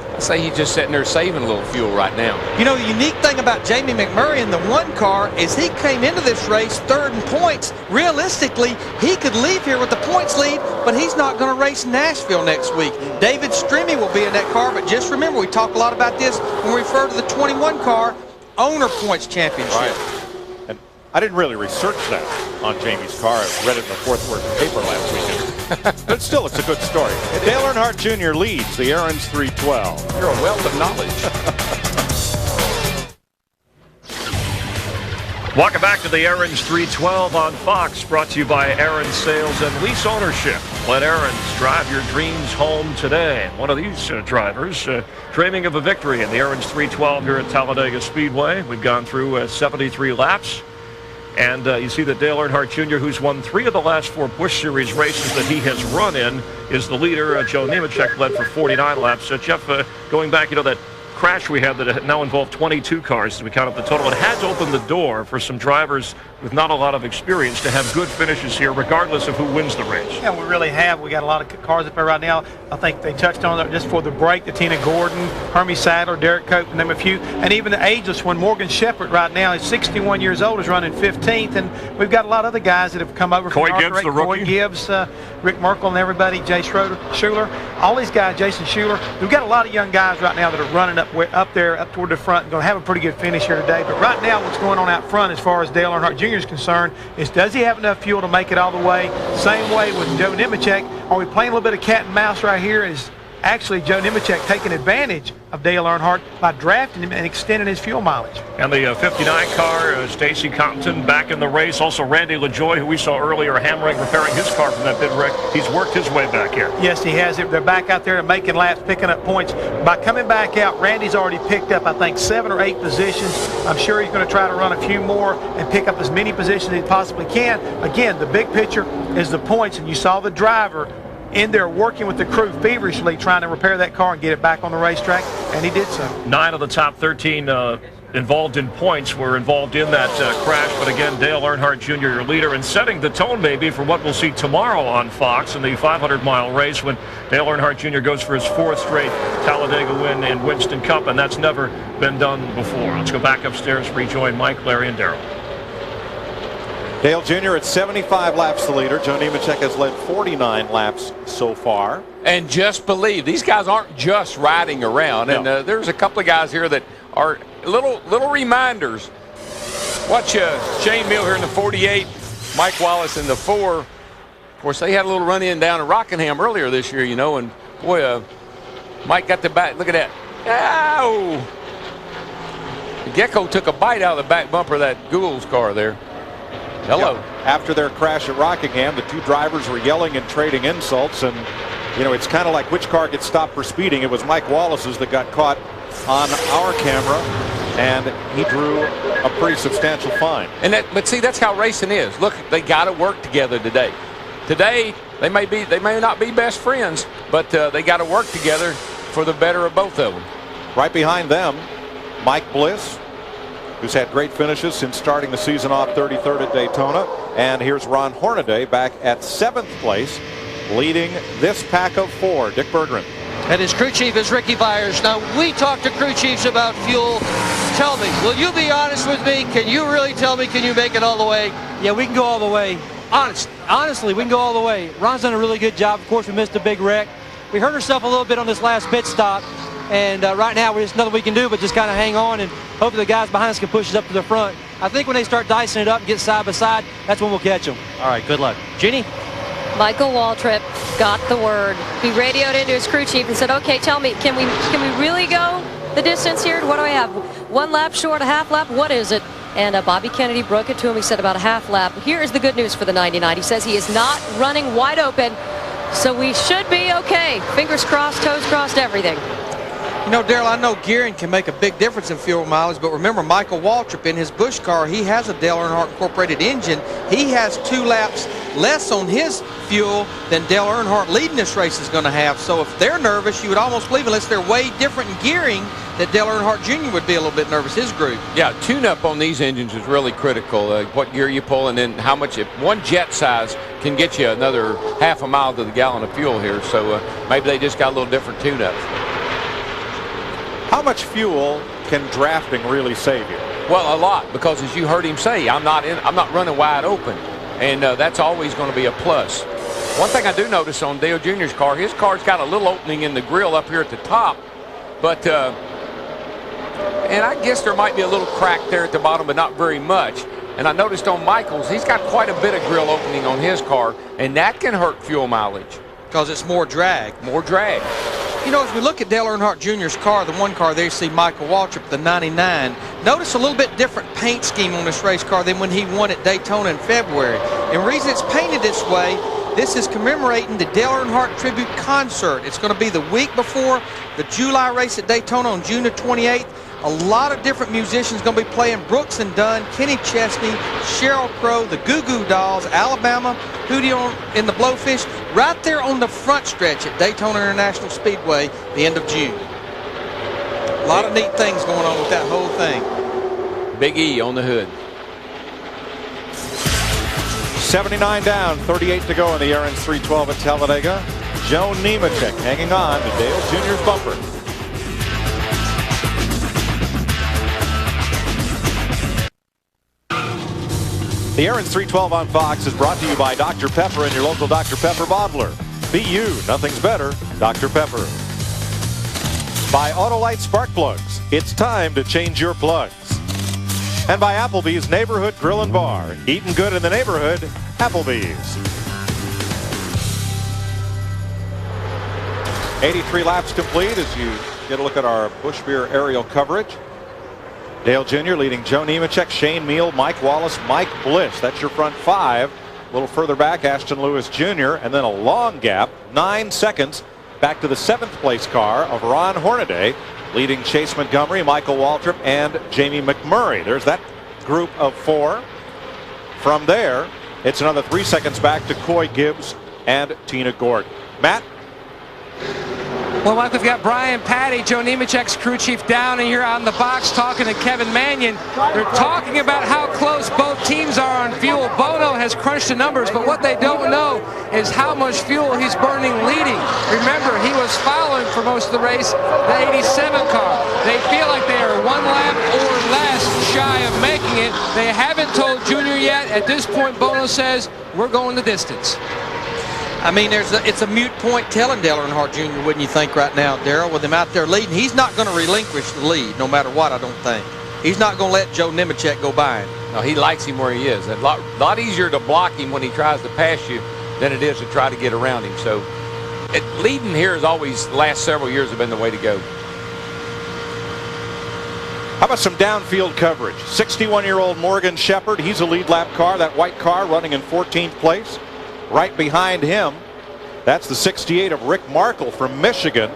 I say he's just sitting there saving a little fuel right now. You know, the unique thing about Jamie McMurray in the 1 car is he came into this race 3rd in points. Realistically, he could leave here with the points lead, but he's not going to race Nashville next week. David Stremme will be in that car, but just remember, we talk a lot about this when we refer to the 21 car owner points championship. Right. And I didn't really research that on Jamie's car. I read it in the Fourth Worth paper last weekend. But still, it's a good story. Dale Earnhardt Jr. leads the Aaron's 312. You're a wealth of knowledge. Welcome back to the Aaron's 312 on Fox, brought to you by Aaron's Sales and Lease Ownership. Let Aaron's drive your dreams home today. One of these drivers dreaming of a victory in the Aaron's 312 here at Talladega Speedway. We've gone through 73 laps. And you see that Dale Earnhardt Jr., who's won 3 of the last 4 Busch Series races that he has run in, is the leader. Joe Nemechek led for 49 laps. Jeff, going back, that crash we had that now involved 22 cars as we count up the total. It has opened the door for some drivers with not a lot of experience to have good finishes here, regardless of who wins the race. Yeah, we really have. We got a lot of cars up there right now. I think they touched on it just for the break. The Tina Gordon, Hermie Sadler, Derek Cope, and them a few. And even the ageless one, Morgan Shepherd right now is 61 years old, is running 15th. And we've got a lot of other guys that have come over Coy from Gibbs, the rookie. Coy Gibbs, Rick Merkel and everybody, Jay Schuler, all these guys, Jason Schuler. We've got a lot of young guys right now that are running up there, up toward the front, and going to have a pretty good finish here today. But right now, what's going on out front as far as Dale Earnhardt Jr. is concerned is, does he have enough fuel to make it all the way? Same way with Joe Nemechek. Are we playing a little bit of cat and mouse right here? Is actually Joe Nemechek taking advantage of Dale Earnhardt by drafting him and extending his fuel mileage? And the 59 car, Stacy Compton back in the race. Also Randy LaJoie, who we saw earlier hammering, repairing his car from that pit wreck. He's worked his way back here. Yes, he has. They're back out there and making laps, picking up points. By coming back out, Randy's already picked up, I think, 7 or 8 positions. I'm sure he's going to try to run a few more and pick up as many positions as he possibly can. Again, the big picture is the points, and you saw the driver in there working with the crew feverishly trying to repair that car and get it back on the racetrack, and he did so. 9 of the top 13 involved in points were involved in that crash, but again, Dale Earnhardt Jr., your leader, and setting the tone maybe for what we'll see tomorrow on Fox in the 500-mile race when Dale Earnhardt Jr. goes for his 4th straight Talladega win in Winston Cup, and that's never been done before. Let's go back upstairs, rejoin Mike, Larry, and Darrell. Dale Jr. at 75 laps the leader. Joe Nemechek has led 49 laps so far. And just believe, these guys aren't just riding around. No. And there's a couple of guys here that are little reminders. Watch Shane Mill here in the 48, Mike Wallace in the 4. Of course, they had a little run-in down in Rockingham earlier this year, and boy, Mike got the back. Look at that. Ow! The Gecko took a bite out of the back bumper of that Gould's car there. Hello. Yep. After their crash at Rockingham, the 2 drivers were yelling and trading insults, and it's kind of like which car gets stopped for speeding. It was Mike Wallace's that got caught on our camera. and he drew a pretty substantial fine. But see, that's how racing is. Look, they got to work together today. Today, they may not be best friends, but they got to work together for the better of both of them. Right behind them, Mike Bliss, who's had great finishes since starting the season off 33rd at Daytona. And here's Ron Hornaday back at 7th place, leading this pack of 4. Dick Berggren. And his crew chief is Ricky Byers. Now, we talk to crew chiefs about fuel. Tell me, will you be honest with me? Can you really tell me, can you make it all the way? Yeah, we can go all the way. Honestly, we can go all the way. Ron's done a really good job. Of course, we missed a big wreck. We hurt ourselves a little bit on this last pit stop. And right now, there's nothing we can do but just kind of hang on and hopefully the guys behind us can push us up to the front. I think when they start dicing it up and get side by side, that's when we'll catch them. All right, good luck. Jeannie? Michael Waltrip got the word. He radioed into his crew chief and said, okay, tell me, can we really go the distance here? What do I have? 1 lap short, a half lap? What is it? And Bobby Kennedy broke it to him. He said about a half lap. Here is the good news for the 99. He says he is not running wide open, so we should be okay. Fingers crossed, toes crossed, everything. You know, Darrell, I know gearing can make a big difference in fuel mileage, but remember Michael Waltrip in his Busch car, he has a Dale Earnhardt Incorporated engine. He has 2 laps less on his fuel than Dale Earnhardt leading this race is going to have. So if they're nervous, you would almost believe, unless they're way different in gearing, that Dale Earnhardt Jr. would be a little bit nervous, his group. Yeah, tune-up on these engines is really critical. What gear you pull, and then how much, if one jet size can get you another half a mile to the gallon of fuel here. So maybe they just got a little different tune-ups. How much fuel can drafting really save you? Well, a lot, because as you heard him say, I'm not running wide open, and that's always going to be a plus. One thing I do notice on Dale Jr.'s car, his car's got a little opening in the grill up here at the top, but and I guess there might be a little crack there at the bottom, but not very much. And I noticed on Michael's, he's got quite a bit of grill opening on his car, and that can hurt fuel mileage. Because it's more drag. More drag. You know, as we look at Dale Earnhardt Jr.'s car, the one car there, you see Michael Waltrip, the 99. Notice a little bit different paint scheme on this race car than when he won at Daytona in February. And the reason it's painted this way, this is commemorating the Dale Earnhardt Tribute Concert. It's going to be the week before the July race at Daytona on June the 28th. A lot of different musicians going to be playing. Brooks and Dunn, Kenny Chesney, Sheryl Crow, the Goo Goo Dolls, Alabama, Hootie in the Blowfish, right there on the front stretch at Daytona International Speedway, the end of June. A lot of neat things going on with that whole thing. Big E on the hood. 79 down, 38 to go in the Aaron's 312 at Talladega. Joe Nemechek hanging on to Dale Jr.'s bumper. The Aaron's 312 on Fox is brought to you by Dr. Pepper and your local Dr. Pepper bottler. Be you, nothing's better, Dr. Pepper. By Autolite Spark Plugs, it's time to change your plugs. And by Applebee's Neighborhood Grill and Bar, eating good in the neighborhood, Applebee's. 83 laps complete as you get a look at our Busch Beer aerial coverage. Dale Jr. leading Joe Nemechek, Shane Meal, Mike Wallace, Mike Bliss. That's your front 5. A little further back, Ashton Lewis Jr. And then a long gap, 9 seconds, back to the 7th place car of Ron Hornaday, leading Chase Montgomery, Michael Waltrip, and Jamie McMurray. There's that group of 4. From there, it's another 3 seconds back to Coy Gibbs and Tina Gordon. Matt? Well, Mike, we've got Brian Patty, Joe Nemechek's crew chief, down here on the box talking to Kevin Mannion. They're talking about how close both teams are on fuel. Bono has crunched the numbers, but what they don't know is how much fuel he's burning leading. Remember, he was following for most of the race the 87 car. They feel like they are 1 lap or less shy of making it. They haven't told Junior yet. At this point, Bono says, we're going the distance. I mean, it's a moot point telling Dale Earnhardt Jr., wouldn't you think, right now, Darrell, with him out there leading. He's not going to relinquish the lead, no matter what, I don't think. He's not going to let Joe Nemechek go by him. No, he likes him where he is. A lot easier to block him when he tries to pass you than it is to try to get around him. So leading here has always, the last several years, have been the way to go. How about some downfield coverage? 61-year-old Morgan Shepherd, he's a lead lap car. That white car running in 14th place. Right behind him, that's the 68 of Rick Markle from Michigan.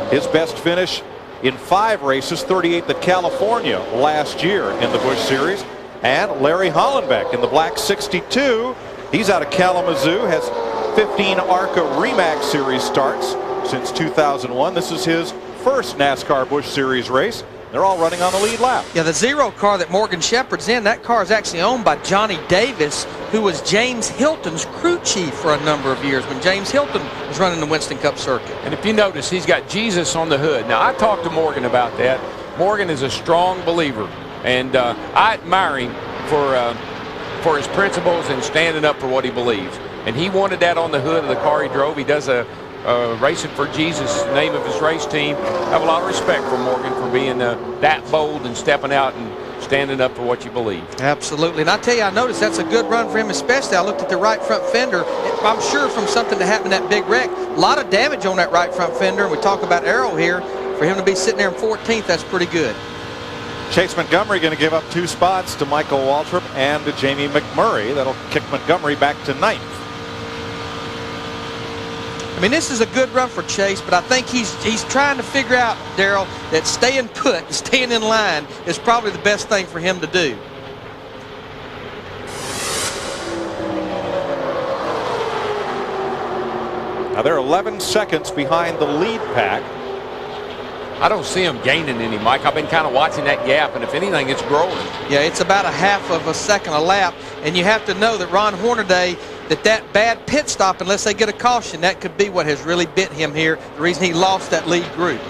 His best finish in 5 races, 38th at California last year in the Busch Series. And Larry Hollenbeck in the black 62. He's out of Kalamazoo, has 15 ARCA REMAX Series starts since 2001. This is his first NASCAR Busch Series race. They're all running on the lead lap. Yeah, the 0 car that Morgan Shepherd's in, that car is actually owned by Johnny Davis, who was James Hilton's crew chief for a number of years when James Hilton was running the Winston Cup circuit. And if you notice, he's got Jesus on the hood. Now, I talked to Morgan about that. Morgan is a strong believer, and I admire him for his principles and standing up for what he believes. And he wanted that on the hood of the car he drove. He does a Racing for Jesus, name of his race team. I have a lot of respect for Morgan for being that bold and stepping out and standing up for what you believe. Absolutely. And I tell you, I noticed that's a good run for him, especially I looked at the right front fender. I'm sure from something that happened in that big wreck, a lot of damage on that right front fender. And we talk about Arrow here. For him to be sitting there in 14th, that's pretty good. Chase Montgomery going to give up 2 spots to Michael Waltrip and to Jamie McMurray. That'll kick Montgomery back to 9th. I mean, this is a good run for Chase, but I think he's trying to figure out, Darrell, that staying put, staying in line is probably the best thing for him to do. Now they're 11 seconds behind the lead pack. I don't see him gaining any, Mike. I've been kind of watching that gap, and if anything, it's growing. Yeah, it's about a half of a second a lap, and you have to know that Ron Hornaday, that bad pit stop, unless they get a caution, that could be what has really bit him here, the reason he lost that lead group.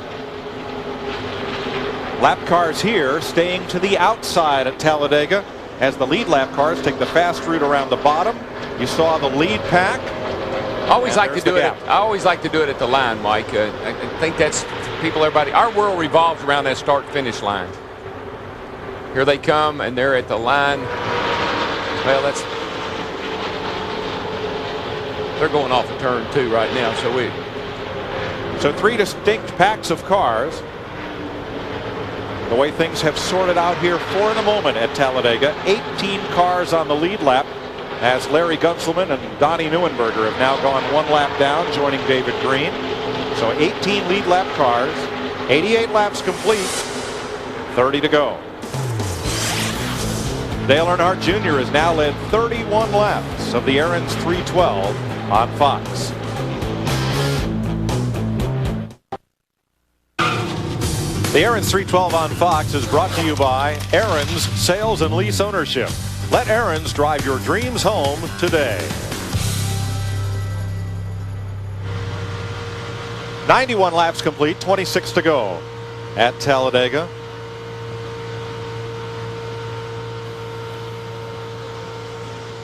Lap cars here staying to the outside at Talladega as the lead lap cars take the fast route around the bottom. You saw the lead pack. I always like to do it. I always like to do it at the line, Mike. I think that's everybody. Our world revolves around that start-finish line. Here they come, and they're at the line. Well, they're going off of turn 2 right now. So 3 distinct packs of cars. The way things have sorted out here for the moment at Talladega, 18 cars on the lead lap, as Larry Gunselman and Donnie Neuenberger have now gone 1 lap down, joining David Green. So 18 lead lap cars, 88 laps complete, 30 to go. Dale Earnhardt Jr. has now led 31 laps of the Aaron's 312 on Fox. The Aaron's 312 on Fox is brought to you by Aaron's Sales and Lease Ownership. Let Aaron's drive your dreams home today. 91 laps complete, 26 to go at Talladega.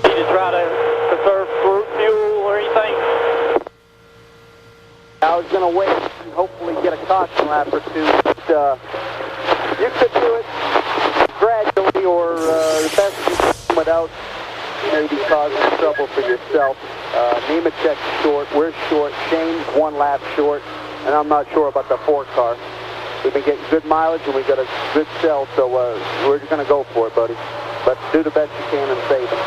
You just try to conserve fuel or anything? I was going to wait and hopefully get a caution lap or 2. But, you could do it gradually or the best you can without maybe causing trouble for yourself. Nemechek's short, we're short, Shane's 1 lap short, and I'm not sure about the 4 car. We've been getting good mileage and we got a good cell, so we're just going to go for it, buddy. But do the best you can and save them.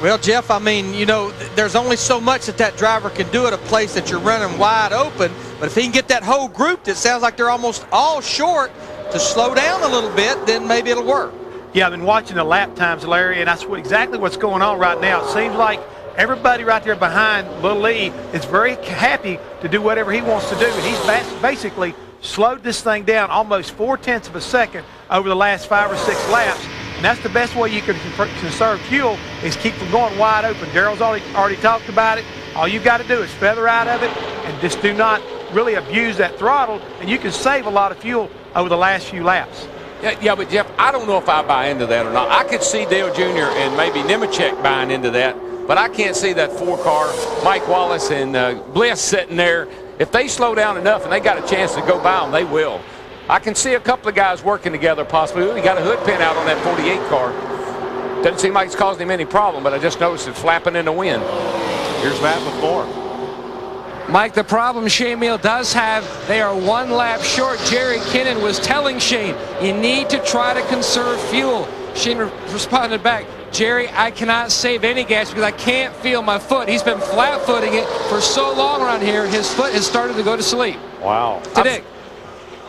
Well, Jeff, I mean, you know, there's only so much that driver can do at a place that you're running wide open. But if he can get that whole group that sounds like they're almost all short to slow down a little bit, then maybe it'll work. Yeah, I've been watching the lap times, Larry, and that's exactly what's going on right now. It seems like everybody right there behind Little Lee is very happy to do whatever he wants to do. And he's basically slowed this thing down almost 0.4 of a second over the last 5 or 6 laps. And that's the best way you can conserve fuel, is keep them going wide open. Darrell's already talked about it. All you got to do is feather out of it and just do not really abuse that throttle, and you can save a lot of fuel over the last few laps. Yeah, but Jeff, I don't know if I buy into that or not. I could see Dale Jr. and maybe Nemechek buying into that, but I can't see that 4-car, Mike Wallace and Bliss sitting there. If they slow down enough and they got a chance to go by them, they will. I can see a couple of guys working together possibly. He got a hood pin out on that 48 car. Doesn't seem like it's causing him any problem, but I just noticed it flapping in the wind. Here's Matt with more. Mike, the problem Shane Meal does have, they are 1 lap short. Jerry Kinnan was telling Shane, you need to try to conserve fuel. Shane responded back, Jerry, I cannot save any gas because I can't feel my foot. He's been flat-footing it for so long around here, his foot has started to go to sleep. Wow. Today.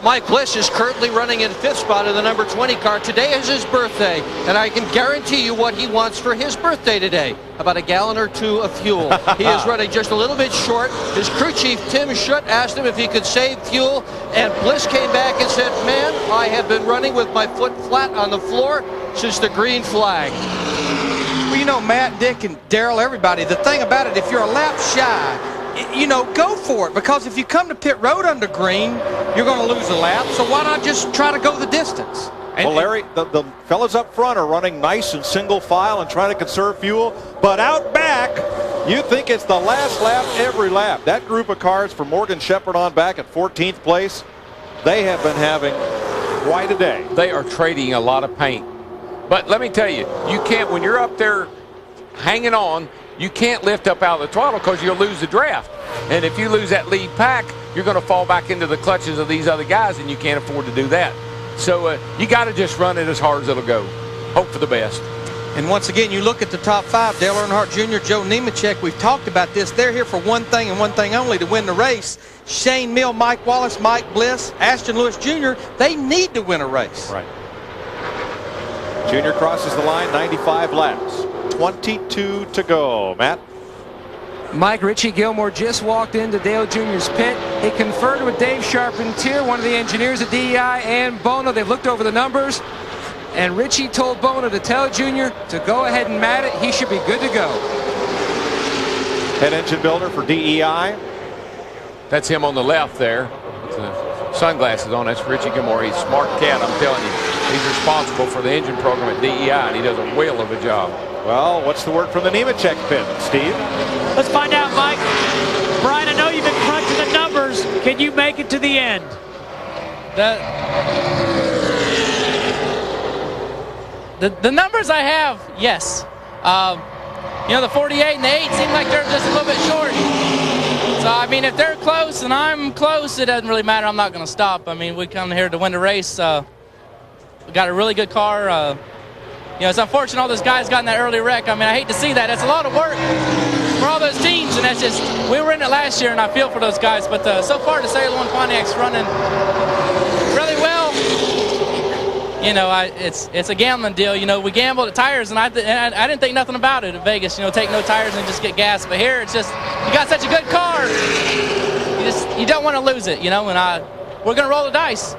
Mike Bliss is currently running in 5th spot in the number 20 car. Today is his birthday, and I can guarantee you what he wants for his birthday today. About a gallon or 2 of fuel. He is running just a little bit short. His crew chief, Tim Schutt, asked him if he could save fuel, and Bliss came back and said, man, I have been running with my foot flat on the floor since the green flag. Well, you know, Matt, Dick, and Daryl, everybody, the thing about it, if you're a lap shy, you know, go for it, because if you come to pit road under green, you're going to lose a lap, so why not just try to go the distance? Well, Larry, the fellas up front are running nice and single file and trying to conserve fuel, but out back, you think it's the last lap every lap. That group of cars for Morgan Shepherd on back at 14th place, they have been having quite a day. They are trading a lot of paint. But let me tell you, you can't, when you're up there hanging on, you can't lift up out of the throttle because you'll lose the draft. And if you lose that lead pack, you're going to fall back into the clutches of these other guys, and you can't afford to do that. So you got to just run it as hard as it'll go. Hope for the best. And once again, you look at the top 5, Dale Earnhardt Jr., Joe Nemechek, we've talked about this. They're here for one thing and one thing only, to win the race. Shane Mill, Mike Wallace, Mike Bliss, Ashton Lewis Jr., they need to win a race. Right. Junior crosses the line, 95 laps. 22 to go. Matt? Mike, Richie Gilmore just walked into Dale Jr.'s pit. He conferred with Dave Charpentier, one of the engineers at DEI, and Bono. They've looked over the numbers, and Richie told Bono to tell Jr. to go ahead and mat it. He should be good to go. Head engine builder for DEI. That's him on the left there with the sunglasses on. That's Richie Gilmore. He's a smart cat, I'm telling you. He's responsible for the engine program at DEI, and he does a whale of a job. Well, what's the word from the Nemechek pit, Steve? Let's find out, Mike. Brian, I know you've been crunching the numbers. Can you make it to the end? The numbers I have, yes. You know, the 48 and the 8 seem like they're just a little bit short. So, I mean, if they're close and I'm close, it doesn't really matter. I'm not going to stop. I mean, we come here to win the race. We got a really good car. You know, it's unfortunate all those guys got in that early wreck. I mean, I hate to see that. It's a lot of work for all those teams, and that's just, we were in it last year, and I feel for those guys. But so far, the Sailor One Pontiac's running really well. You know, it's a gambling deal. You know, we gambled at tires, and I didn't think nothing about it at Vegas. You know, take no tires and just get gas. But here, it's just, you got such a good car, you don't want to lose it. You know, and we're going to roll the dice.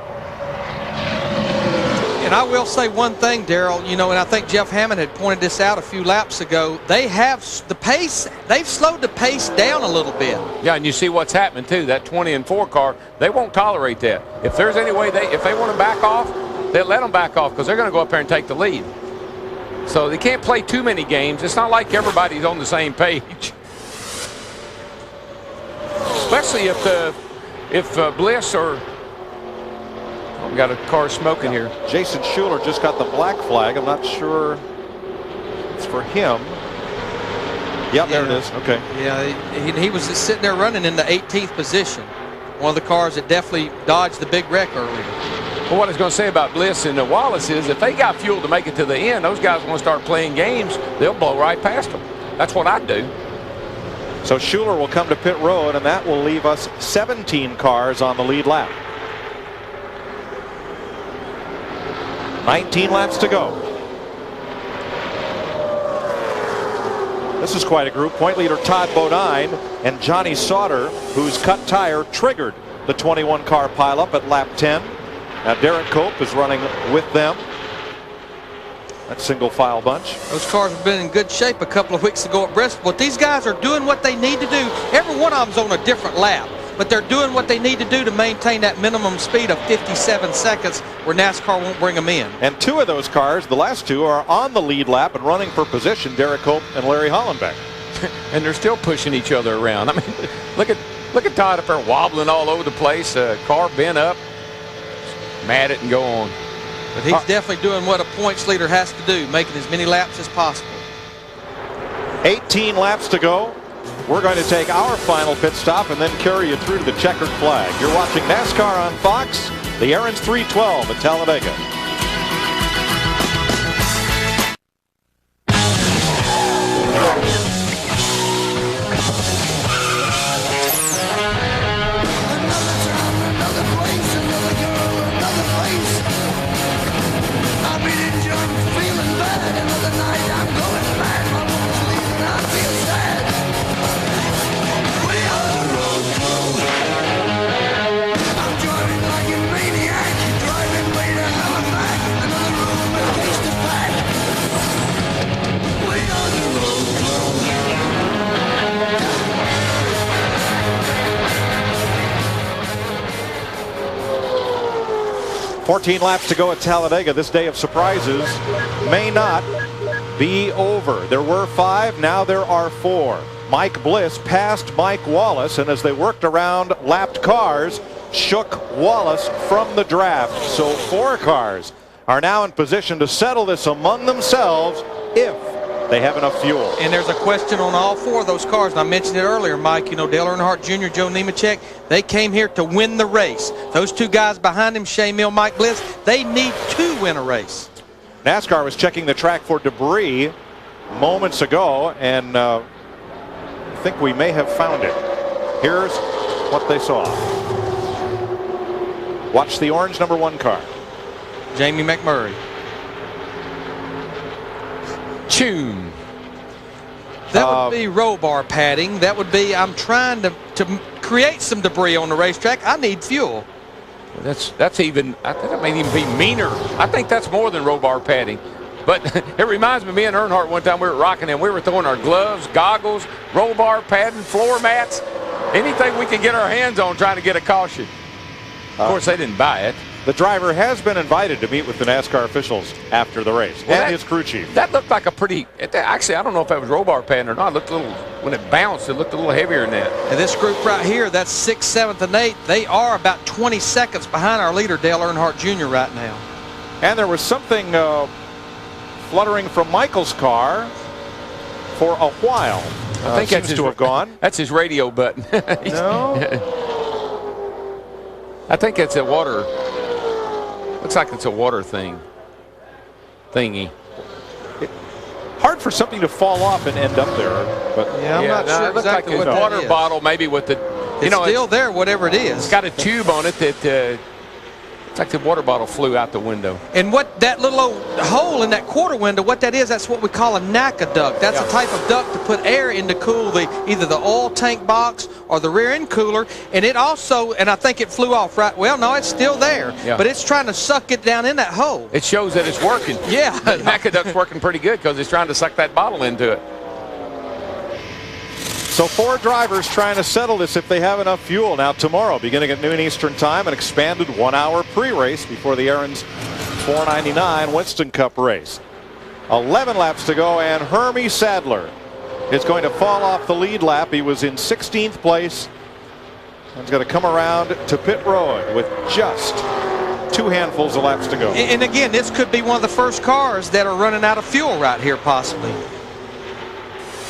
And I will say one thing, Daryl, you know, and I think Jeff Hammond had pointed this out a few laps ago. They have the pace, they've slowed the pace down a little bit. Yeah, and you see what's happening, too. That 20 and 4 car, they won't tolerate that. If there's any way, if they want to back off, they'll let them back off because they're going to go up there and take the lead. So they can't play too many games. It's not like everybody's on the same page. Especially if Bliss or... We got a car smoking here. Jason Schuler just got the black flag. I'm not sure it's for him. Yep, there it is. Okay. Yeah, he was just sitting there running in the 18th position. One of the cars that definitely dodged the big wreck earlier. Well, what I was going to say about Bliss and Wallace is if they got fuel to make it to the end, those guys want to start playing games, they'll blow right past them. That's what I'd do. So Schuler will come to pit road, and that will leave us 17 cars on the lead lap. 19 laps to go. This is quite a group. Point leader Todd Bodine and Johnny Sauter, whose cut tire triggered the 21 car pileup at lap 10. Now Derek Cope is running with them. That single file bunch. Those cars have been in good shape a couple of weeks ago at Bristol, but these guys are doing what they need to do. Every one of them's on a different lap, but they're doing what they need to do to maintain that minimum speed of 57 seconds where NASCAR won't bring them in. And two of those cars, the last two, are on the lead lap and running for position, Derek Cope and Larry Hollenbeck. And they're still pushing each other around. I mean, look at Todd up there wobbling all over the place. Car bent up, mat it and go on. But he's definitely doing what a points leader has to do, making as many laps as possible. 18 laps to go. We're going to take our final pit stop and then carry you through to the checkered flag. You're watching NASCAR on Fox, the Aaron's 312 at Talladega. 14 laps to go at Talladega. This day of surprises may not be over. There were 5, now there are 4. Mike Bliss passed Mike Wallace, and as they worked around lapped cars, shook Wallace from the draft. So 4 cars are now in position to settle this among themselves if they have enough fuel. And there's a question on all 4 of those cars. And I mentioned it earlier, Mike. You know, Dale Earnhardt Jr., Joe Nemechek, they came here to win the race. Those 2 guys behind him, Shea Mill, Mike Bliss, they need to win a race. NASCAR was checking the track for debris moments ago, and I think we may have found it. Here's what they saw. Watch the orange number 1 car. Jamie McMurray. Tune. That would be roll bar padding. That would be, I'm trying to create some debris on the racetrack. I need fuel. That's even, I think it may even be meaner. I think that's more than roll bar padding. But it reminds me and Earnhardt one time we were rocking and we were throwing our gloves, goggles, roll bar padding, floor mats, anything we could get our hands on trying to get a caution. Of course, they didn't buy it. The driver has been invited to meet with the NASCAR officials after the race, and his crew chief. That looked like a pretty, actually, I don't know if that was roll bar padding or not. It looked a little, when it bounced, it looked a little heavier than that. And this group right here, that's 6th, 7th, and 8th. They are about 20 seconds behind our leader, Dale Earnhardt Jr. right now. And there was something fluttering from Michael's car for a while. I think that's to have gone. That's his radio button. No. I think it's a water. Looks like it's a water thingy. Hard for something to fall off and end up there, but yeah, I'm not sure it looks exactly like a what water that is. bottle, maybe with the. It's still there, whatever it is. It's got a tube on it that. It's like the water bottle flew out the window. And what that little old hole in that quarter window, what that is, that's what we call a NACA duct. That's a type of duct to put air in to cool either the oil tank box or the rear end cooler. And it also, and I think it flew off, right? Well, no, it's still there, but it's trying to suck it down in that hole. It shows that it's working. Yeah. The NACA duct's working pretty good because it's trying to suck that bottle into it. So 4 drivers trying to settle this if they have enough fuel. Now tomorrow, beginning at noon Eastern time, an expanded 1-hour pre-race before the Aaron's 499 Winston Cup race. 11 laps to go, and Hermie Sadler is going to fall off the lead lap. He was in 16th place. He's going to come around to pit road with just 2 handfuls of laps to go. And again, this could be one of the first cars that are running out of fuel right here, possibly.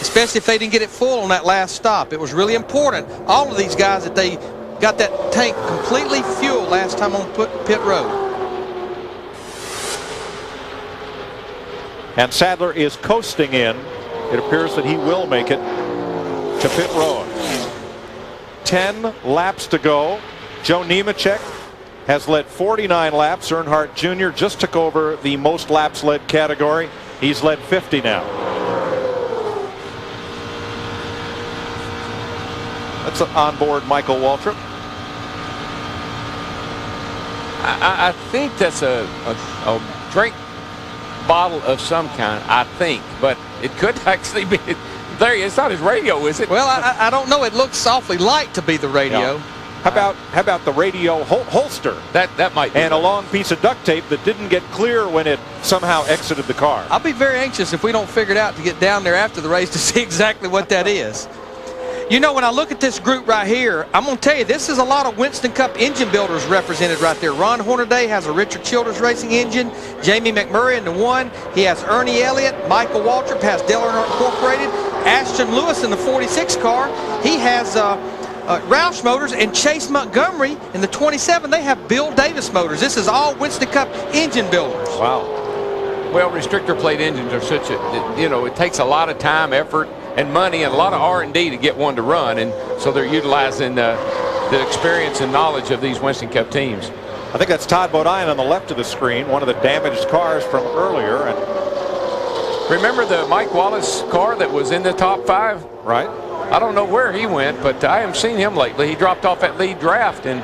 Especially if they didn't get it full on that last stop. It was really important, all of these guys, that they got that tank completely fueled last time on pit road. And Sadler is coasting in. It appears that he will make it to pit road. 10 laps to go. Joe Nemechek has led 49 laps. Earnhardt Jr. just took over the most laps led category. He's led 50 now. That's on board Michael Waltrip. I think that's a drink bottle of some kind, I think. But it could actually be. There, it's not his radio, is it? Well, I don't know. It looks awfully light to be the radio. Yeah. How about the radio holster? That might be. And a long piece of duct tape that didn't get clear when it somehow exited the car. I'll be very anxious if we don't figure it out to get down there after the race to see exactly what that is. You know, when I look at this group right here, I'm going to tell you, this is a lot of Winston Cup engine builders represented right there. Ron Hornaday has a Richard Childress Racing engine. Jamie McMurray in the 1. He has Ernie Elliott. Michael Waltrip has Dale Earnhardt Incorporated. Ashton Lewis in the 46 car. He has Roush Motors. And Chase Montgomery in the 27. They have Bill Davis Motors. This is all Winston Cup engine builders. Wow. Well, restrictor plate engines are such a, you know, it takes a lot of time, effort, and money and a lot of R&D to get one to run, and so they're utilizing the experience and knowledge of these Winston Cup teams. I think that's Todd Bodine on the left of the screen, one of the damaged cars from earlier. And remember the Mike Wallace car that was in the top 5? Right. I don't know where he went, but I haven't seen him lately. He dropped off that lead draft, and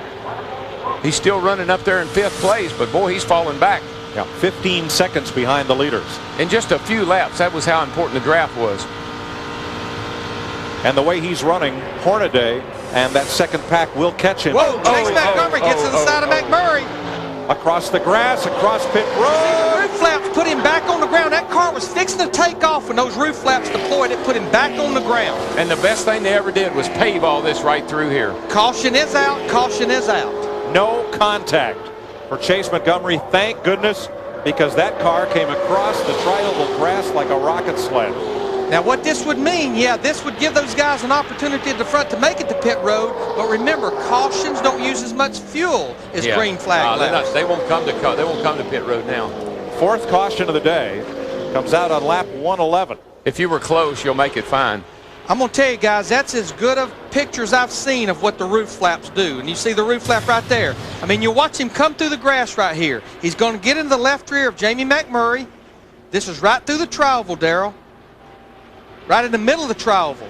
he's still running up there in 5th place, but boy, he's falling back. Yeah, 15 seconds behind the leaders. In just a few laps, that was how important the draft was. And the way he's running, Hornaday and that second pack will catch him. Whoa, Chase Montgomery gets to the side of McMurray. across the grass, across pit road. Roof flaps put him back on the ground. That car was fixing to take off when those roof flaps deployed. It put him back on the ground. And the best thing they ever did was pave all this right through here. Caution is out. Caution is out. No contact for Chase Montgomery, thank goodness, because that car came across the tri-oval grass like a rocket sled. Now what this would mean, yeah, this would give those guys an opportunity at the front to make it to pit road, but remember, cautions don't use as much fuel as green flag laps. They won't come to pit road now. Fourth caution of the day comes out on lap 111. If you were close, you'll make it fine. I'm going to tell you guys, that's as good of pictures I've seen of what the roof flaps do. And you see the roof flap right there. I mean, you watch him come through the grass right here. He's going to get into the left rear of Jamie McMurray. This is right through the tri-oval, Darrell. Right in the middle of the tri-oval.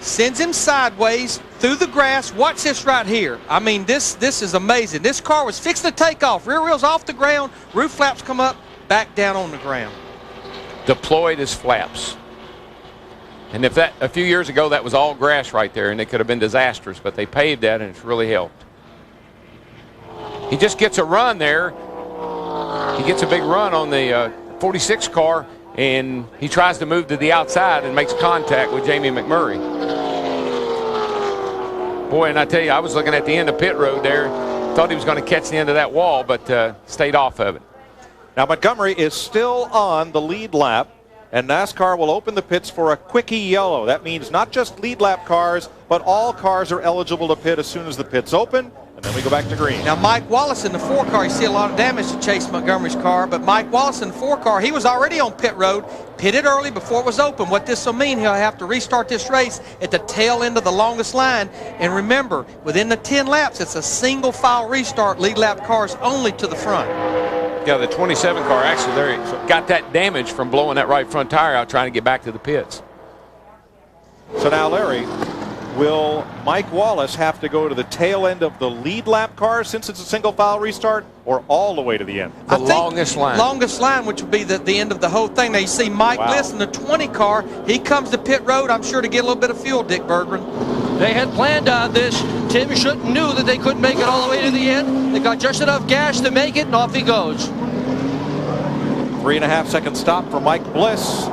Sends him sideways through the grass. Watch this right here. I mean, this is amazing. This car was fixing to take off. Rear wheels off the ground. Roof flaps come up, back down on the ground. Deployed as flaps. And if that, a few years ago, that was all grass right there, and it could have been disastrous, but they paved that, and it's really helped. He just gets a run there. He gets a big run on the 46 car, and he tries to move to the outside and makes contact with Jamie McMurray. Boy, and I tell you, I was looking at the end of pit road there. Thought he was going to catch the end of that wall, but stayed off of it. Now Montgomery is still on the lead lap, and NASCAR will open the pits for a quickie yellow. That means not just lead lap cars, but all cars are eligible to pit as soon as the pits open, and then we go back to green. Now Mike Wallace in the 4 car, you see a lot of damage to Chase Montgomery's car, but Mike Wallace in the 4 car, he was already on pit road, pitted early before it was open. What this will mean, he'll have to restart this race at the tail end of the longest line. And remember, within the 10 laps, it's a single file restart, lead lap cars only to the front. Yeah, the 27 car actually there got that damage from blowing that right front tire out trying to get back to the pits. So now, Larry, will Mike Wallace have to go to the tail end of the lead lap car since it's a single file restart, or all the way to the end? The longest line. Longest line, which would be the end of the whole thing. Now you see Mike Bliss in the 20 car. He comes to pit road, I'm sure, to get a little bit of fuel, Dick Berggren. They had planned on this. Tim Schutt knew that they couldn't make it all the way to the end. They got just enough gas to make it, and off he goes. 3.5 second stop for Mike Bliss.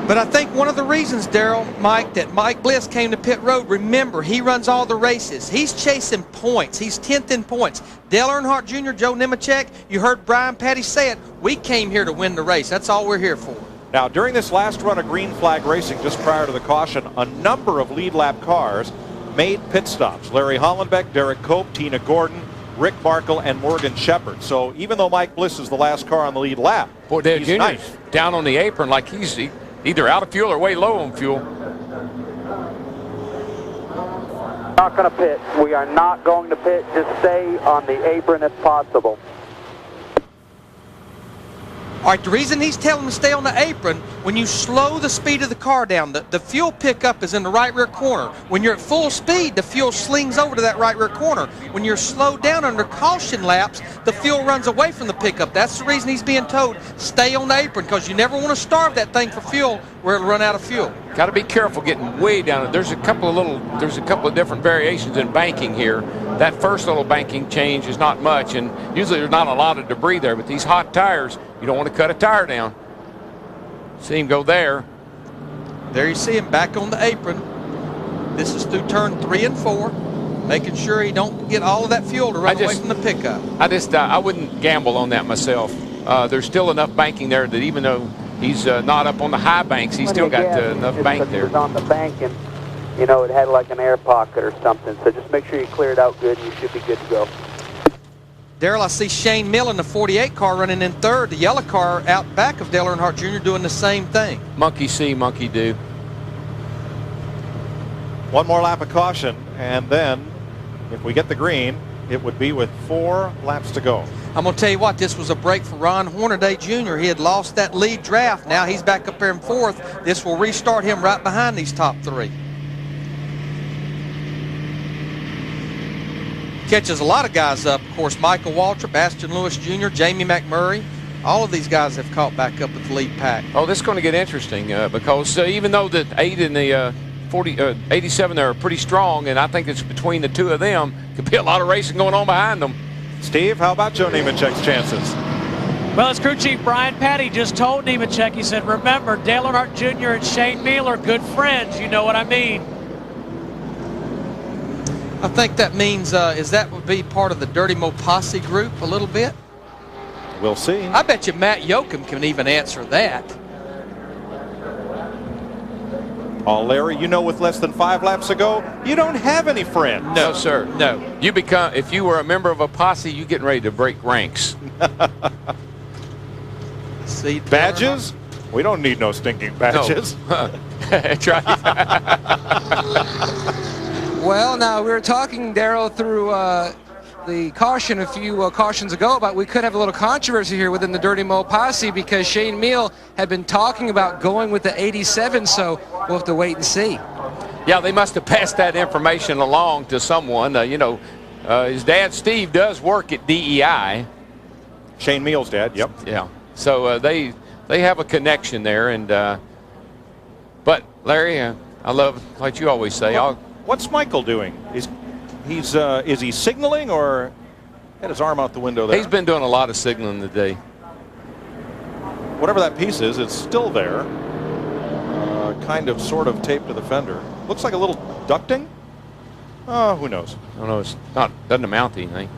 But I think one of the reasons, Darrell, Mike, that Mike Bliss came to pit road, remember, he runs all the races. He's chasing points. He's 10th in points. Dale Earnhardt Jr., Joe Nemechek, you heard Brian Patty say it, we came here to win the race. That's all we're here for. Now, during this last run of green flag racing, just prior to the caution, a number of lead lap cars made pit stops. Larry Hollenbeck, Derek Cope, Tina Gordon, Rick Markle, and Morgan Shepherd. So even though Mike Bliss is the last car on the lead lap, boy, Dale he's Jr.'s nice. Down on the apron like he's either out of fuel or way low on fuel. Not going to pit. We are not going to pit. Just stay on the apron if possible. All right, the reason he's telling them to stay on the apron, when you slow the speed of the car down, the fuel pickup is in the right rear corner. When you're at full speed, the fuel slings over to that right rear corner. When you're slowed down under caution laps, the fuel runs away from the pickup. That's the reason he's being told, stay on the apron, because you never want to starve that thing for fuel where it'll run out of fuel. Got to be careful getting way down. There's a couple of different variations in banking here. That first little banking change is not much, and usually there's not a lot of debris there, but these hot tires, you don't want to cut a tire down. See him go there. There you see him back on the apron. This is through turn 3 and 4, making sure he don't get all of that fuel to run away from the pickup. I wouldn't gamble on that myself. There's still enough banking there that even though he's not up on the high banks, he's still got enough bank there. It was on the bank, and you know, it had like an air pocket or something, so just make sure you clear it out good and you should be good to go. Darrell, I see Shane Mill in the 48 car running in third. The yellow car out back of Dale Earnhardt Jr. doing the same thing. Monkey see, monkey do. One more lap of caution, and then if we get the green, it would be with 4 laps to go. I'm going to tell you what, this was a break for Ron Hornaday Jr. He had lost that lead draft. Now he's back up there in 4th. This will restart him right behind these top 3. Catches a lot of guys up. Of course, Michael Waltrip, Ashton Lewis Jr., Jamie McMurray. All of these guys have caught back up with the lead pack. Oh, this is going to get interesting because even though the 8 in the 87 there are pretty strong, and I think it's between the two of them. Could be a lot of racing going on behind them. Steve, how about Joe Nemechek's chances? Well, as crew chief Brian Petty just told Nemechek, he said, remember, Dale Earnhardt Jr. and Shane Meal are good friends. You know what I mean? I think that means, is that would be part of the Dirty Mo Posse group a little bit? We'll see. I bet you Matt Yoakum can even answer that. Oh, Larry, you know with less than 5 laps to go, you don't have any friends. No, sir. No. You become, if you were a member of a posse, you getting ready to break ranks. See, badges? We don't need no stinking badges. No. That's right. Well, now we were talking, Darrell, through the caution a few cautions ago about we could have a little controversy here within the Dirty Mo Posse because Shane Meal had been talking about going with the 87, so we'll have to wait and see. Yeah, they must have passed that information along to someone. You know, his dad, Steve, does work at DEI. Shane Meal's dad, yep. Yeah. So they have a connection there. And but, Larry, I love, like you always say. What's Michael doing? Is he signaling or had his arm out the window there? He's been doing a lot of signaling today. Whatever that piece is, it's still there. Kind of sort of taped to the fender. Looks like a little ducting. Oh, who knows? I don't know. It's not, doesn't amount to anything.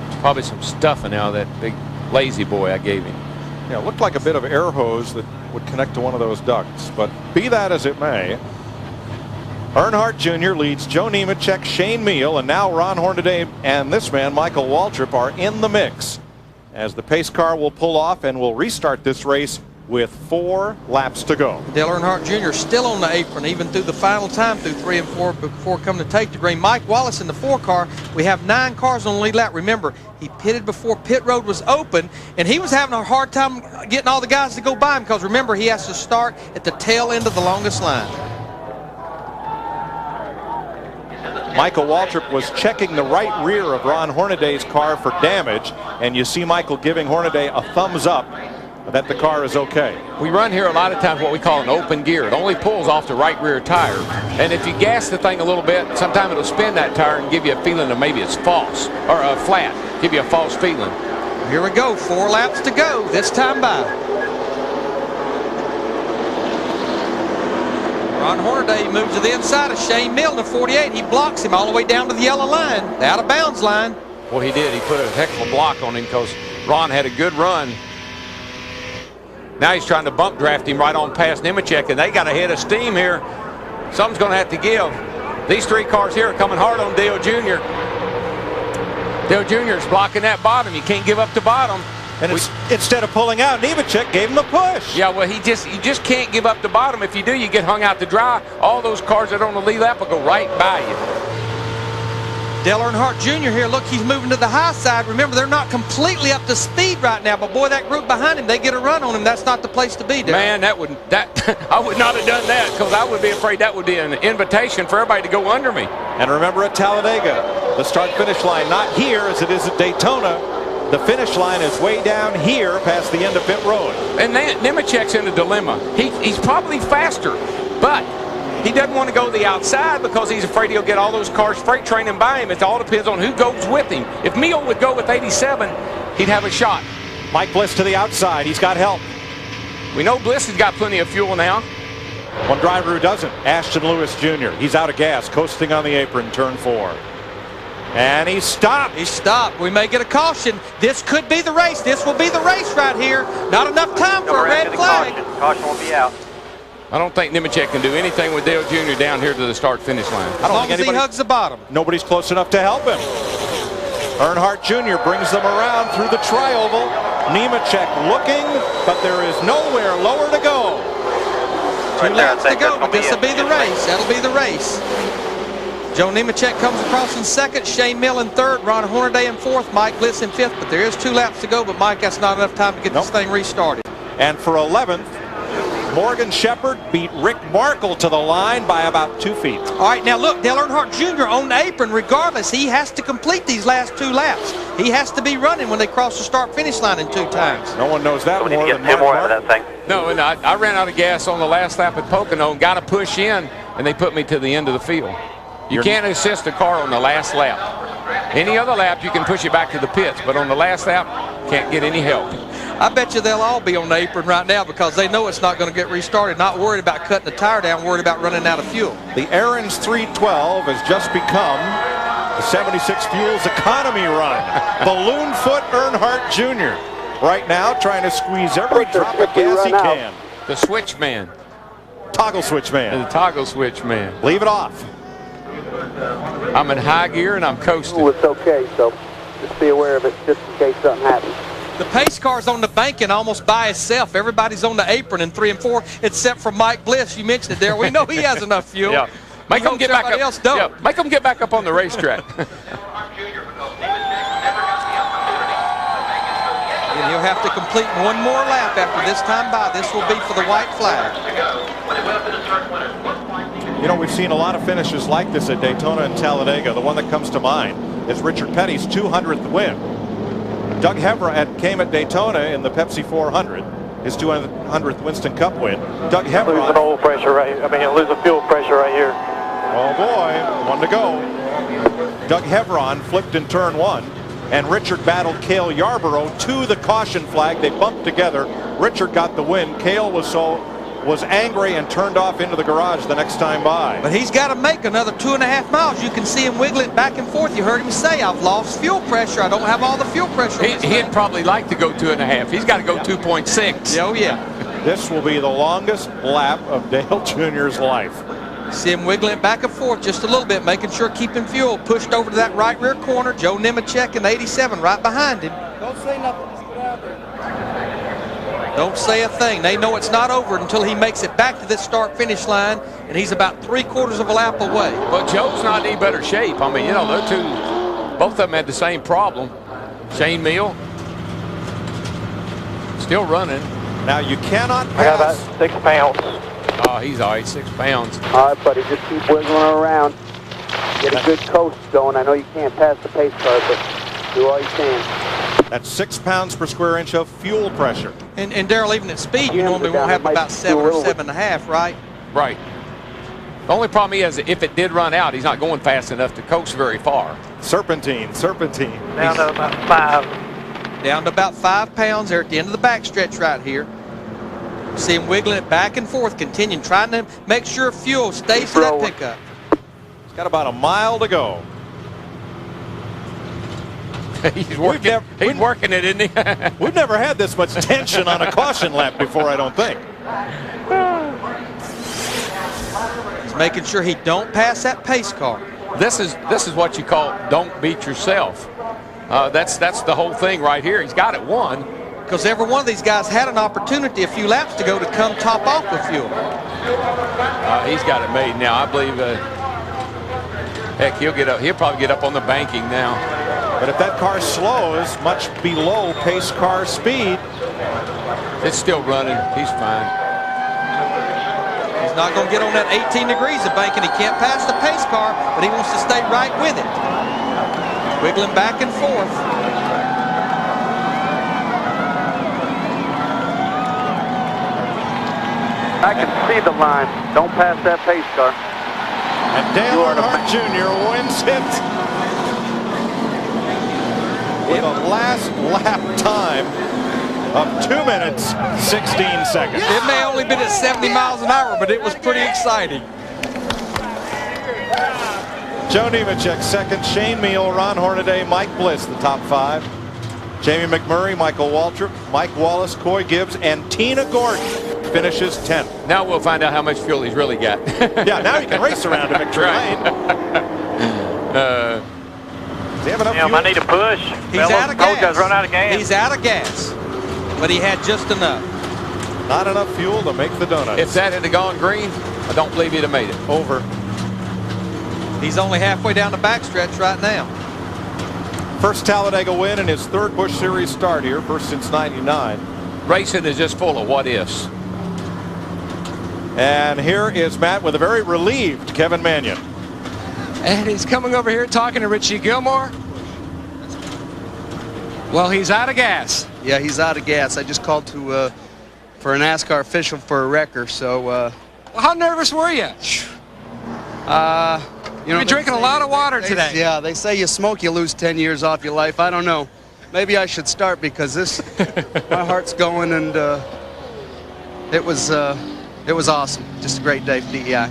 It's probably some stuffing out of that big lazy boy I gave him. Yeah, it looked like a bit of air hose that would connect to one of those ducts. But be that as it may, Earnhardt Jr. leads Joe Nemechek, Shane Meal, and now Ron Hornaday and this man, Michael Waltrip, are in the mix as the pace car will pull off and will restart this race with 4 laps to go. Dale Earnhardt Jr. still on the apron, even through the final time through 3 and 4 before coming to take the green. Mike Wallace in the 4 car. We have 9 cars on the lead lap. Remember, he pitted before pit road was open, and he was having a hard time getting all the guys to go by him because, remember, he has to start at the tail end of the longest line. Michael Waltrip was checking the right rear of Ron Hornaday's car for damage, and you see Michael giving Hornaday a thumbs up that the car is okay. We run here a lot of times what we call an open gear. It only pulls off the right rear tire. And if you gas the thing a little bit, sometimes it'll spin that tire and give you a feeling that maybe it's false or flat. Give you a false feeling. Here we go. 4 laps to go. This time by. Ron Hornaday moves to the inside of Shane Meal in the 48. He blocks him all the way down to the yellow line, the out of bounds line. Well, he did. He put a heck of a block on him because Ron had a good run. Now he's trying to bump draft him right on past Nemechek, and they got a head of steam here. Something's going to have to give. These 3 cars here are coming hard on Dale Jr. Dale Jr. is blocking that bottom. You can't give up the bottom. And instead of pulling out, Nemechek gave him a push. Yeah, well, you just can't give up the bottom. If you do, you get hung out to dry. All those cars that are on the lead lap will go right by you. Dale Earnhardt Jr. here, look, he's moving to the high side. Remember, they're not completely up to speed right now, but boy, that group behind him, they get a run on him. That's not the place to be, Dale. Man, I would not have done that because I would be afraid that would be an invitation for everybody to go under me. And remember at Talladega, the start-finish line, not here as it is at Daytona. The finish line is way down here past the end of pit road. And Nemechek's in a dilemma. He's probably faster, but he doesn't want to go to the outside because he's afraid he'll get all those cars freight training by him. It all depends on who goes with him. If Meal would go with 87, he'd have a shot. Mike Bliss to the outside. He's got help. We know Bliss has got plenty of fuel now. One driver who doesn't, Ashton Lewis Jr. He's out of gas, coasting on the apron, turn 4. And he stopped. He stopped. We may get a caution. This could be the race. This will be the race right here. Not enough time for a red flag. Caution will be out. I don't think Nemechek can do anything with Dale Jr. down here to the start-finish line. As long as he hugs the bottom. Nobody's close enough to help him. Earnhardt Jr. brings them around through the tri-oval. Nemechek looking, but there is nowhere lower to go. 2 laps to go, but this will be the race. That'll be the race. Joe Nemechek comes across in 2nd, Shane Meal in 3rd, Ron Hornaday in 4th, Mike Bliss in 5th, but there is 2 laps to go, but Mike, that's not enough time to get this thing restarted. And for 11th, Morgan Shepherd beat Rick Markle to the line by about 2 feet. All right, now look, Dale Earnhardt Jr. on the apron. Regardless, he has to complete these last 2 laps. He has to be running when they cross the start-finish line in 2 times. No one knows that more than Mark Martin. No, and I ran out of gas on the last lap at Pocono and got to push in, and they put me to the end of the field. You can't assist a car on the last lap. Any other lap, you can push it back to the pits, but on the last lap, can't get any help. I bet you they'll all be on the apron right now because they know it's not going to get restarted. Not worried about cutting the tire down, worried about running out of fuel. The Aaron's 312 has just become the 76 Fuels economy run. Balloon Foot Earnhardt Jr. right now trying to squeeze every drop of gas he can. The switch man. Toggle switch man. The toggle switch man. Leave it off. I'm in high gear and I'm coasting. Oh, it's okay, so just be aware of it just in case something happens. The pace car's on the banking almost by itself. Everybody's on the apron in 3 and 4, except for Mike Bliss. You mentioned it there. We know he has enough fuel. Yeah. Make them get back up. Else don't. Yeah. Make them get back up on the racetrack. And he'll have to complete 1 more lap after this time by. This will be for the white flag. You know, we've seen a lot of finishes like this at Daytona and Talladega. The one that comes to mind is Richard Petty's 200th win. Doug Hevra came at Daytona in the Pepsi 400, his 200th Winston Cup win. Doug Hevra. Losing oil pressure losing fuel pressure right here. Oh boy, 1 to go. Doug Hevron flipped in turn 1, and Richard battled Cale Yarborough to the caution flag. They bumped together. Richard got the win. Cale was angry and turned off into the garage the next time by. But he's got to make another 2.5 miles. You can see him wiggling back and forth. You heard him say, I've lost fuel pressure. I don't have all the fuel pressure. He'd probably like to go 2.5. He's got to go 2.6. Oh, yeah. This will be the longest lap of Dale Jr.'s life. See him wiggling back and forth just a little bit, making sure keeping fuel. Pushed over to that right rear corner. Joe Nemechek in 87 right behind him. Don't say nothing. Just get out there. Don't say a thing. They know it's not over until he makes it back to this start-finish line, and he's about 3/4 of a lap away. But Joe's not in any better shape. I mean, you know, they're both of them had the same problem. Shane Meal still running. Now you cannot pass. I got about 6 pounds. Oh, he's all right, 6 pounds. All right, buddy, just keep wiggling around. Get a good coast going. I know you can't pass the pace car, but do all you can. That's 6 pounds per square inch of fuel pressure. And Darrell, even at speed, you normally won't have about 7 or 7.5, right? Right. The only problem he has, if it did run out, he's not going fast enough to coast very far. Serpentine. Down to about 5. Down to about 5 pounds there at the end of the backstretch right here. See him wiggling it back and forth, continuing, trying to make sure fuel stays to that pickup. He's got about a mile to go. He's working. He's working it, isn't he? We've never had this much tension on a caution lap before, I don't think. He's making sure he don't pass that pace car. This is what you call don't beat yourself. That's the whole thing right here. He's got it won. Because every one of these guys had an opportunity a few laps to go to come top off with fuel. He's got it made now. I believe. Heck, he'll probably get up on the banking now. But if that car slows much below pace car speed, it's still running. He's fine. He's not going to get on that 18 degrees of banking. He can't pass the pace car, but he wants to stay right with it. Wiggling back and forth. I can see the line. Don't pass that pace car. And Dale Earnhardt Jr. wins it with a last lap time of 2 minutes, 16 seconds. It may only been at 70 miles an hour, but it was pretty exciting. Joe Nemechek second, Shane Meal, Ron Hornaday, Mike Bliss, the top 5. Jamie McMurray, Michael Waltrip, Mike Wallace, Coy Gibbs, and Tina Gordon finishes 10th. Now we'll find out how much fuel he's really got. Yeah, now you can race around to victory lane. Does he have enough fuel? I need a push. He's out of gas. Guys run out of gas. He's out of gas. But he had just enough. Not enough fuel to make the donuts. If that had gone green, I don't believe he'd have made it. Over. He's only halfway down the backstretch right now. First Talladega win in his 3rd Busch Series start here, first since '99. Racing is just full of what ifs. And here is Matt with a very relieved Kevin Mannion. And he's coming over here talking to Richie Gilmore. Well, he's out of gas. Yeah, he's out of gas. I just called to for a NASCAR official for a wrecker. So, well, how nervous were you? You've been drinking a lot of water today. Yeah, they say you smoke, you lose 10 years off your life. I don't know. Maybe I should start because my heart's going, and it was awesome. Just a great day for DEI.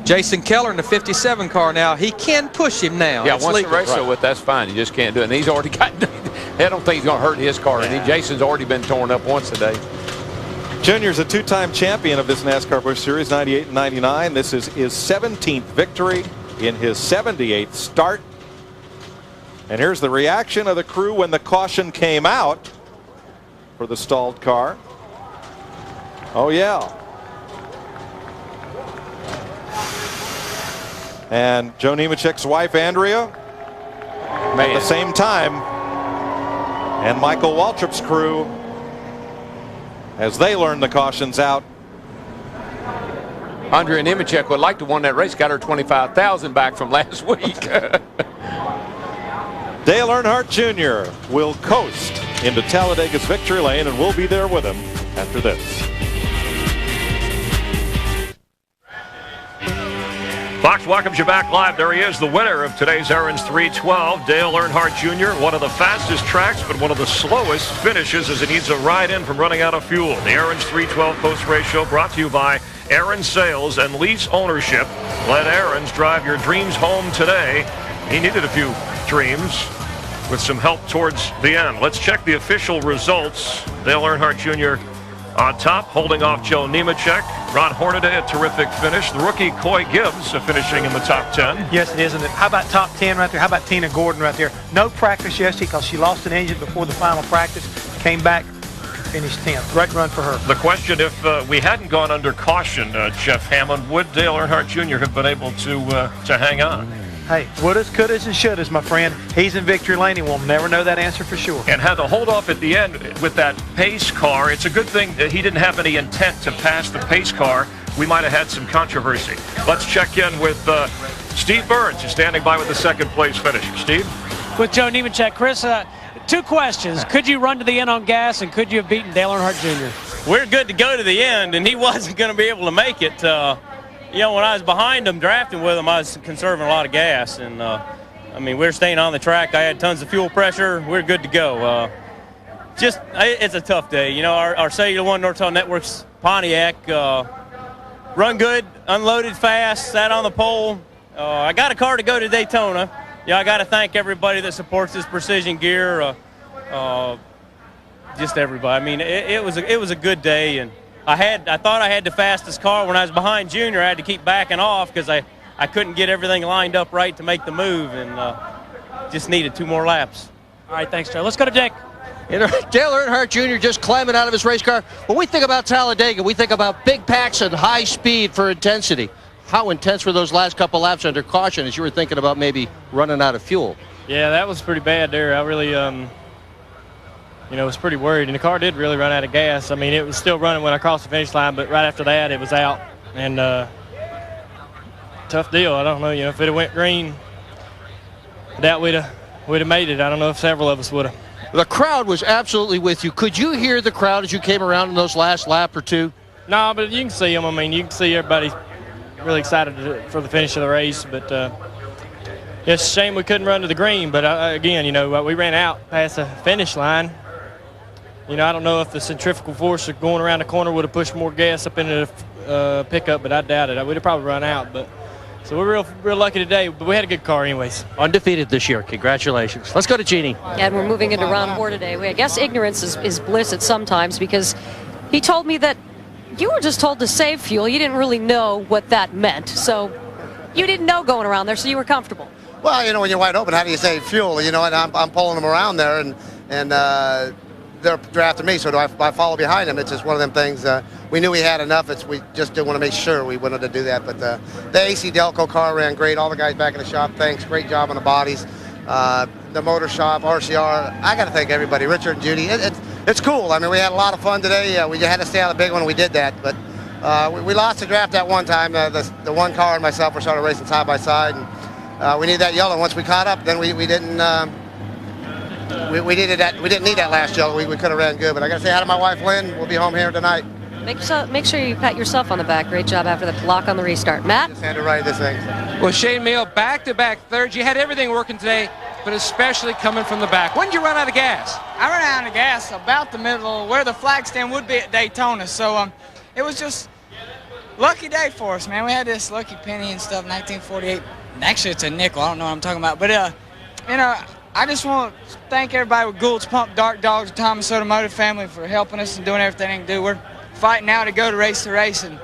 Jason Keller in the 57 car now. He can push him now. Yeah, it's once legal. the race is with, that's fine. You just can't do it. And he's already got. I don't think he's going to hurt his car. Yeah. Jason's already been torn up once today. Junior's a two-time champion of this NASCAR Busch Series, 98 and 99. This is his 17th victory in his 78th start. And here's the reaction of the crew when the caution came out for the stalled car. Oh, yeah. And Joe Nemechek's wife, Andrea, at the same time, and Michael Waltrip's crew, as they learn the cautions out. Andrea Nemechek would like to win that race. Got her $25,000 back from last week. Dale Earnhardt Jr. will coast into Talladega's victory lane, and we'll be there with him after this. Fox welcomes you back live. There he is, the winner of today's Aaron's 312, Dale Earnhardt Jr. One of the fastest tracks, but one of the slowest finishes as he needs a ride in from running out of fuel. The Aaron's 312 post-race show brought to you by Aaron's Sales and Lease Ownership. Let Aaron's drive your dreams home today. He needed a few dreams with some help towards the end. Let's check the official results. Dale Earnhardt Jr. on top, holding off Joe Nemechek. Ron Hornaday, a terrific finish. The rookie Coy Gibbs finishing in the top 10. Yes, it is. And how about top 10 right there? How about Tina Gordon right there? No practice yesterday because she lost an engine before the final practice. Came back, finished 10th. Great run for her. The question, if we hadn't gone under caution, Jeff Hammond, would Dale Earnhardt Jr. have been able to hang on? Hey, wouldas, couldas, and shouldas, my friend. He's in victory lane. He will never know that answer for sure. And had the hold off at the end with that pace car. It's a good thing that he didn't have any intent to pass the pace car. We might have had some controversy. Let's check in with Steve Burns, who's standing by with the second place finish. Steve? With Joe Nemechek. Chris, two questions. Could you run to the end on gas, and could you have beaten Dale Earnhardt Jr.? We're good to go to the end, and he wasn't going to be able to make it. You know, when I was behind him, drafting with him, I was conserving a lot of gas. And, I mean, we were staying on the track. I had tons of fuel pressure. We're good to go. It's a tough day. You know, our Cellular One Nortel Networks Pontiac run good, unloaded fast, sat on the pole. I got a car to go to Daytona. Yeah, I got to thank everybody that supports this precision gear. Just everybody. I mean, it was a good day, and I thought I had the fastest car. When I was behind Junior, I had to keep backing off because I couldn't get everything lined up right to make the move, and just needed 2 more laps. All right, thanks, Joe. Let's go to Dick. Dale Earnhardt Jr. just climbing out of his race car. When we think about Talladega, we think about big packs and high speed for intensity. How intense were those last couple laps under caution as you were thinking about maybe running out of fuel? Yeah, that was pretty bad there. I really, was pretty worried. And the car did really run out of gas. I mean, it was still running when I crossed the finish line, but right after that, it was out. And tough deal. I don't know, if it had went green, I doubt we'd have made it. I don't know if several of us would have. The crowd was absolutely with you. Could you hear the crowd as you came around in those last lap or two? No, but you can see them. I mean, you can see everybody really excited for the finish of the race. But it's a shame we couldn't run to the green. But, again, we ran out past the finish line. I don't know if the centrifugal force of going around the corner would have pushed more gas up into the pickup, but I doubt it. We'd have probably run out. But so we're real lucky today, but we had a good car anyways. Undefeated this year. Congratulations. Let's go to Jeannie. And we're moving into round 4 today. I guess ignorance is bliss at some times, because he told me that you were just told to save fuel. You didn't really know what that meant. So you didn't know going around there, so you were comfortable. Well, when you're wide open, how do you save fuel? And I'm pulling them around there, and they're after me, so do I follow behind them. It's just one of them things. We knew we had enough. We just didn't want to make sure we wanted to do that. But the AC Delco car ran great. All the guys back in the shop, thanks. Great job on the bodies. The motor shop, RCR. I got to thank everybody. Richard and Judy. it's cool. I mean, we had a lot of fun today. We had to stay on the big one. We did that, but we lost the draft that one time. The one car and myself were sort of racing side by side, and we needed that yellow. Once we caught up, then we didn't. We needed that. We didn't need that last yellow. We could have ran good. But I got to say hi to my wife, Lynn. We'll be home here tonight. Make sure you pat yourself on the back. Great job after the block on the restart. Matt? Just had to ride this thing. Well, Shane Meal, back-to-back thirds. You had everything working today, but especially coming from the back. When did you run out of gas? I ran out of gas about the middle where the flag stand would be at Daytona. So it was just lucky day for us, man. We had this lucky penny and stuff, 1948. Actually, it's a nickel. I don't know what I'm talking about. But, you know, I just want to thank everybody with Gould's Pump, Dark Dogs, Thomas Automotive family for helping us and doing everything they can do. We're fighting now to go to race, and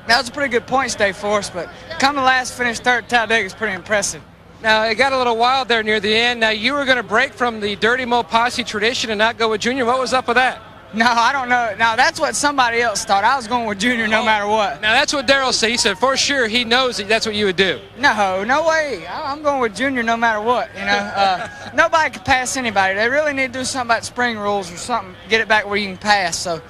that was a pretty good points day for us, but coming last, finish third at Talladega is pretty impressive. Now, it got a little wild there near the end. Now, you were going to break from the Dirty Mo Posse tradition and not go with Junior. What was up with that? No, I don't know. Now, that's what somebody else thought. I was going with Junior no matter what. Now, that's what Darrell said. He said, for sure, he knows that's what you would do. No way. I'm going with Junior no matter what, you know. Nobody can pass anybody. They really need to do something about spring rules or something, get it back where you can pass, so.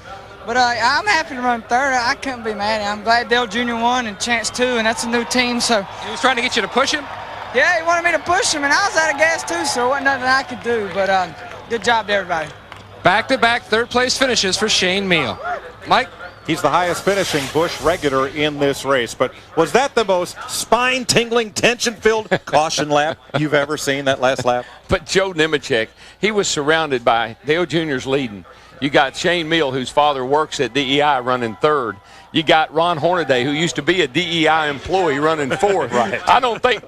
But I'm happy to run third. I couldn't be mad. I'm glad Dale Jr. won and Chance too, and that's a new team. So he was trying to get you to push him? Yeah, he wanted me to push him, and I was out of gas too, so there wasn't nothing I could do. But good job to everybody. Back-to-back third-place finishes for Shane Meal. Mike? He's the highest finishing Busch regular in this race. But was that the most spine-tingling, tension-filled caution lap you've ever seen, that last lap? But Joe Nemechek, he was surrounded by Dale Jr.'s leading. You got Shane Meal, whose father works at DEI, running third. You got Ron Hornaday, who used to be a DEI employee, running fourth. Right. I don't think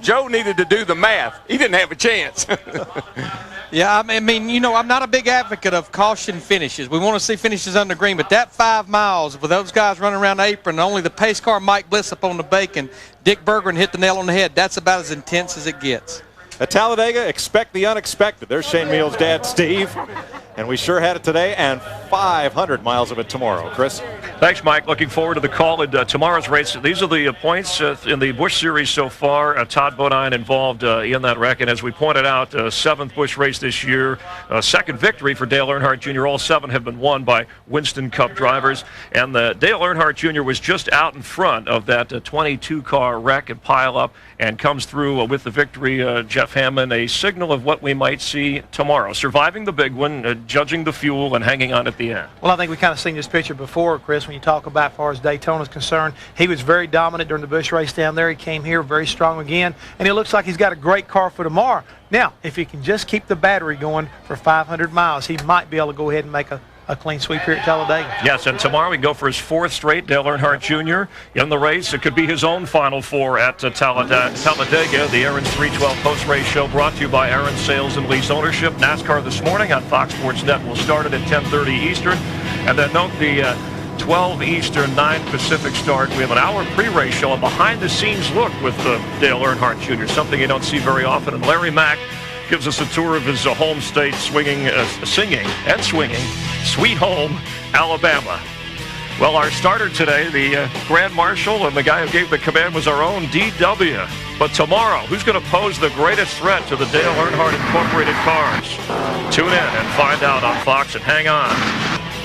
Joe needed to do the math. He didn't have a chance. Yeah, I mean, you know, I'm not a big advocate of caution finishes. We want to see finishes under green, but that 5 miles with those guys running around the apron, only the pace car Mike Bliss up on the bacon, Dick Berggren hit the nail on the head. That's about as intense as it gets. At Talladega, expect the unexpected. There's Shane Meal's dad, Steve. And we sure had it today, and 500 miles of it tomorrow. Chris? Thanks, Mike. Looking forward to the call in tomorrow's race. These are the points in the Busch Series so far. Todd Bodine involved in that wreck. And as we pointed out, 7th Busch race this year. Second victory for Dale Earnhardt Jr. All 7 have been won by Winston Cup drivers. And Dale Earnhardt Jr. was just out in front of that 22-car wreck and pileup and comes through with the victory. Jeff Hammond, a signal of what we might see tomorrow. Surviving the big one, judging the fuel, and hanging on at the end. Well, I think we kind of seen this picture before, Chris, when you talk about as far as Daytona is concerned. He was very dominant during the Busch race down there. He came here very strong again, and it looks like he's got a great car for tomorrow. Now, if he can just keep the battery going for 500 miles, he might be able to go ahead and make a clean sweep here at Talladega. Yes, and tomorrow we go for his 4th straight. Dale Earnhardt Jr. in the race. It could be his own Final Four at Talladega. The Aaron's 312 post-race show brought to you by Aaron's Sales and Lease Ownership. NASCAR this morning on Fox Sports Net will start it at 10:30 Eastern. And then note the 12 Eastern, 9 Pacific start. We have an hour pre-race show, a behind-the-scenes look with Dale Earnhardt Jr., something you don't see very often. And Larry Mack gives us a tour of his home state, singing and swinging Sweet Home, Alabama. Well, our starter today, the Grand Marshal, and the guy who gave the command was our own DW. But tomorrow, who's going to pose the greatest threat to the Dale Earnhardt Incorporated cars? Tune in and find out on Fox, and hang on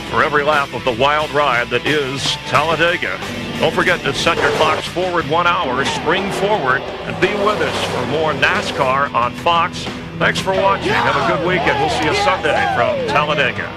for every lap of the wild ride that is Talladega. Don't forget to set your clocks forward 1 hour, spring forward, and be with us for more NASCAR on Fox. Thanks for watching. Have a good weekend. We'll see you Sunday from Talladega.